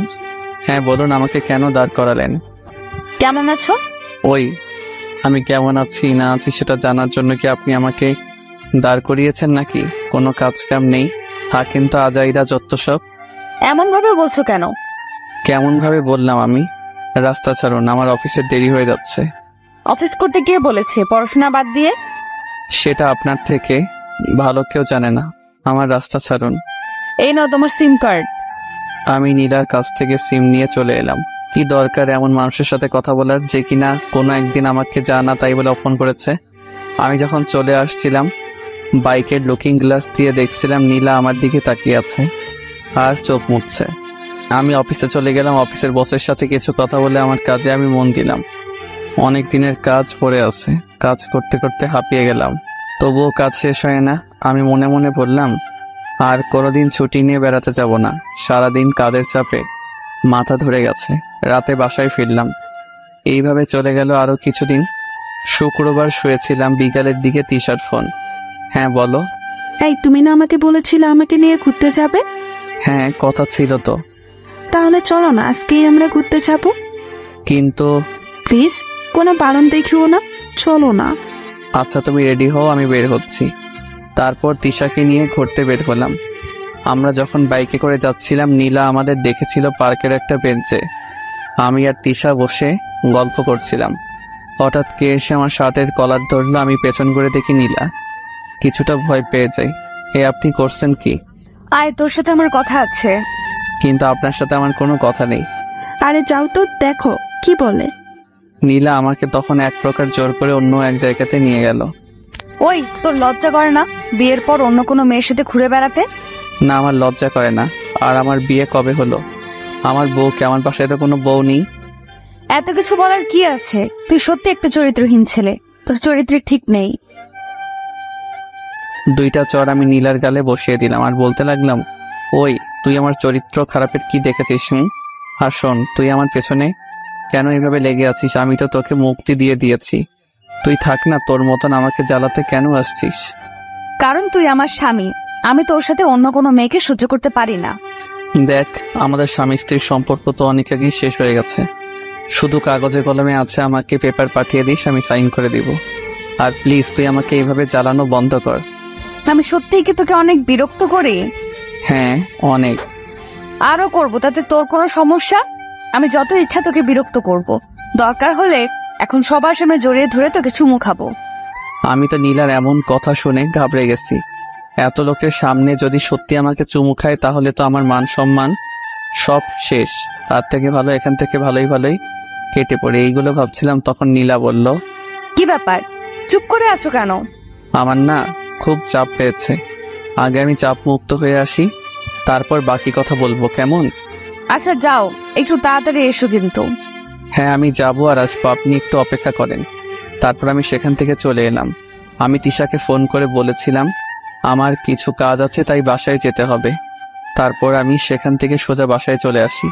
S2: হ্যাঁ বলুন, আমাকে কেন দাঁড় করালেন?
S7: কেমন আছো?
S2: ওই আমি কেমন আছি না আছি সেটা জানার জন্য কি আপনি আমাকে দাঁড় করিয়েছেন নাকি? কোনো কাজ কাম নেই, থাকেন তো আজাইরা যত সব।
S7: এমন ভাবে বলছো কেন?
S2: কেমন ভাবে বললাম আমি? রাস্তা ছাড়ুন, আমার অফিসের দেরি হয়ে যাচ্ছে।
S7: অফিস করতে কে বলেছে পড়াশোনা বাদ দিয়ে?
S2: সেটা আপনার থেকে ভালো কেউ জানে না। আমার রাস্তা ছাড়ুন।
S7: এই নাও তোমার সিম কার্ড।
S2: আমি নীলার কাছ থেকে সিম নিয়ে চলে এলাম। কি দরকার এমন মানুষের সাথে কথা বলার, যে কিনা কোনো একদিন আমাকে জানা তাই বলে অপমান করেছে? আমি যখন চলে আসছিলাম বাইকের লুকিং গ্লাস দিয়ে দেখছিলাম নীলা আমার দিকে তাকিয়ে আছে আর চোখ মুছছে। আমি অফিসে চলে গেলাম। অফিসের বসের সাথে কিছু কথা বলে আমার কাজে আমি মন দিলাম। অনেক দিনের কাজ পড়ে আছে, কাজ করতে করতে হাঁপিয়ে গেলাম। তবুও কাজ শেষ হয় না। আমি মনে মনে বললাম, আর কোনোদিন ছুটি নিয়ে বেড়াতে যাব না। সারাদিন কাজের চাপে মাথা ধরে গেছে। রাতে বাসায় ফিরলাম। এইভাবে চলে গেল আরো কিছুদিন। শুক্রবার শুয়েছিলাম, বিকালের দিকে তিশার ফোন। হ্যাঁ বলো।
S3: এই, তুমি না আমাকে বলেছিলে আমাকে নিয়ে ঘুরতে যাবে?
S2: হ্যাঁ কথা ছিল তো।
S3: তাহলে চলো না, আজকেই আমরা ঘুরতে যাব।
S2: কিন্তু
S3: প্লিজ, কোনো বারণ দেখিও না, চলো না।
S2: আচ্ছা তুমি রেডি হও, আমি বের হচ্ছি। তারপর তিশাকে নিয়ে ঘুরতে বের হলাম। আমরা যখন বাইকে করে যাচ্ছিলাম নীলা আমাদের দেখেছিল পার্কের একটা বেঞ্চে। আমি আর তিশা বসে গল্প করছিলাম। হঠাৎ কে এসে আমার শার্টের কলার ধরলো। আমি পেছন করে দেখি নীলা। কিছুটা ভয় পেয়ে যাই। আপনি করছেন কি?
S7: আয়, তোর সাথে আমার কথা আছে।
S2: কিন্তু আপনার সাথে আমার কোনো কথা নেই।
S3: আরে যাও তো, দেখো কি বলে।
S2: নীলা আমাকে তখন এক প্রকার জোর করে অন্য এক জায়গাতে নিয়ে গেল।
S7: ওই, তোর লজ্জা করে না বিয়ের পর অন্য কোনো মেয়ের সাথে ঘুরে বেড়াতে?
S2: না, আমার লজ্জা করে না। আর আমার বিয়ে কবে হলো? আমার বউকে, আমার বাসায় তো কোনো বউ নেই।
S7: এত কিছু বলার কি আছে? তুই সত্যি একটা চরিত্রহীন ছেলে, তোর চরিত্র ঠিক নেই।
S2: 2টা চড় আমি নীলার গালে বসিয়ে দিলাম আর বলতে লাগলাম, ওই তুই আমার চরিত্র খারাপের কি দেখেছিস? আর শোন, তুই আমার পেছনে কেন এভাবে লেগে আছিস? আমি তো তোকে মুক্তি দিয়ে দিয়েছি। তুই থাক না, তোর মতন আমাকে জ্বালাতে কেন আসছিস?
S7: কারণ তুই আমার স্বামী। আমি তোর সাথে অন্য কোনো মেয়েকে সহ্য করতে পারি না।
S2: দেখ, আমাদের স্বামী স্ত্রীর সম্পর্ক তো অনেক আগেই শেষ হয়ে গেছে। শুধু কাগজে কলমে আছে। আমাকে পেপার পাঠিয়ে দিস, আমি সাইন করে দিব। আর প্লিজ তুই আমাকে এইভাবে জ্বালানো বন্ধ কর।
S7: আমি সত্যিই কি তোকে অনেক বিরক্ত করি?
S2: হ্যাঁ অনেক।
S7: আরো করবো, তাতে তোর কোনো সমস্যা? আমি যত ইচ্ছা তোকে বিরক্ত করব, দরকার হলে এখন সবার সামনে জড়িয়ে ধরে তোকে চুমু খাবো।
S2: আমি তো নীলার এমন কথা শুনে ঘাবড়ে গেছি। এত লোকের সামনে যদি সত্যি আমাকে চুমু খায় তাহলে তো আমার মান সম্মান সব শেষ। তার থেকে ভালো এখান থেকে ভালোই কেটে পড়ে। এইগুলো ভাবছিলাম, তখন নীলা বলল,
S7: কি ব্যাপার, চুপ করে আছো কেন?
S2: আমার না খুব চাপ পেয়েছে, আগে আমি চাপ মুক্ত হয়ে আসি, তারপর বাকি কথা বলবো, কেমন?
S7: আচ্ছা যাও, একটু তাড়াতাড়ি এসো কিন্তু।
S2: হ্যাঁ আমি যাবো আর আসবো, আপনি একটু অপেক্ষা করেন। তারপর আমি সেখান থেকে চলে এলাম। আমি তিশাকে ফোন করে বলেছিলাম আমার কিছু কাজ আছে, তাই বাসায় যেতে হবে। তারপর আমি সেখান থেকে সোজা বাসায় চলে আসি।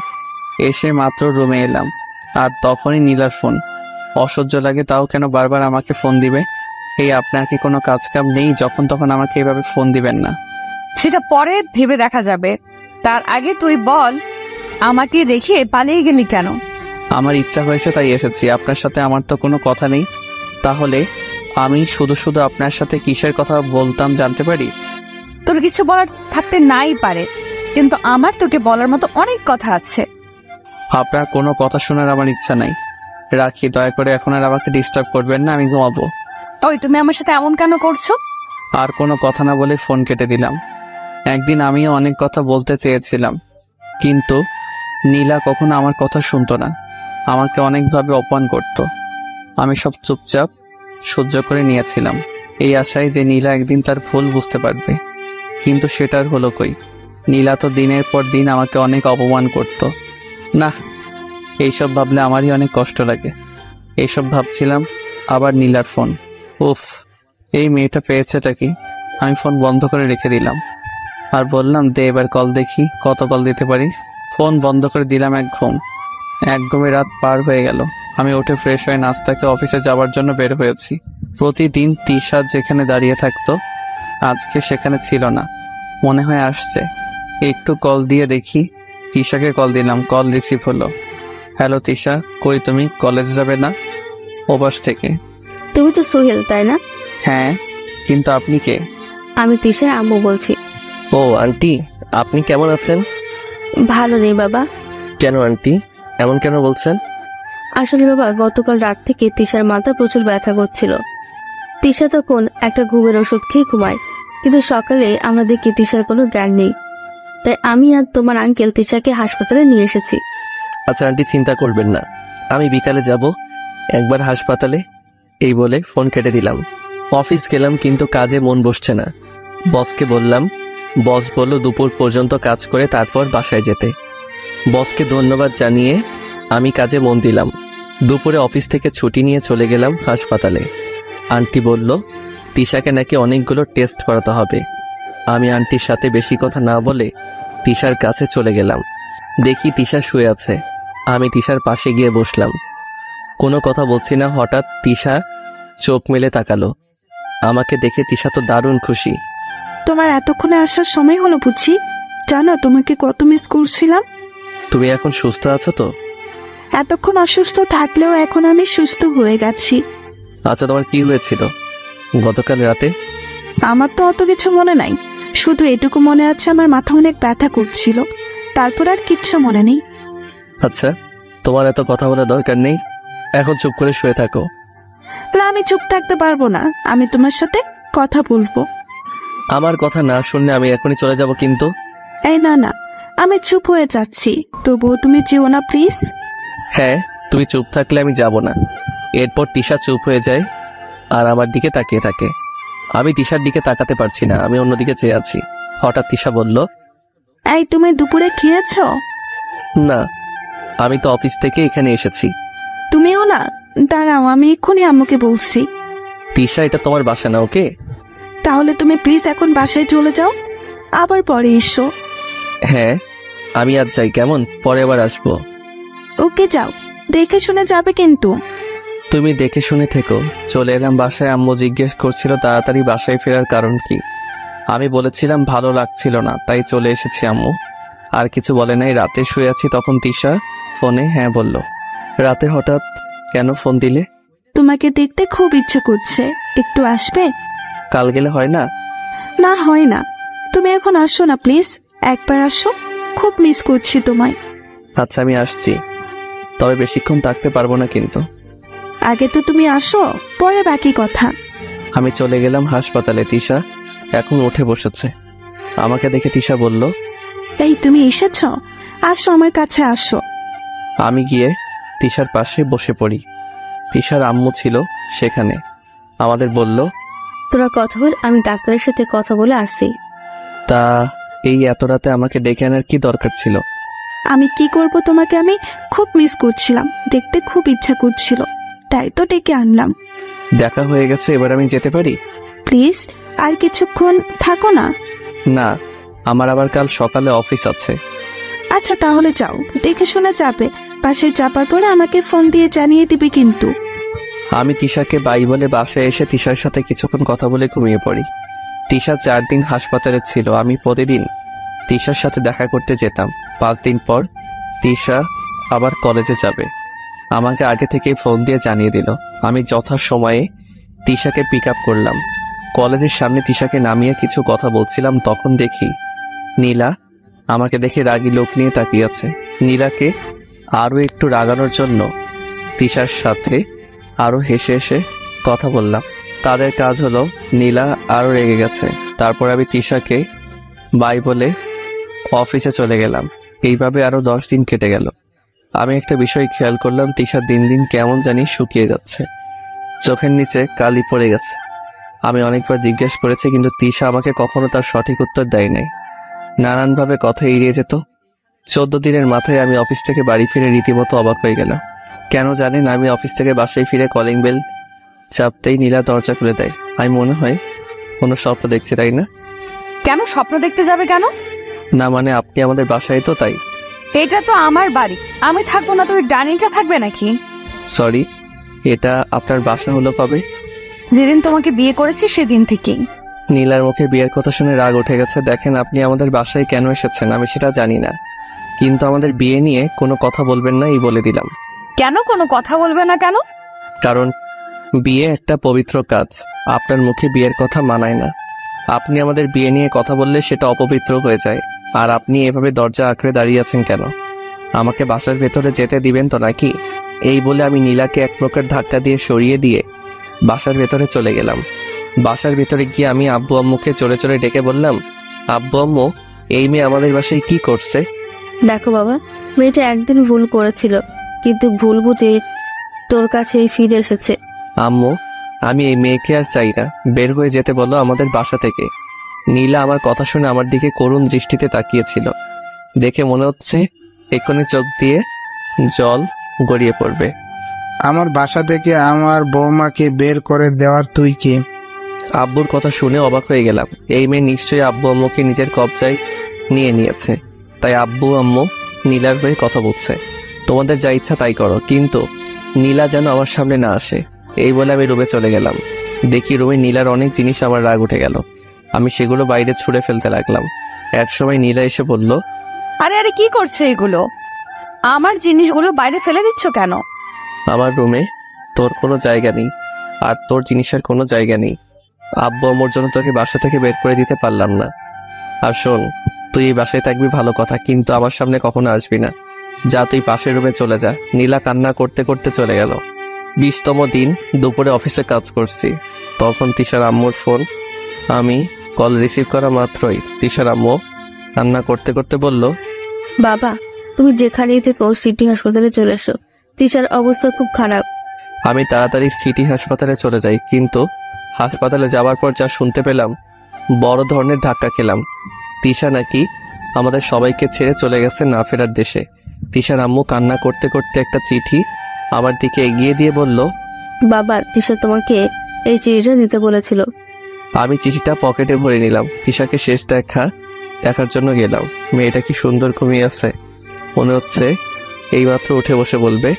S2: এসে মাত্র রুমে এলাম আর তখনই নীলার ফোন। অসহ্য লাগে, তাও কেন বারবার আমাকে ফোন দিবে? এই আপনার কি কোনো কাজ কাম নেই? যখন তখন আমাকে এভাবে ফোন দিবেন না।
S7: সেটা পরে ভেবে দেখা যাবে, তার আগে তুই বল, আমাকে রেখে পালিয়ে গেলি কেন?
S2: আমার ইচ্ছা হয়েছে তাই এসেছি, আপনার সাথে আমার তো কোনো কথা নেই। তাহলে আমি শুধু শুধু আপনার সাথে কিসের কথা বলতাম জানতে পারি?
S7: তোর কিছু বলার থাকতে নাই পারে, কিন্তু আমার তোকে বলার মতো অনেক কথা আছে।
S2: আপনার কোনো কথা শোনার আমার ইচ্ছা নাই, রাখি। দয়া করে এখন আর আমাকে ডিস্টার্ব করবেন না, আমি ঘুমাবো।
S7: ওই তুমি আমার সাথে এমন কেন করছো?
S2: আর কোনো কথা না বলে ফোন কেটে দিলাম। একদিন আমিও অনেক কথা বলতে চেয়েছিলাম, কিন্তু নীলা কখনো আমার কথা শুনতো না, আমাকে অনেকভাবে অপমান করত। আমি সব চুপচাপ সহ্য করে নিয়েছিলাম, এই আশায় যে নীলা একদিন তার ভুল বুঝতে পারবে। কিন্তু সেটার হলো কই? নীলা তো দিনের পর দিন আমাকে অনেক অপমান করত। না, এইসব ভাবলে আমারই অনেক কষ্ট লাগে। এইসব ভাবছিলাম, আবার নীলার ফোন। উফ, এই মেয়েটা পেয়েছেটা কি? আমি ফোন বন্ধ করে রেখে দিলাম আর বললাম, দে এবার কল দেখি কত কল দিতে পারি। ফোন বন্ধ করে দিলাম। এক ঘুমে রাত পার হয়ে গেল। আমি উঠে ফ্রেশ হয়ে নাস্তাকে অফিসে যাওয়ার জন্য বের হয়েছি। প্রতিদিন তিশা যেখানে দাঁড়িয়ে থাকতো আজকে সেখানে ছিল না, মনে হয় আসছে। একটু কল দিয়ে দেখি। তিশাকে কল দিলাম, কল রিসিভ হলো। হ্যালো তিশা, কই তুমি? কলেজ যাবে না? ওপাশ থেকে।
S11: তুমি তো সোহেল, তাই না?
S2: হ্যাঁ, কিন্তু আপনি কে?
S11: আমি তিশার আম্মু বলছি।
S12: ও আন্টি, আপনি কেমন আছেন?
S11: ভালো নেই বাবা।
S12: কেন আন্টি, এমন কেন বলছেন?
S11: আসলে বাবা, গতকাল রাত থেকে তিশার মাথা প্রচুর ব্যথা করছিল। তিশা তখন একটা ঘুমের ওষুধ খেয়ে ঘুমায়, কিন্তু সকালে আমরা দেখি তিশার কোনো জ্ঞান নেই। তাই আমি আর তোমার আঙ্কেল তিশাকে হাসপাতালে নিয়ে এসেছি।
S12: আচ্ছা আন্টি, চিন্তা করবেন না, আমি বিকালে যাব একবার হাসপাতালে। এই বলে ফোন কেটে দিলাম। অফিস গেলাম, কিন্তু কাজে মন বসছে না। বসকে বললাম, বস বলল দুপুর পর্যন্ত কাজ করে তারপর বাসায় যেতে। বসকে ধন্যবাদ জানিয়ে আমি কাজে মন দিলাম। দুপুরে অফিস থেকে ছুটি নিয়ে চলে গেলাম হাসপাতালে। আন্টি বলল তিশাকে নাকি অনেকগুলো টেস্ট করাতে হবে। আমি আন্টির সাথে বেশি কথা না বলে তিশার কাছে চলে গেলাম। দেখি তিশা শুয়ে আছে। আমি তিশার পাশে গিয়ে বসলাম। কোনো কথা বলছি না। হঠাৎ তিশা চোখ মেলে তাকালো। আমাকে দেখে তিশা তো দারুণ খুশি।
S3: তোমার এতক্ষণে আসার সময় হলো বুঝি? জানো তোমাকে কত মিস করছিলাম।
S12: তুমি এখন সুস্থ আছো তো?
S3: এতক্ষণ অসুস্থ থাকলেও এখন আমি সুস্থ হয়ে গেছি।
S12: আচ্ছা, তোমার কি হয়েছিল গতকাল রাতে?
S3: আমার তো অত কিছু মনে নাই, শুধু এটুকু মনে আছে আমার মাথা অনেক ব্যথা করছিল, তারপর আর কিচ্ছু মনে নেই।
S12: আচ্ছা, তোমার এত কথা বলার দরকার নেই, এখন চুপ করে শুয়ে থাকো।
S3: না, আমি চুপ থাকতে পারবো না, আমি তোমার সাথে কথা বলবো।
S12: আমার কথা না শুনলে আমি এখনই চলে যাব। কিন্তু
S3: এই না না, আমি চুপ হয়ে যাচ্ছি, তবুও তুমি যেও না প্লিজ।
S12: হ্যাঁ, তুমি চুপ থাকলে আমি যাব না। এরপর তিশা চুপ হয়ে যায় আর আমার দিকে তাকিয়ে থাকে। আমি তিশার দিকে তাকাতে পারছি না, আমি অন্যদিকে চেয়ে আছি। হঠাৎ তিশা বলল,
S3: এই তুমি দুপুরে খেয়েছো?
S12: না, আমি তো অফিস থেকে এখানে এসেছি।
S3: তুমিও না? দাঁড়াও, আমি এক্ষুনি আম্মুকে বলছি।
S12: তিশা, এটা তোমার বাসা না, ওকে?
S3: তাহলে তুমি প্লিজ এখন বাসায় চলে যাও, আবার পরে এসো।
S12: হ্যাঁ, আমি আজ যাই, কেমন? পরে আবার আসবো।
S3: ওকে, যাও, দেখে শুনে যাবে কিন্তু।
S12: তুমি দেখে শুনে থেকো। চলে এলাম বাসায়। আম্মু জিজ্ঞেস করছিল তাড়াতাড়ি বাসায় ফেরার কারণ কি। আমি বলেছিলাম ভালো লাগছিল না, তাই চলে এসেছি। আম্মু আর কিছু বলে নাই। রাতে শুয়ে আছি, তখন তিশা ফোনে হ্যাঁ বলল। রাতে হঠাৎ কেন ফোন দিলে?
S3: তোমাকে দেখতে খুব ইচ্ছে করছে, একটু আসবে?
S12: কাল গেলে হয় না?
S3: না, হয় না, তুমি এখন আসো না প্লিজ, একবার আসো, খুব মিস করছি তোমায়।
S12: আচ্ছা, আমি আসছি।
S2: তবে বেশিক্ষণ থাকতে পারবো না কিন্তু।
S3: আগে তো তুমি আসো, পরে বাকি কথা।
S2: আমি চলে গেলাম হাসপাতালে। তিশা এখন উঠে বসেছে। আমাকে দেখে তিশা বলল,
S3: এই তুমি এসেছ, আসো আমার কাছে আসো।
S2: আমি গিয়ে তিশার পাশে বসে পড়ি। তিশার আম্মু ছিল সেখানে। আমাদের বলল,
S11: তোরা কথা বল, আমি ডাক্তারের সাথে কথা বলে আসছি।
S2: তা এই এত রাতে আমাকে ডেকে আনার কি দরকার ছিল?
S3: আমি কি করব, তোমাকে আমি খুব মিস করছিলাম, দেখতে খুব ইচ্ছা করছিল, তাই তো ডেকে আনলাম।
S2: দেখা হয়ে গেছে, এবার আমি যেতে পারি?
S3: প্লিজ আর কিছুক্ষণ থাকো না।
S2: না, আমার আবার কাল সকালে অফিস আছে।
S3: আচ্ছা তাহলে যাও, দেখে শুনে যাবে। বাসায় যাবার পরে আমাকে ফোন দিয়ে জানিয়ে দিবে কিন্তু।
S2: আমি তিশাকে বাই বলে বাসায় এসে তিশার সাথে কিছুক্ষণ কথা বলে ঘুমিয়ে পড়ি। তিশা 4 দিন হাসপাতালে ছিল। আমি প্রতিদিন তিশার সাথে দেখা করতে যেতাম। 5 দিন পর তিশা আবার কলেজে যাবে। আমাকে আগে থেকেই ফোন দিয়ে জানিয়ে দিল। আমি যথাসময়ে তিশাকে পিক আপ করলাম। কলেজের সামনে তিশাকে নামিয়ে কিছু কথা বলছিলাম, তখন দেখি নীলা আমাকে দেখে রাগী লোক নিয়ে তাকিয়ে আছে। নীলাকে আরো একটু রাগানোর জন্য তিশার সাথে আরো হেসে হেসে কথা বললাম। তাদের কাজ হলো নীলা আরো রেগে গেছে। তারপর আমি তিশাকে বাই বলে অফিসে চলে গেলাম। এইভাবে আরো 10 দিন কেটে গেল। আমি একটা বিষয় খেয়াল করলাম, তিশা দিন দিন কেমন জানি শুকিয়ে যাচ্ছে, চোখের নিচে কালি পড়ে গেছে। আমি অনেকবার জিজ্ঞেস করেছি, কিন্তু তিশা আমাকে কখনো তার সঠিক উত্তর দেয় নাই। নানানভাবে কথা এড়িয়ে যেত। 14 দিনের মাথায় আমি অফিস থেকে বাড়ি ফিরে রীতিমতো অবাক হয়ে গেলাম। কেন জানেন, আমি অফিস থেকে বাসায় ফিরে কলিং বেল চাপতেই নীলা দরজা খুলে দেয়। আমি মনে হয় কোনো স্বপ্ন দেখছি, তাই না?
S7: কেন স্বপ্ন দেখতে যাবে কেন?
S2: না মানে আপনি আমাদের বাসায়, তো তাই।
S7: এটা তো আমার বাড়ি, আমি থাকবো না তো ডাইনিংটা থাকবে নাকি?
S2: সরি, এটা আপনার বাসা হলো কবে?
S7: যেদিন তোমাকে বিয়ে করেছি সেদিন থেকেই।
S2: নীলার মুখে বিয়ের কথা শুনে রাগ উঠে গেছে। দেখেন, আপনি আমাদের বাসায় কেন এসেছেন আমি সেটা জানি না, কিন্তু আমাদের বিয়ে নিয়ে কোনো কথা বলবেন না, এই বলে দিলাম।
S7: কেন কোনো কথা বলবে না কেন?
S2: কারণ বিয়ে একটা পবিত্র কাজ, আপনার মুখে বিয়ের কথা মানায় না। আপনি আমাদের বিয়ে নিয়ে কথা বললে সেটা অপবিত্র হয়ে যায়। আর আপনি এভাবে দরজা আঁকড়ে দাঁড়িয়ে আছেন কেন? আমাকে বাসার ভেতরে যেতে দিবেন তো নাকি? এই বলে আমি নীলাকে এক প্রকার ধাক্কা দিয়ে সরিয়ে দিয়ে বাসার ভেতরে চলে গেলাম। বাসার ভেতরে গিয়ে আমি আব্বু আম্মুকে চড়ে চড়ে ডেকে বললাম, আব্বু আম্মু, এই মেয়ে আমাদের বাসায় কি করছে?
S11: দেখো বাবা, মেয়েটা একদিন ভুল করেছিল, কিন্তু ভুল বুঝে তোর কাছে ফিরে এসেছে।
S2: আম্মু, আমি এই মেয়েকে আর চাই না, বের হয়ে যেতে বলো আমাদের বাসা থেকে। নীলা আমার কথা শুনে আমার দিকে করুণ দৃষ্টিতে তাকিয়েছিল। দেখে মনে হচ্ছে এক্ষুনি চোখ দিয়ে জল গড়িয়ে পড়বে।
S8: আমার বাসা থেকে আমার বৌমাকে বের করে দেওয়ার তুই কে?
S2: আব্বুর কথা শুনে অবাক হয়ে গেলাম। এই মেয়ে নিশ্চয়ই আব্বু আম্মুকে নিজের কবজায় নিয়ে নিয়েছে, তাই আব্বু আম্মু নীলার হয়ে কথা বলছে। তোমাদের যা ইচ্ছা তাই করো, কিন্তু নীলা যেন আমার সামনে না আসে। এই বলে আমি রুমে চলে গেলাম। দেখি রুমে নীলার অনেক জিনিস, আমার রাগ উঠে গেল। আমি সেগুলো বাইরে ছুঁড়ে ফেলতে লাগলাম। এক সময় নীলা এসে বলল,
S7: আরে আরে কি করছে এগুলো? আমার জিনিসগুলো বাইরে ফেলে দিচ্ছ কেন?
S2: আমার রুমে তোর কোনো জায়গা নেই, আর তোর জিনিসের কোনো জায়গা নেই। আব্বু আম্মুর জন্য তোকে বাসা থেকে বের করে দিতে পারলাম না। আর শোন, তুই এই বাসায় থাকবি ভালো কথা, কিন্তু আমার সামনে কখনো আসবি না। যা, তুই পাশের রুমে চলে যা। নীলা কান্না করতে করতে চলে গেল। 20তম দিন দুপুরে অফিসে কাজ করছি, তখন তিশার আম্মুর ফোন। আমি কল রিসিভ করা মাত্রই তিশার আম্মু কান্না করতে করতে বলল,
S11: বাবা, তুমি যেখানেই থেকো সিটি হাসপাতালে চলে এসো, তিশার অবস্থা খুব খারাপ।
S2: আমি তাড়াতাড়ি সিটি হাসপাতালে চলে যাই, কিন্তু হাসপাতালে যাওয়ার পর যা শুনতে পেলাম, বড় ধরনের ধাক্কা খেলাম। তিশা নাকি আমাদের সবাইকে ছেড়ে চলে গেছে না ফেরার দেশে। তিশার আম্মু কান্না করতে করতে একটা চিঠি আমার দিকে এগিয়ে দিয়ে বলল,
S11: বাবা, তিশা তোমাকে এই চিঠিটা দিতে বলেছিল।
S2: আমি চিঠিটা পকেটে ভরে নিলাম। তিশাকে শেষ দেখার জন্য গেলাম। মেয়েটা কি সুন্দর ঘুমিয়ে আছে, মনে হচ্ছে এইমাত্র উঠে বসে বলবে,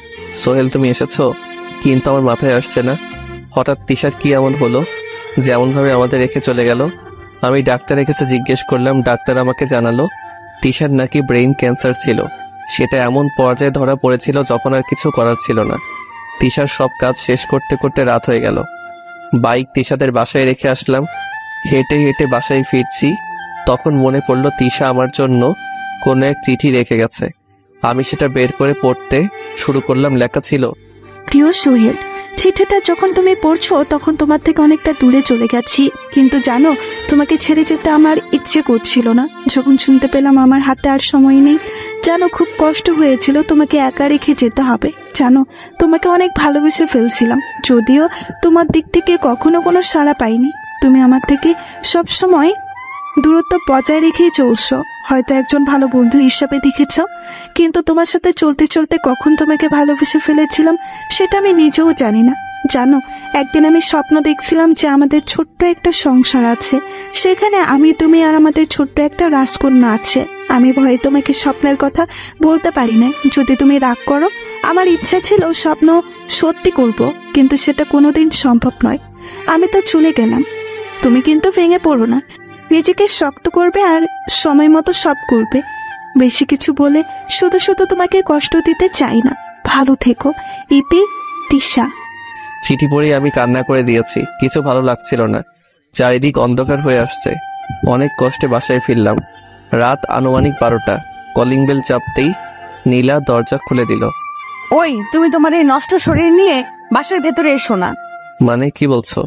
S2: সোহেল তুমি এসেছো। কিন্তু আমার মাথায় আসছে না, হঠাৎ তিশার কি এমন হলো যেমন ভাবে আমাদের রেখে চলে গেল। আমি ডাক্তারের কাছে জিজ্ঞেস করলাম। ডাক্তার আমাকে জানালো তিশার নাকি ব্রেইন ক্যান্সার ছিল। সেটা এমন পর্যায়ে ধরা পড়েছিল যখন আর কিছু করার ছিল না। তিশার সব কাজ শেষ করতে করতে রাত হয়ে গেল। বাইক তিশাদের বাসায় রেখে আসলাম। হেঁটে হেঁটে বাসায় ফিরছি, তখন মনে পড়লো তিশা আমার জন্য কোনো এক চিঠি রেখে গেছে।
S12: আমি সেটা বের করে পড়তে শুরু করলাম। লেখা ছিল,
S3: প্রিয় সোহেল, চিঠিটা যখন তুমি পড়ছো তখন তোমার থেকে অনেকটা দূরে চলে গেছি, কিন্তু জানো তোমাকে ছেড়ে যেতে আমার ইচ্ছে করছিল না। যখন শুনতে পেলাম আমার হাতে আর সময় নেই, জানো খুব কষ্ট হয়েছিল তোমাকে একা রেখে যেতে হবে। জানো তোমাকে অনেক ভালোবেসে ফেলছিলাম, যদিও তোমার দিক থেকে কখনো কোনো সাড়া পাইনি। তুমি আমার থেকে সব সময় দূরত্ব বজায় রেখেই চলছো, হয়তো একজন ভালো বন্ধু হিসাবে দেখেছ, কিন্তু তোমার সাথে চলতে চলতে কখন তোমাকে ভালোবেসে ফেলেছিলাম সেটা আমি নিজেও জানি না। জানো একদিন আমি স্বপ্ন দেখছিলাম যে আমাদের ছোট্ট একটা সংসার আছে, সেখানে আমি, তুমি আর আমাদের ছোট্ট একটা রাজকন্যা আছে। আমি ভয়ে তোমাকে স্বপ্নের কথা বলতে পারি না, যদি তুমি রাগ করো। আমার ইচ্ছা ছিল স্বপ্ন সত্যি করব, কিন্তু সেটা কোনোদিন সম্ভব নয়। আমি তো চলে গেলাম, তুমি কিন্তু ভেঙে পড়ো না, নিজেকে শক্ত করবে আর সময় মতো সব করবে। বেশি কিছু বলে শুধু শুধু তোমাকে কষ্ট দিতে চাই না। ভালো থেকো, ইতি, তিশা।
S12: চিঠি পড়ে আমি কান্না করে দিয়েছি। কিছু ভালো লাগছিল না, চারিদিক অন্ধকার হয়ে আসছে। অনেক কষ্টে বাসায় ফিরলাম। রাত আনুমানিক 12টা। কলিং বেল চাপতেই নীলা দরজা খুলে দিল।
S7: ওই, তুমি তোমার এই নষ্ট শরীর নিয়ে বাসার ভেতরে এসো না।
S12: মানে কি বলছো?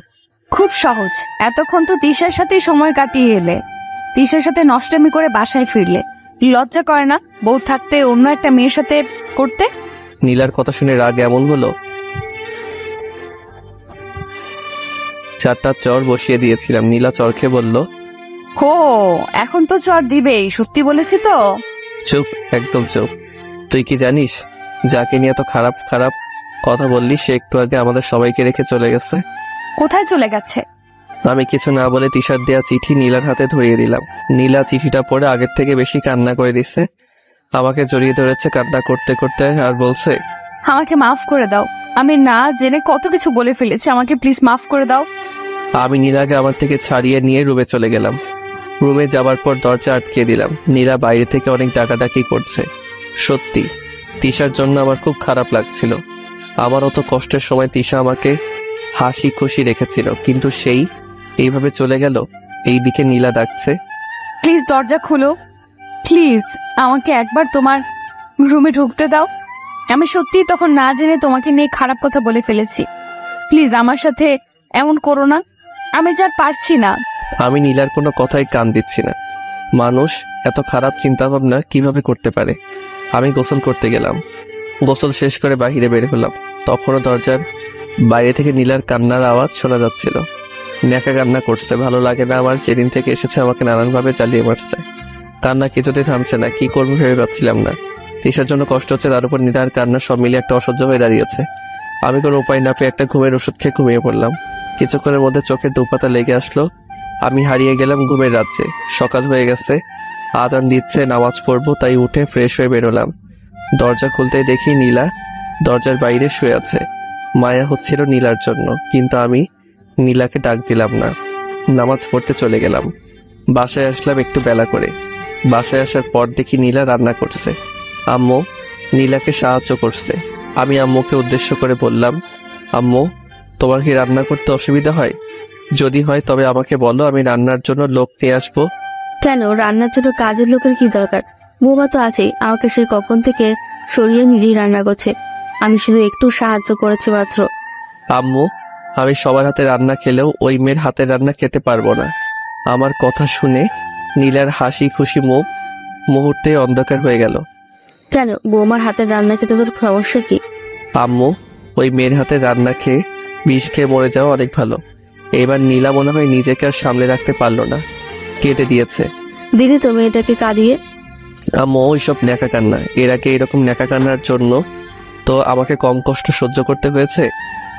S7: খুব সহজ, এতক্ষণ তো তিশার সাথেই সময় কাটিয়ে এলে, তিশার সাথে নষ্টামি করে বাসায় ফিরলে। লজ্জা করে না বউ থাকতে অন্য একটা মেয়ের সাথে করতে?
S12: নীলার কথা শুনে রাগ এমন হলো, 4টা চর বসিয়ে দিয়েছিলাম। নীলা চর খেয়ে বলল,
S7: হো, এখন তো চর দিবেই, সত্যি বলেছি তো।
S12: চুপ, একদম চুপ। তুই কি জানিস যাকে নিয়ে এত খারাপ খারাপ কথা বললি সে একটু আগে আমাদের সবাইকে রেখে চলে গেছে?
S7: কোথায় চলে গেছে?
S12: আমি কিছু না বলে তিশার দেয়া চিঠি নীলার হাতে ধরিয়ে দিলাম। নীলা চিঠিটা পড়ে আগের থেকে বেশি কান্না করে দিছে। আমাকে জড়িয়ে ধরেছে কান্না করতে করতে আর বলছে,
S7: আমাকে মাফ করে দাও, আমি না জেনে কত কিছু বলে ফেলেছি, আমাকে প্লিজ মাফ করে দাও।
S12: আমি নীলাকে আমার থেকে ছাড়িয়ে নিয়ে রুমে চলে গেলাম। রুমে যাবার পর দরজা আটকে দিলাম। নীলা বাইরে থেকে অনেক ডাকাডাকি করছে। সত্যি তিশার জন্য আমার খুব খারাপ লাগছিল। আমার অত কষ্টের সময় তিশা আমাকে হাসি খুশি রেখেছিল, কিন্তু সেই এইভাবে চলে গেল। এইদিকে নীলা ডাকছে,
S7: প্লিজ দরজা খুলো, প্লিজ আমাকে একবার তোমার রুমে ঢুকতে দাও। আমি সত্যিই তখন না জেনে তোমাকে নিয়ে খারাপ কথা বলে ফেলেছি, প্লিজ আমার সাথে এমন করো না, আমি যা পারছি না।
S12: আমি নীলার কোনো কথাই কান দিচ্ছি না। মানুষ এত খারাপ চিন্তা ভাবনা কিভাবে করতে পারে? আমি গোসল করতে গেলাম। গোসল শেষ করে বাহিরে বের হলাম। তখনও দরজার বাইরে থেকে নীলার কান্নার আওয়াজ শোনা যাচ্ছিল। নেকা কান্না করছে। ভালো লাগে না আমার, যেদিন থেকে এসেছে আমাকে নানানভাবে চালিয়ে মারছে। কান্না কিছুতেই থামছে না, কি করবো ভেবে পাচ্ছিলাম না। তিশার জন্য কষ্ট হচ্ছে, তার উপর নীলার কান্না, সব মিলিয়ে একটা অসহ্য হয়ে দাঁড়িয়েছে। আমি কোনো উপায় না পেয়ে একটা ঘুমের ওষুধ খেয়ে ঘুমিয়ে পড়লাম। কিছুক্ষণের মধ্যে চোখের দুপাতা লেগে আসলো। আমি হারিয়ে গেলাম ঘুমের রাজ্যে। সকাল হয়ে গেছে, আজান দিচ্ছে, নামাজ পড়বো, তাই উঠে ফ্রেশ হয়ে বেরোলাম। দরজা খুলতেই দেখি নীলা দরজার বাইরে শুয়ে আছে। মায়া হচ্ছিল নীলার জন্য, কিন্তু আমি নীলাকে ডাক দিলাম না। নামাজ পড়তে চলে গেলাম। বাসায় আসলাম একটু বেলা করে। বাসায় আসার পর দেখি নীলা রান্না করছে। আম্মু নীলাকে সাহায্য করছে। আমি আম্মুকে উদ্দেশ্য করে বললাম, আম্মু তোমার কি রান্না করতে অসুবিধা হয়? যদি হয় তবে আমাকে বলো, আমি রান্নার জন্য লোক নিয়ে আসবো।
S11: কেন, রান্নার জন্য কাজের লোকের কি দরকার? বৌমা তো আছেই, আমাকে সে কখন থেকে সরিয়ে নিজেই রান্না করছে, আমি শুধু একটু সাহায্য করেছি মাত্র।
S12: আম্মু আমি সবার হাতে রান্না খেলেও ওই মেয়ের হাতের রান্না খেতে পারবো না। আমার কথা শুনে নীলার হাসি খুশি মুখ মুহূর্তে অন্ধকার হয়ে গেল।
S11: কেন, বৌমার হাতের রান্না খেতে তোর সমস্যা কি?
S12: আম্মু ওই মেয়ের হাতের রান্না খেয়ে বিষ খেয়ে মরে যাওয়া অনেক ভালো। এবার নীলা মনে হয় নিজেকে আর সামলে রাখতে পারলো না, কেঁদে দিয়েছে।
S11: দিদি তো মেয়েটাকে কাঁদিয়ে।
S12: আম্মু ওইসব ন্যাকা কান্না, এর আগে এরকম ন্যাকা কান্নার জন্য তো আমাকে কম কষ্ট সহ্য করতে হয়েছে।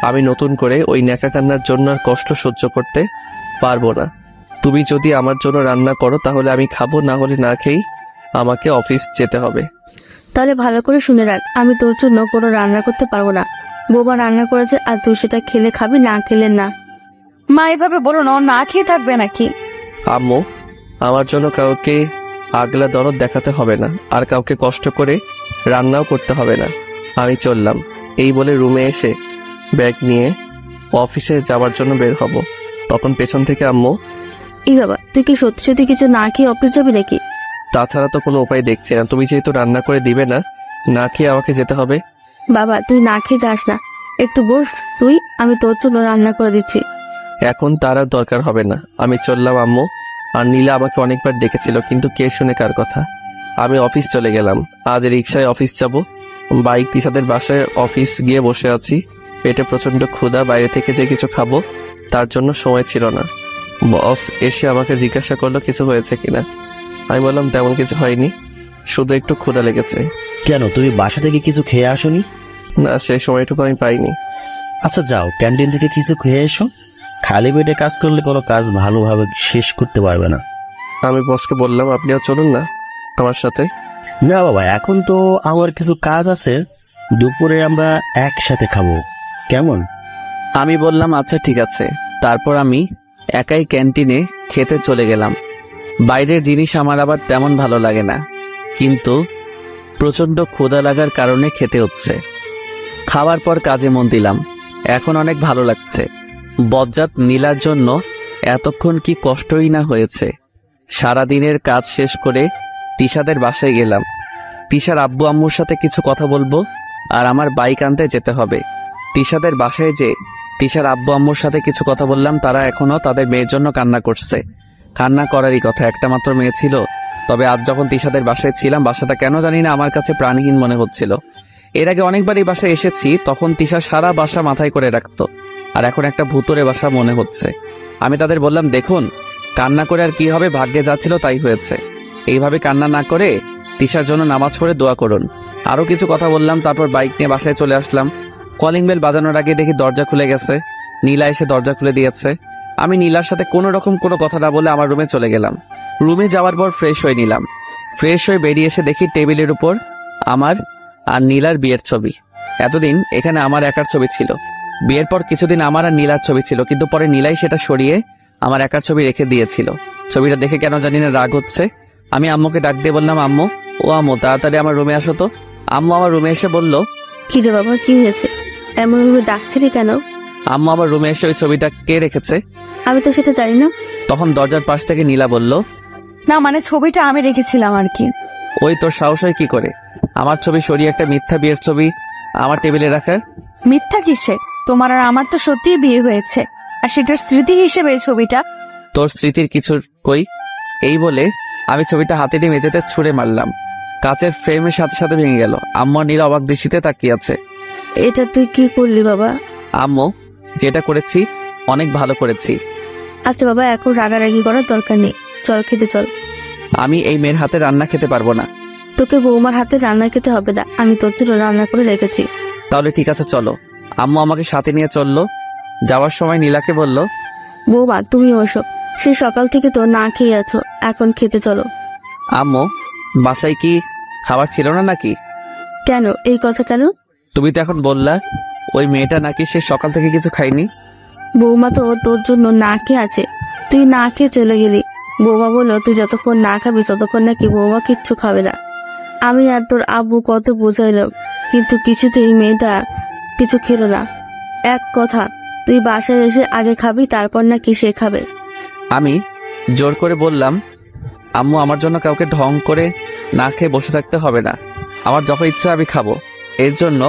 S12: আমি নতুন করে ওই ন্যাকা কান্নার জন্য আর কষ্ট সহ্য করতে পারবো না। তুমি যদি আমার জন্য রান্না করো তাহলে আমি খাবো, না হলে না খেয়েই আমাকে অফিস যেতে হবে।
S11: তাহলে ভালো করে শুনে রাখ, আমি তোর জন্য কোনো রান্না করতে পারবো না। বৌমা রান্না করেছে আর তুই সেটা খেলে খাবি, না খেলে না।
S7: মা এভাবে বলো না, না খেয়ে থাকবে নাকি?
S12: আম্মু আমার জন্য কাউকে আগলা দরদ দেখাতে হবে না, আর কাউকে কষ্ট করে রান্নাও করতে হবে না। আমি চললাম। এই বলে রুমে এসে ব্যাগ নিয়ে অফিসে যাওয়ার জন্য বের হব। তখন পেছন থেকে আম্মু,
S11: এই বাবা, তুই কি সত্যি সত্যি কিছু না খেয়ে অফিস যাবি নাকি?
S12: তাছাড়া তো কোনো উপায় দেখছি না, তুমি যেহেতু রান্না করে দিবে না না খেয়ে আমাকে যেতে হবে?
S11: বাবা তুই না খেয়ে যাস না, একটু বস তুই, আমি তোর জন্য রান্না করে দিচ্ছি।
S12: এখন তার আর দরকার হবে না, আমি চললাম আম্মু। আর নীলা আমাকে অনেকবার ডেকেছিল, কিন্তু কে শুনে কার কথা। আমি অফিস চলে গেলাম। আজ রিক্সায় অফিস যাব। বাইক তিশাদের বাসায় অফিস গিয়ে বসে আছি। পেটে প্রচন্ড ক্ষুধা, বাইরে থেকে যে কিছু খাবো তার জন্য সময় ছিল না। বস এসে আমাকে জিজ্ঞাসা করলো কিছু হয়েছে কিনা। আমি বললাম তেমন কিছু হয়নি, শুধু একটু ক্ষুধা লেগেছে।
S10: কেন, তুমি বাসা থেকে কিছু খেয়ে আসোনি?
S12: না, সেই সময়টুকু আমি পাইনি।
S10: আচ্ছা যাও, ক্যান্টিন থেকে কিছু খেয়ে এসো। খালি পেটে কাজ করলে কোনো কাজ ভালোভাবে শেষ করতে পারবে না।
S12: আমি বসকে বললাম আপনিও চলুন না আমার সাথে।
S10: না বাবা, এখন তো আমার কিছু কাজ আছে, দুপুরে আমরা একসাথে খাবো, কেমন?
S2: আমি বললাম আচ্ছা ঠিক আছে। তারপর আমি একাই ক্যান্টিনে খেতে চলে গেলাম। বাইরের জিনিস আমার আবার তেমন ভালো লাগে না, কিন্তু প্রচন্ড ক্ষুধা লাগার কারণে খেতে হচ্ছে। খাওয়ার পর কাজে মন দিলাম। এখন অনেক ভালো লাগছে। বজ্জাত নীলার জন্য এতক্ষণ কি কষ্টই না হয়েছে। সারাদিনের কাজ শেষ করে তিশাদের বাসায় গেলাম। তিশার আব্বু আম্মুর সাথে কিছু কথা বলবো, আর আমার বাইক আনতে যেতে হবে। তিশাদের বাসায় যে তিশার আব্বু আম্মুর সাথে কিছু কথা বললাম, তারা এখনো তাদের মেয়ের জন্য কান্না করছে। কান্না করারই কথা, একটা মাত্র মেয়ে ছিল। তবে আজ যখন তিশাদের বাসায় ছিলাম, বাসাটা কেন জানি না আমার কাছে প্রাণহীন মনে হচ্ছিল। এর আগে অনেকবার এই বাসায় এসেছি, তখন তিশা সারা বাসা মাথায় করে রাখতো, আর এখন একটা ভূতরে বাসা মনে হচ্ছে। আমি তাদের বললাম দেখুন, কান্না করে আর কি হবে, ভাগ্যে যা ছিল তাই হয়েছে। এইভাবে কান্না না করে তিশার জন্য নামাজ পড়ে দোয়া করুন। আরো কিছু কথা বললাম, তারপর বাইক নিয়ে বাসায় চলে আসলাম। কলিং বেল বাজানোর আগে দেখি দরজা খুলে গেছে। নীলা এসে দরজা খুলে দিয়েছে। আমি নীলার সাথে কোনো রকম কোনো কথা না বলে আমার রুমে চলে গেলাম। রুমে যাওয়ার পর ফ্রেশ হয়ে নিলাম। ফ্রেশ হয়ে বেরিয়ে এসে দেখি টেবিলের উপর আমার আর নীলার বিয়ের ছবি। এতদিন এখানে আমার একার ছবি ছিল। বিয়ের পর কিছুদিন আমার আর নীলার ছবি ছিল, কিন্তু পরে নীলাই সেটা সরিয়ে আমার একার ছবি রেখে দিয়েছিল। ছবিটা দেখে কেন জানি না রাগ হচ্ছে। আমি আম্মুকে ডাক দিয়ে বললাম আম্মু, ও আম্মু তাড়াতাড়ি আমার রুমে আসো তো। আম্মু আমার রুমে এসে বলল
S11: কি রে বাবা, কি হয়েছে, এমন ভাবে ডাকছিলি কেন?
S2: আম্মু আমার রুমে এসে ওই ছবিটা কে রেখেছে?
S11: আমি তো সেটা জানি না।
S2: তখন দরজার পাশ থেকে নীলা বলল
S7: না মানে ছবিটা আমি রেখেছিলাম আর কি।
S2: ওই তোর সাহস হয় কি করে আমার ছবি সরিয়ে একটা মিথ্যা বিয়ের ছবি আমার টেবিলে রাখার?
S7: মিথ্যা কিসে? তোমার আর আমার তো সত্যিই বিয়ে হয়েছে, আর সেটার স্মৃতি হিসেবে এই ছবিটা।
S2: তোর স্মৃতির কিছু কই? এই বলে আমি ছবিটা হাতে নিয়ে মেঝেতে ছুঁড়ে মারলাম। কাচের ফ্রেমের সাথে সাথে ভেঙে গেল। আম্মু আর নীলা অবাক দৃষ্টিতে তাকিয়ে আছে।
S11: এটা তুই কি করলি বাবা?
S2: আম্মু, যেটা করেছি অনেক ভালো করেছি।
S11: আচ্ছা বাবা, এখন রাগারাগি করার দরকার নেই, চল খেতে চল।
S2: আমি এই মেয়ের হাতে রান্না খেতে পারবো না।
S11: তোকে বৌমার হাতে রান্না খেতে হবে না, আমি তোর জন্য রান্না করে রেখেছি।
S2: তাহলে ঠিক আছে চলো। আম্মু আমাকে সাথে নিয়ে চললো। যাওয়ার সময় নীলাকে বলল
S11: বৌমা তুমি ওসব, সে সকাল থেকে তো না খেয়ে আছো, এখন খেতে চলো।
S2: আম্মু, বাসায় কি খাবার ছিল না নাকি?
S11: কেন, এই কথা কেন?
S2: তুমি তো এখন বললা ওই মেয়েটা নাকি সে সকাল থেকে কিছু খায়নি।
S11: বৌমা তো তোর জন্য না খেয়ে আছে, তুই না খেয়ে চলে গেলি। বৌমা বললো তুই যতক্ষণ না খাবি ততক্ষণ নাকি বৌমা কিচ্ছু খাবে না। আমি আর তোর আব্বু কত বোঝাইলাম, কিন্তু কিছুতেই মেয়েটা কিছু খেলো না। এক কথা, তুই বাসায় এসে আগে খাবি, তারপর নাকি সে খাবে।
S2: আমি জোর করে বললাম আম্মু, আমার জন্য কাউকে ঢং করে না খেয়ে বসে থাকতে হবে না। আমার যখন ইচ্ছা আমি খাবো। এর জন্য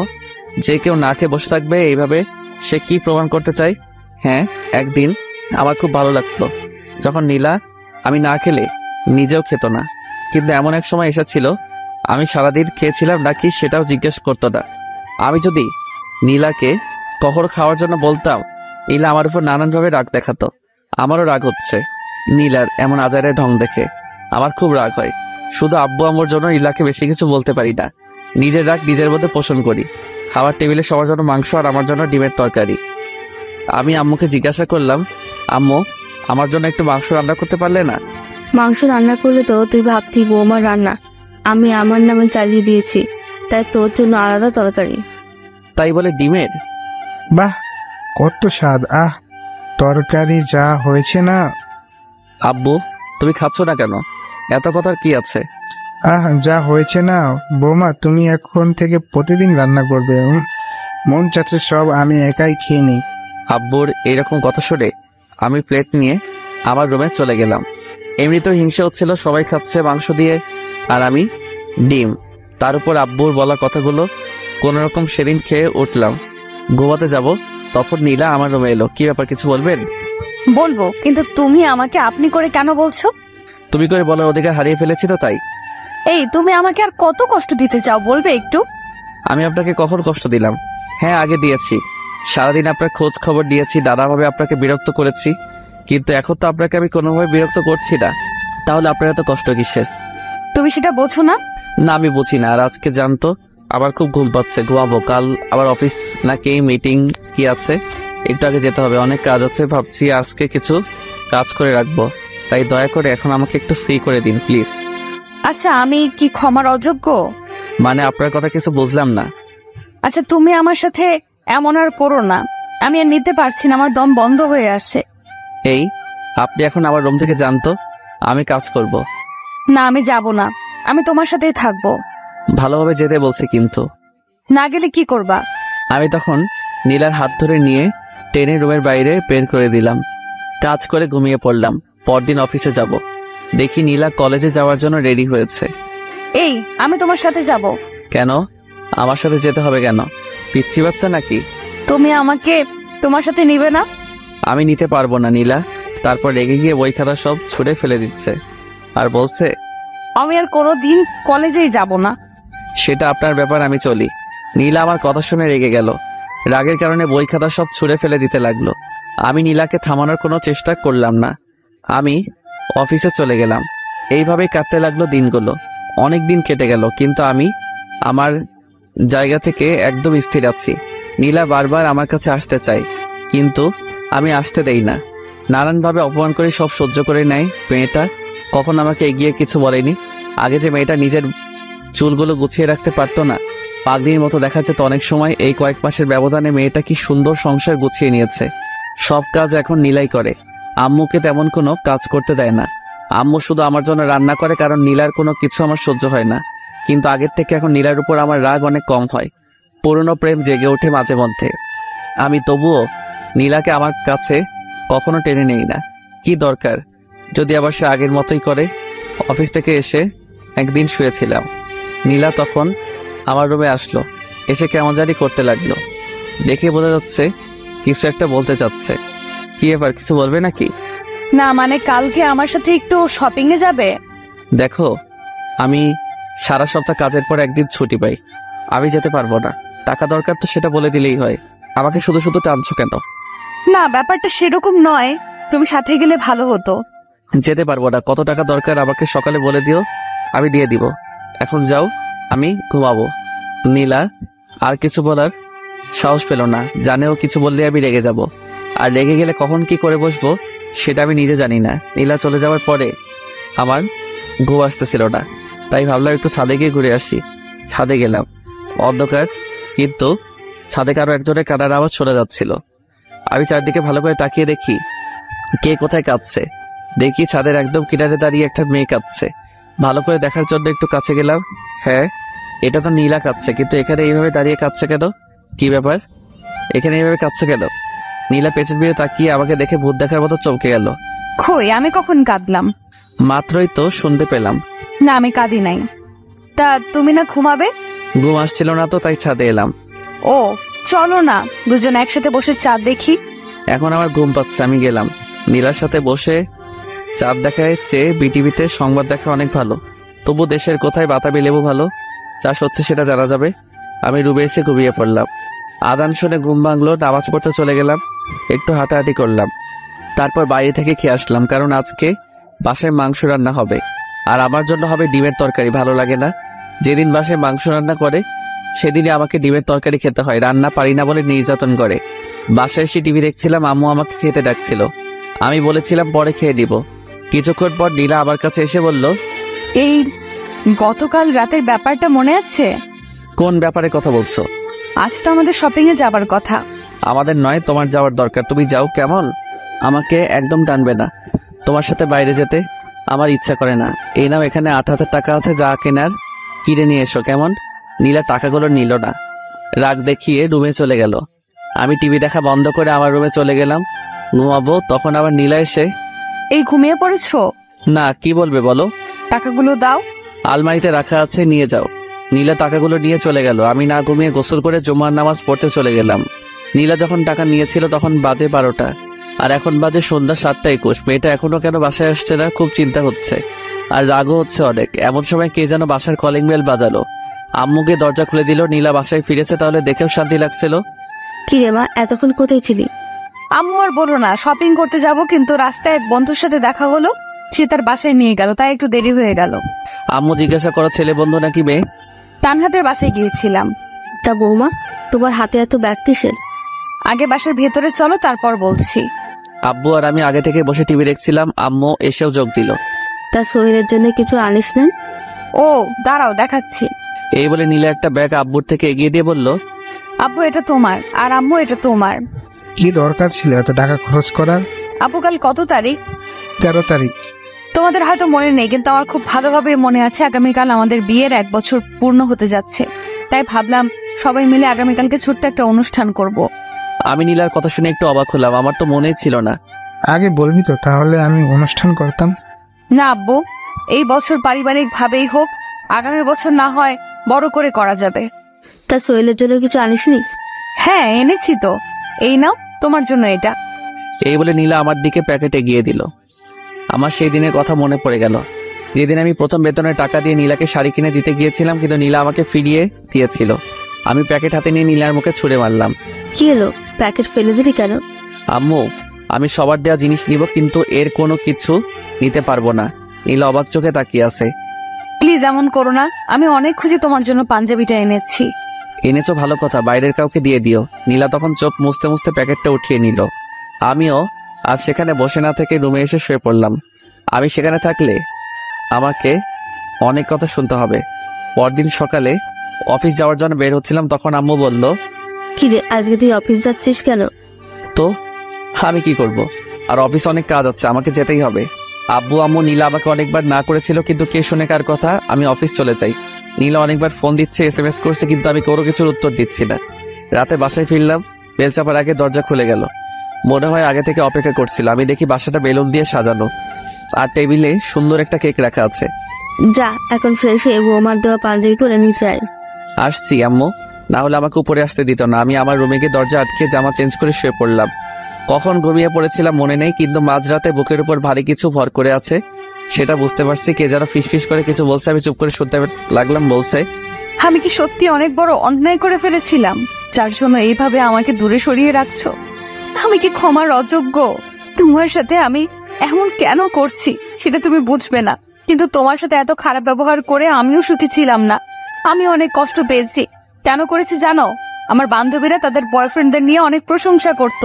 S2: যে কেউ না খেয়ে বসে থাকবে এইভাবে সে কি প্রমাণ করতে চায়? হ্যাঁ, একদিন আমার খুব ভালো লাগতো যখন নীলা আমি না খেলে নিজেও খেত না, কিন্তু এমন এক সময় এসেছিল আমি সারাদিন খেয়েছিলাম নাকি সেটাও জিজ্ঞেস করতো না। আমি যদি নীলাকে কখনো খাওয়ার জন্য বলতাম, নীলা আমার উপর নানানভাবে রাগ দেখাতো। আমারও রাগ হচ্ছে নীলার এমন আজারে ঢং দেখে। আমার খুব রাগ হয়। শুধু আব্বু আম্মুর জন্য নীলাকে বেশি কিছু বলতে পারি না। নিজের রাগ নিজের মধ্যে পোষণ করি। খাবার টেবিলে সবার জন্য মাংস আর আমার জন্য ডিমের তরকারি। আমি আম্মুকে জিজ্ঞাসা করলাম, আম্মু আমার জন্য একটু মাংস রান্না করতে পারলে না?
S11: মাংস রান্না করলে তো তুই ভাবতি বৌমার রান্না, আমি আমার নামে চালিয়ে দিয়েছি, তাই তোর জন্য আলাদা তরকারি।
S2: তাই বলে ডিমের?
S8: বাহ, কত স্বাদ! আহ, তরকারি যা হয়েছে না।
S2: আব্বু, তুমি খাচ্ছ না কেন? এত কথার কি আছে?
S8: আহ, যা হয়েছে না। বৌমা তুমি এখন থেকে প্রতিদিন রান্না করবে। মন চাচ্ছে সব আমি একাই খেয়ে নিই।
S2: আব্বুর এইরকম কথা শুনে আমি প্লেট নিয়ে আমার রুমে চলে গেলাম। এমনিতেও হিংসা হচ্ছিল, সবাই খাচ্ছে মাংস দিয়ে আর আমি ডিম। তার উপর আব্বুর বলা কথাগুলো কোনোরকম সেদিন খেয়ে উঠলাম। ঘুমাতে যাব, তখন নীলা আমার রুমে এলো। কি ব্যাপার, কিছু বলবেন?
S7: বলবো, কিন্তু তুমি আমাকে আপনি করে কেন বলছো?
S2: তুমি করে বলার অধিকার হারিয়ে ফেলেছি তো তাই।
S7: এই, তুমি আমাকে আর কত কষ্ট দিতে চাও বলবে একটু?
S2: আমি আপনাকে কখন কষ্ট দিলাম? হ্যাঁ, আগে দিয়েছি। সারাদিন আপনার খোঁজ খবর দিয়েছি, নানাভাবে আপনাকে বিরক্ত করেছি, কিন্তু এখন তো আপনাকে আমি কোনোভাবে বিরক্ত করছি না। তাহলে আপনার এত কষ্ট কিসের?
S7: তুমি সেটা বোঝো না?
S2: না, আমি বুঝি না। আর আজকে জানতো আবার খুব ঘুম পাচ্ছে, ঘুমাবো। কাল আবার অফিস নাকি মিটিং কি আছে, একটু আগে যেতে হবে, অনেক কাজ আছে। ভাবছি আজকে কিছু কাজ করে রাখবো, তাই দয়া করে এখন আমাকে একটু ফ্রি করে দিন প্লিজ।
S7: আচ্ছা, আমি কি ক্ষমার অযোগ্য?
S2: মানে আপনার কথা কিছু বুঝলাম না।
S7: আচ্ছা, তুমি আমার সাথে এমন আর করো না। আমি আর নিতে পারছি না, আমার দম বন্ধ হয়ে আসছে।
S2: এই, আপনি এখন আমার রুম থেকে জানতো, আমি কাজ করব।
S7: না, আমি যাব না, আমি তোমার সাথেই থাকবো।
S2: ভালোভাবে যেতে বলছি কিন্তু।
S7: না গেলে কি করবা?
S2: আমি তখন নীলার হাত ধরে নিয়ে টেনে রুমের বাইরে বের করে দিলাম। কাজ করে ঘুমিয়ে পড়লাম। পরদিন অফিসে যাব, দেখি নীলা কলেজে যাওয়ার জন্য রেডি হয়েছে।
S7: এই, আমি তোমার সাথে যাব।
S2: কেন আমার সাথে যেতে হবে? কেন, পিচ্চি বাচ্চা নাকি?
S7: তুমি আমাকে তোমার সাথে নিবে না?
S2: আমি নিতে পারবো না নীলা। তারপর রেগে গিয়ে বই খাতা সব ছুঁড়ে ফেলে দিচ্ছে আর বলছে
S7: আমি আর কোনোদিন কলেজেই যাব না।
S2: সেটা আপনার ব্যাপার, আমি চলি। নীলা আমার কথা শুনে রেগে গেল। রাগের কারণে বই খাতা সব ছুঁড়ে ফেলে দিতে লাগলো। আমি নীলাকে থামানোর কোনো চেষ্টা করলাম না। আমি অফিসে চলে গেলাম। এইভাবেই কাটতে লাগলো দিনগুলো। অনেক দিন কেটে গেল, কিন্তু আমি আমার জায়গা থেকে একদম স্থির আছি। নীলা বারবার আমার কাছে আসতে চাই, কিন্তু আমি আসতে দেই না। নানানভাবে অপমান করে সব সহ্য করে নেয় মেয়েটা। কখন আমাকে এগিয়ে কিছু বলেনি। আগে যে মেয়েটা নিজের চুলগুলো গুছিয়ে রাখতে পারতো না, পাগলির মতো দেখা যেত অনেক সময়, এই কয়েক মাসের ব্যবধানে মেয়েটা কি সুন্দর সংসার গুছিয়ে নিয়েছে। সব কাজ এখন নীলাই করে। আম্মুকে তেমন কোনো কাজ করতে দেয় না। আম্মু শুধু আমার জন্য রান্না করে, কারণ নীলার কোনো কিছু আমার সহ্য হয় না। কিন্তু আগের থেকে এখন নীলার উপর আমার রাগ অনেক কম হয়। পুরনো প্রেম জেগে ওঠে মাঝে মধ্যে। আমি তবুও নীলাকে আমার কাছে কখনো টেনে নেই না। কি দরকার যদি আবার সে আগের মতোই করে। অফিস থেকে এসে একদিন শুয়েছিলাম। নীলা তখন আমার রুমে আসলো। এসে কেমন জানি করতে লাগলো। দেখে বোঝা যাচ্ছে কিছু একটা বলতে চাচ্ছে। কি এবার কিছু বলবে নাকি?
S7: না, মানে কালকে আমার সাথে একটু শপিং এ যাবে?
S2: দেখো, আমি সারা সপ্তাহ কাজের পর একদিন ছুটি পাই। আমি যেতে পারবো না। টাকা দরকার তো সেটা বলে দিলেই হয়। আমাকে শুধু শুধু টানছো কেন?
S7: না, ব্যাপারটা সেরকম নয়, তুমি সাথে গেলে ভালো হতো।
S2: যেতে পারবো না। কত টাকা দরকার আমাকে সকালে বলে দিও, আমি দিয়ে দিব। এখন যাও, আমি ঘুমাবো। নীলা আর কিছু বলার সাহস পেল না। জানেও কিছু বললে আমি রেগে যাব, আর রেগে গেলে কখন কি করে বসবো সেটা আমি নিজে জানি না। নীলা চলে যাওয়ার পরে আমার ঘুম আসতেছিল না, তাই ভাবলাম একটু ছাদে গিয়ে ঘুরে আসি। ছাদে গেলাম, অন্ধকার, কিন্তু ছাদে কারো একজনের কান্নার আওয়াজ শোনা যাচ্ছিল। আমি চারদিকে ভালো করে তাকিয়ে দেখি কে কোথায় কাঁদছে। দেখি ছাদের একদম কিনারে দাঁড়িয়ে একটা মেয়ে কাঁদছে। ভালো করে দেখার জন্য একটু কাছে গেলাম। হ্যাঁ, এটা তো নীলা কাঁদছে, কিন্তু এখানে এইভাবে দাঁড়িয়ে কাঁদছে কেন? কি ব্যাপার, এখানে এইভাবে কাঁদছে কেন? নীলা পেছন ফিরে তাকিয়ে আমাকে দেখে ভূত দেখার মতো চমকে গেল।
S7: কই, আমি কখন কাঁদলাম?
S2: মাত্রই তো শুনতে পেলাম।
S7: না, আমি কাঁদি নাই। তা তুমি না ঘুমাবে?
S2: ঘুম আসছিল না তো, তাই ছাদে এলাম।
S7: ও, চলো না দুজন একসাথে বসে চাঁদ দেখি।
S2: এখন আমার ঘুম পাচ্ছে, আমি গেলাম। নীলার সাথে বসে চাঁদ দেখায় চেয়ে বিটিভিতে সংবাদ দেখা অনেক ভালো। তবু দেশের কোথায় বাতাবি লেবু ভালো চাষ হচ্ছে সেটা জানা যাবে। আমি রুমে এসে ঘুমিয়ে পড়লাম। আজান শুনে ঘুম ভাঙলো, নামাজ পড়তে চলে গেলাম। একটু হাঁটাহাঁটি করলাম, তারপর বাইরে থেকে খেয়ে আসলাম, কারণ আজকে বাসায় মাংস রান্না হবে। আর আমার জন্য হবে ডিমের তরকারি। ভালো লাগে না, যেদিন বাসায় মাংস রান্না করে সেদিনই আমাকে ডিমের তরকারি খেতে হয়। রান্না পারি না বলে নির্যাতন করে। বাসায় এসে টিভি দেখছিলাম, আম্মু আমাকে খেতে ডাকছিল। আমি বলেছিলাম পরে খেয়ে দিব। কিছুক্ষণ পর নীলা আমার কাছে এসে বলল,
S7: এই গতকাল রাতের ব্যাপারটা মনে আছে?
S2: কোন ব্যাপারে কথা বলছো?
S7: আজ তো আমাদের শপিং এ যাবার কথা।
S2: আমাদের নয়, তোমার যাওয়ার দরকার। তুমি যাও। কেমন? আমাকে একদম টানবে না। তোমার সাথে বাইরে যেতে আমার ইচ্ছা করে না। এই নাও, এখানে 8,000 টাকা আছে, যা কেনার কিনে নিয়ে এসো। কেমন? নীলা টাকাগুলো নিল না, রাগ দেখিয়ে রুমে চলে গেল। আমি টিভি দেখা বন্ধ করে আমার রুমে চলে গেলাম ঘুমাবো। তখন আবার নীলা এসে,
S7: এই ঘুমিয়ে পড়েছো?
S2: না, কি বলবে বলো?
S7: টাকাগুলো দাও।
S2: আলমারিতে রাখা আছে, নিয়ে যাও। নীলা টাকাগুলো নিয়ে চলে গেল। আমি না ঘুমিয়ে গোসল করে জুমার নামাজ পড়তে চলে গেলাম। নীলা যখন টাকা নিয়েছিল তখন বাজে 12টা, আর এখন বাজে সন্ধ্যা 7:21। মেয়েটা এখনো কেন বাসায় আসছে না, খুব চিন্তা হচ্ছে আর রাগও হচ্ছে অনেক। এমন সময় কে যেন বাসার কলিং বেল বাজালো। আম্মুকে দরজা খুলে দিল। নীলা বাসায় ফিরেছে, তাহলে দেখেও শান্তি লাগছিল।
S11: কি রে মা, এতক্ষণ কোথায় ছিলি?
S7: আম্মু আর বলো না, শপিং করতে যাব, কিন্তু রাস্তায় এক বন্ধুর সাথে দেখা হলো, সে তার বাসায় নিয়ে গেল, তাই একটু দেরি হয়ে গেল।
S2: আম্মু জিজ্ঞাসা করো ছেলে বন্ধু নাকি মেয়ে?
S7: তানহাদের বাসায় গিয়েছিলাম।
S11: তা বৌমা, তোমার হাতে এত ব্যাগ কিসের?
S7: আগে বাসার ভেতরে চলো, তারপর বলছি।
S2: আব্বু আর আমি আগে থেকে বসে টিভি দেখছিলাম। আম্মু এসেও যোগ দিল।
S11: তা সোহেলের জন্য কিছু আনিস নেন?
S7: ও দাঁড়াও, দেখাচ্ছি।
S2: এই বলে নীলা একটা ব্যাগ আব্বুর থেকে এগিয়ে দিয়ে বলল,
S7: আব্বু এটা তোমার, আর আম্মু এটা তোমার।
S8: কি দরকার ছিল এত টাকা খরচ করার?
S7: আব্বু কাল কত তারিখ?
S8: 13 তারিখ।
S7: তোমাদের হয়তো মনে নেই, কিন্তু আমার খুব ভালোভাবে মনে আছে। আগামীকাল আমাদের বিয়ের 1 বছর পূর্ণ হতে যাচ্ছে, তাই ভাবলাম সবাই মিলে আগামীকালকে ছোট্ট একটা অনুষ্ঠান করব।
S2: আমি নীলার কথা শুনে একটু অবাক হলাম, আমার তো মনেই ছিল না।
S8: আগে বলবি তো, তাহলে আমি অনুষ্ঠান করতাম।
S7: না আব্বু, এই বছর পারিবারিক ভাবেই হোক, আগামী বছর না হয় বড় করে করা যাবে।
S11: তা সোহেলের জন্য কিছু আনিসনি?
S7: হ্যাঁ এনেছি তো, এই নাও তোমার জন্য এটা।
S2: এই বলে নীলা আমার দিকে প্যাকেট এগিয়ে দিল। আমার সেই দিনের কথা মনে পড়ে গেল, যেদিন আমি প্রথম বেতনের টাকা দিয়ে নীলাকে শাড়ি কিনে দিতে গিয়েছিলাম, কিন্তু নীলা আমাকে ফিরিয়ে দিয়েছিল। আমি প্যাকেট হাতে নিয়ে নীলার মুখে ছুঁড়ে মারলাম।
S11: কি হলো, প্যাকেট ফেলে দিলি কেন?
S2: আম্মু, আমি সবার দেওয়া জিনিস নিব, কিন্তু এর কোনো কিছু নিতে পারবো না। নীলা অবাক চোখে তাকিয়ে আছে।
S7: প্লিজ এমন করো না, আমি অনেক খুঁজে তোমার জন্য পাঞ্জাবিটা এনেছি।
S2: এনেছো ভালো কথা, বাইরের কাউকে দিয়ে দিও। নীলা তখন চোখ মুছতে মুছতে প্যাকেটটা উঠিয়ে নিল। আমিও আজ সেখানে বসে না থেকে রুমে এসে শুয়ে পড়লাম। আমি সেখানে থাকলে আমাকে অনেক কথা শুনতে হবে। পরদিন সকালে অফিস যাওয়ার জন্য বের হচ্ছিলাম, তখন আম্মু বলল,
S11: কি রে, আজকে তুই অফিস যাচ্ছিস কেন?
S2: তো আমি কি করব, আর অফিস অনেক কাজ আছে, আমাকে যেতেই হবে। আব্বু আম্মু নীলা আমাকে অনেকবার না করেছিল, কিন্তু কে শুনে কার কথা। আমি অফিস চলে যাই। নীলা অনেকবার ফোন দিচ্ছে, SMS করছে, কিন্তু আমি কোনো কিছুর উত্তর দিচ্ছি না। রাতে বাসায় ফিরলাম, বেল চাপার আগে দরজা খুলে গেল। মনে হয় আগে থেকে অপেক্ষা করছিল। আমি দেখি বাসাটা বেলুন দিয়ে সাজানো, আর টেবিলে সুন্দর একটা কেক রাখা আছে।
S11: যা এখন ফ্রেশ হয়ে বৌমার দেওয়া পাঞ্জাবি পরে নিচে আয়।
S2: আসছি আম্মু, না হলে আমাকে উপরে আসতে দিত না। আমি আমার রুমে গিয়ে দরজা আটকে জামা চেঞ্জ করে শুয়ে পড়লাম। কখন ঘুমিয়ে পড়েছিলাম মনে নেই, কিন্তু মাঝরাতে বুকের উপর ভারী কিছু ভর করে আছে সেটা বুঝতে পারছি। কে যেন ফিসফিস করে কিছু বলছে, আমি চুপ করে শুনতে লাগলাম। বলছে,
S7: আমি কি সত্যি অনেক বড় অন্যায় করে ফেলেছিলাম, যার জন্য এইভাবে আমাকে দূরে সরিয়ে রাখছো? আমি কি ক্ষমার অযোগ্য? তোমার সাথে আমি এমন কেন করছি সেটা তুমি বুঝবে না, কিন্তু তোমার সাথে এত খারাপ ব্যবহার করে আমিও সুখী ছিলাম না। আমি অনেক কষ্ট পেয়েছি। কেন করেছি জানো? আমার বান্ধবীরা তাদের বয়ফ্রেন্ডদের নিয়ে অনেক প্রশংসা করত।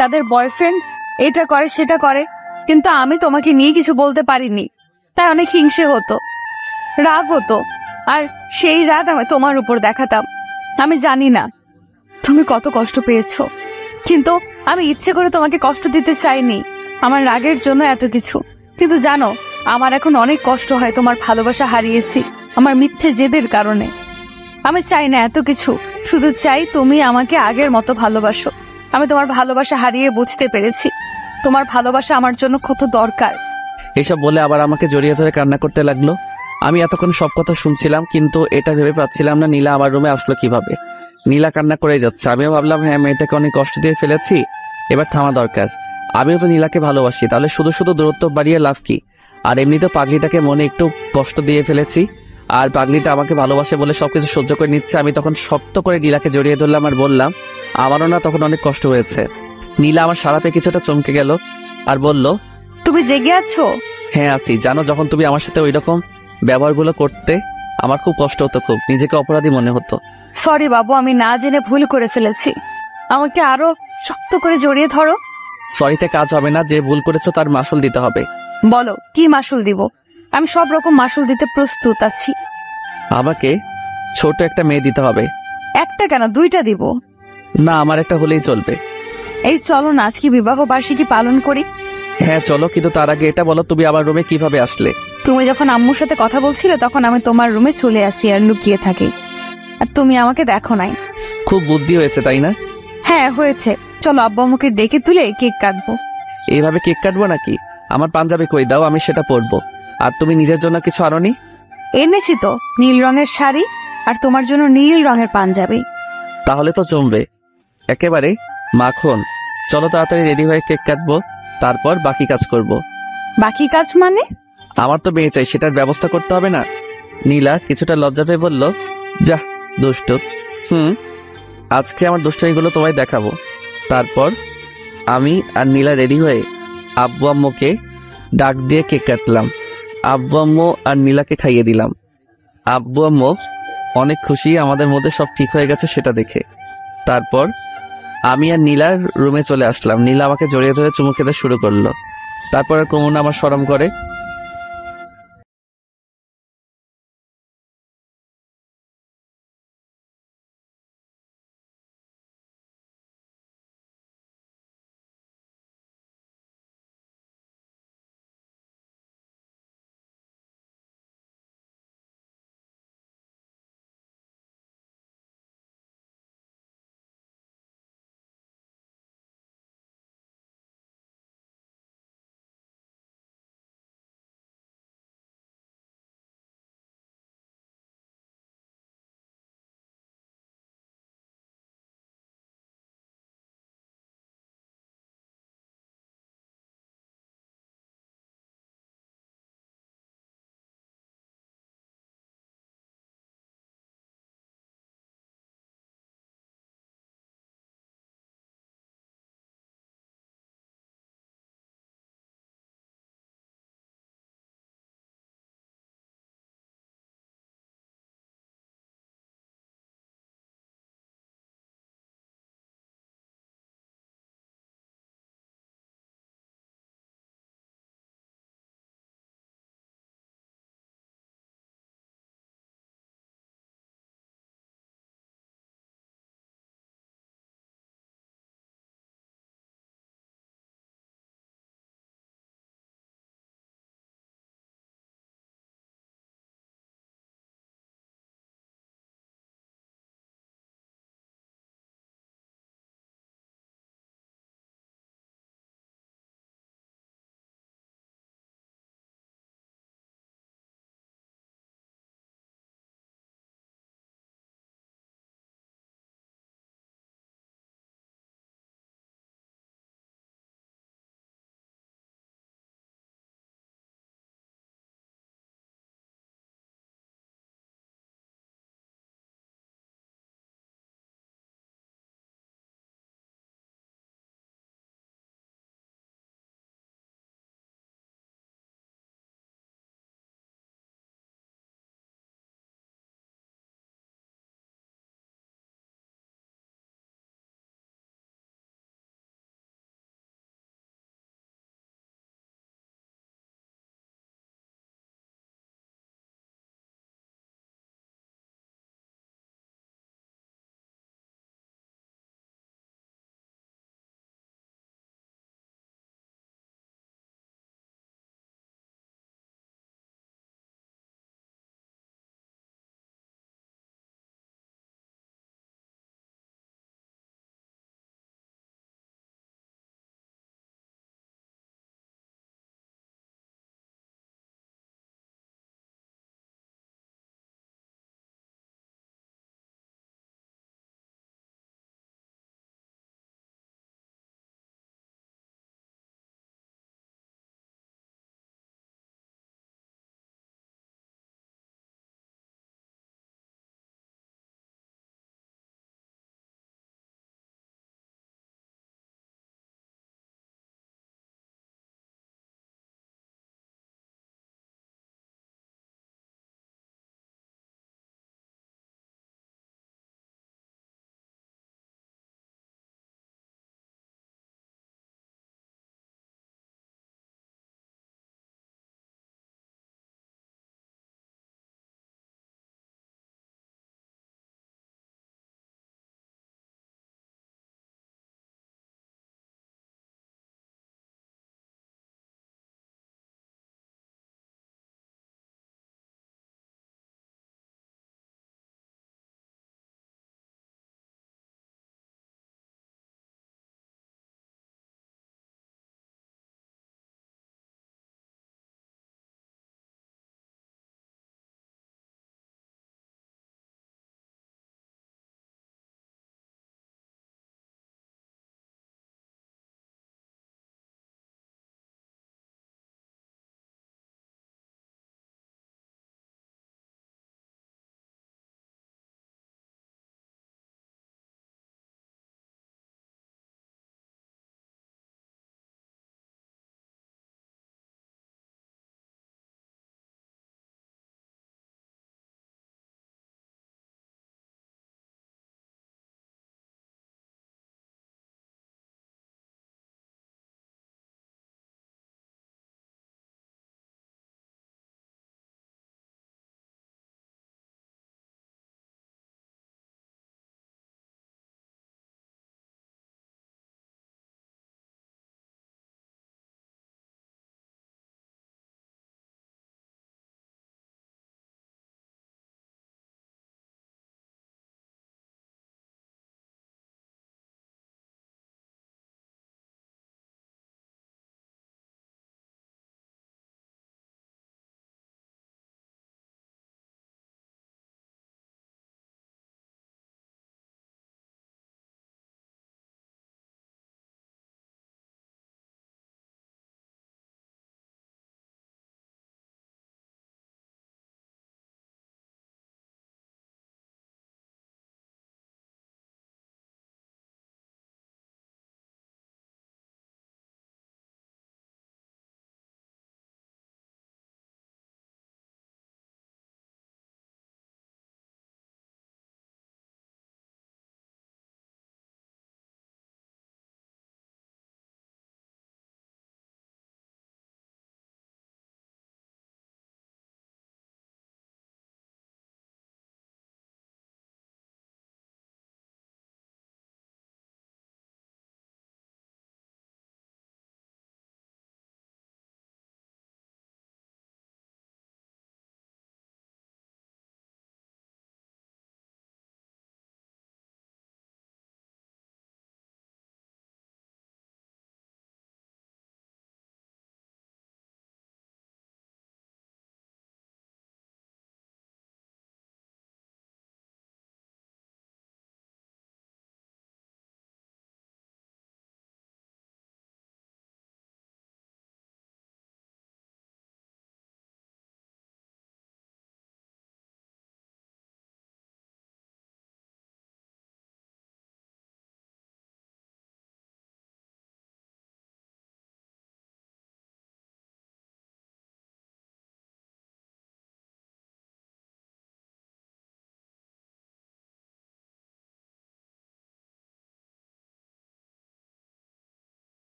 S7: তাদের বয়ফ্রেন্ড এটা করে সেটা করে, কিন্তু আমি তোমাকে নিয়ে কিছু বলতে পারিনি, তাই অনেক হিংসে হতো, রাগ হতো, আর সেই রাগ আমি তোমার উপর দেখাতাম। আমি জানি না তুমি কত কষ্ট পেয়েছো, কিন্তু আমি ইচ্ছে করে তোমাকে কষ্ট দিতে চাইনি। আমার রাগের জন্য এত কিছু, কিন্তু জানো আমার এখন অনেক কষ্ট হয়। তোমার ভালোবাসা হারিয়েছি আমার মিথ্যে জেদের কারণে। আমি চাই না এত কিছু, শুধু চাই তুমি আমাকে আগের মতো ভালোবাসো। আমি তোমার ভালোবাসা হারিয়ে বুঝতে পেরেছি তোমার ভালোবাসা আমার জন্য কত দরকার।
S2: এসব বলে আবার আমাকে জড়িয়ে ধরে কান্না করতে লাগলো। আমি এতক্ষণ সব কথা শুনছিলাম, কিন্তু এটা ভেবে পাচ্ছিলাম না নীলা আমার রুমে আসলো কিভাবে। নীলা কান্না করে যাচ্ছে। আমিও ভাবলাম, হ্যাঁ মেয়েটাকে অনেক কষ্ট দিয়ে ফেলেছি, এবার থামা দরকার। আমিও তো নীলাকে ভালোবাসি, তাহলে শুধু শুধু দূরত্ব বাড়িয়ে লাভ কি? আর এমনি তো পাগলিটাকে মনে একটু কষ্ট দিয়ে ফেলেছি, আর পাগলিটা আমাকে ভালোবাসে বলে সবকিছু সহ্য করে নিচ্ছে। আমি তখন শক্ত করে নীলাকে জড়িয়ে ধরলাম আর বললাম, আমারও না তখন অনেক কষ্ট হয়েছে। নীলা আমার সারা পেয়ে কিছুটা চমকে গেল আর বলল,
S7: তুমি জেগে আছো?
S2: হ্যাঁ আছি। জানো, যখন তুমি আমার সাথে ওই রকম ব্যবহারগুলো করতে আমার খুব কষ্ট হতো, খুব নিজেকে অপরাধী মনে হতো।
S7: সরি বাবু, আমি না জেনে ভুল করে ফেলেছি। আমাকে আরো শক্ত করে জড়িয়ে ধরো।
S2: সরিতে কাজ হবে না, যে ভুল করেছো তার মাসুল দিতে হবে।
S7: বলো কি মাসুল দিব? আমি সব রকম মাসুল দিতে প্রস্তুত আছি।
S2: আমাকে ছোট একটা মেয়ে দিতে হবে।
S7: একটা কেন, 2টা দিব।
S2: না, আমার একটা হলেই চলবে।
S7: এই চলো না আজকে বিবাহ বার্ষিকী পালন করি।
S2: হ্যাঁ চলো, কিন্তু তার আগে এটা বলো, তুমি আমার রুমে কিভাবে আসলে?
S7: তুমি যখন আম্মুর সাথে কথা বলছিলে তখন আমি তোমার রুমে চলে আসি আর লুকিয়ে থাকি, আর তুমি আমাকে দেখো নাই।
S2: খুব বুদ্ধি হয়েছে তাই না?
S7: হ্যাঁ হয়েছে। চলো আব্বু আম্মুকে ডেকে তুলে কেক কাটবো।
S2: এইভাবে কেক কাটবো নাকি? আমার পাঞ্জাবি কই দাও, আমি সেটা পরবো। আর তুমি নিজের জন্য কিছু আনোনি?
S7: এনেছি তো, নীল রঙের শাড়ি আর তোমার জন্য নীল রঙের পাঞ্জাবি।
S2: তাহলে তো জমবে একেবারে মাখন। চলো তাড়াতাড়ি রেডি হয়ে কেক কাটবো, তারপর বাকি কাজ করব।
S7: বাকি কাজ মানে?
S2: আমার তো মেয়ে চাই, সেটার ব্যবস্থা করতে হবে না? নীলা কিছুটা লজ্জা পেয়ে বলল, যা দুষ্ট। আজকে আমার দুষ্টামিগুলো তোমায় দেখাবো। তারপর আমি আর নীলা রেডি হয়ে আব্বু আম্মুকে ডাক দিয়ে কেক কাটলাম। আব্বু আম্মু আর নীলাকে খাইয়ে দিলাম। আব্বু আম্মু অনেক খুশি আমাদের মধ্যে সব ঠিক হয়ে গেছে সেটা দেখে। তারপর আমি আর নীলার রুমে চলে আসলাম। নীলা আমাকে জড়িয়ে ধরে চুমু খেতে শুরু করলো। তারপর আর কোমর আমার শরম করে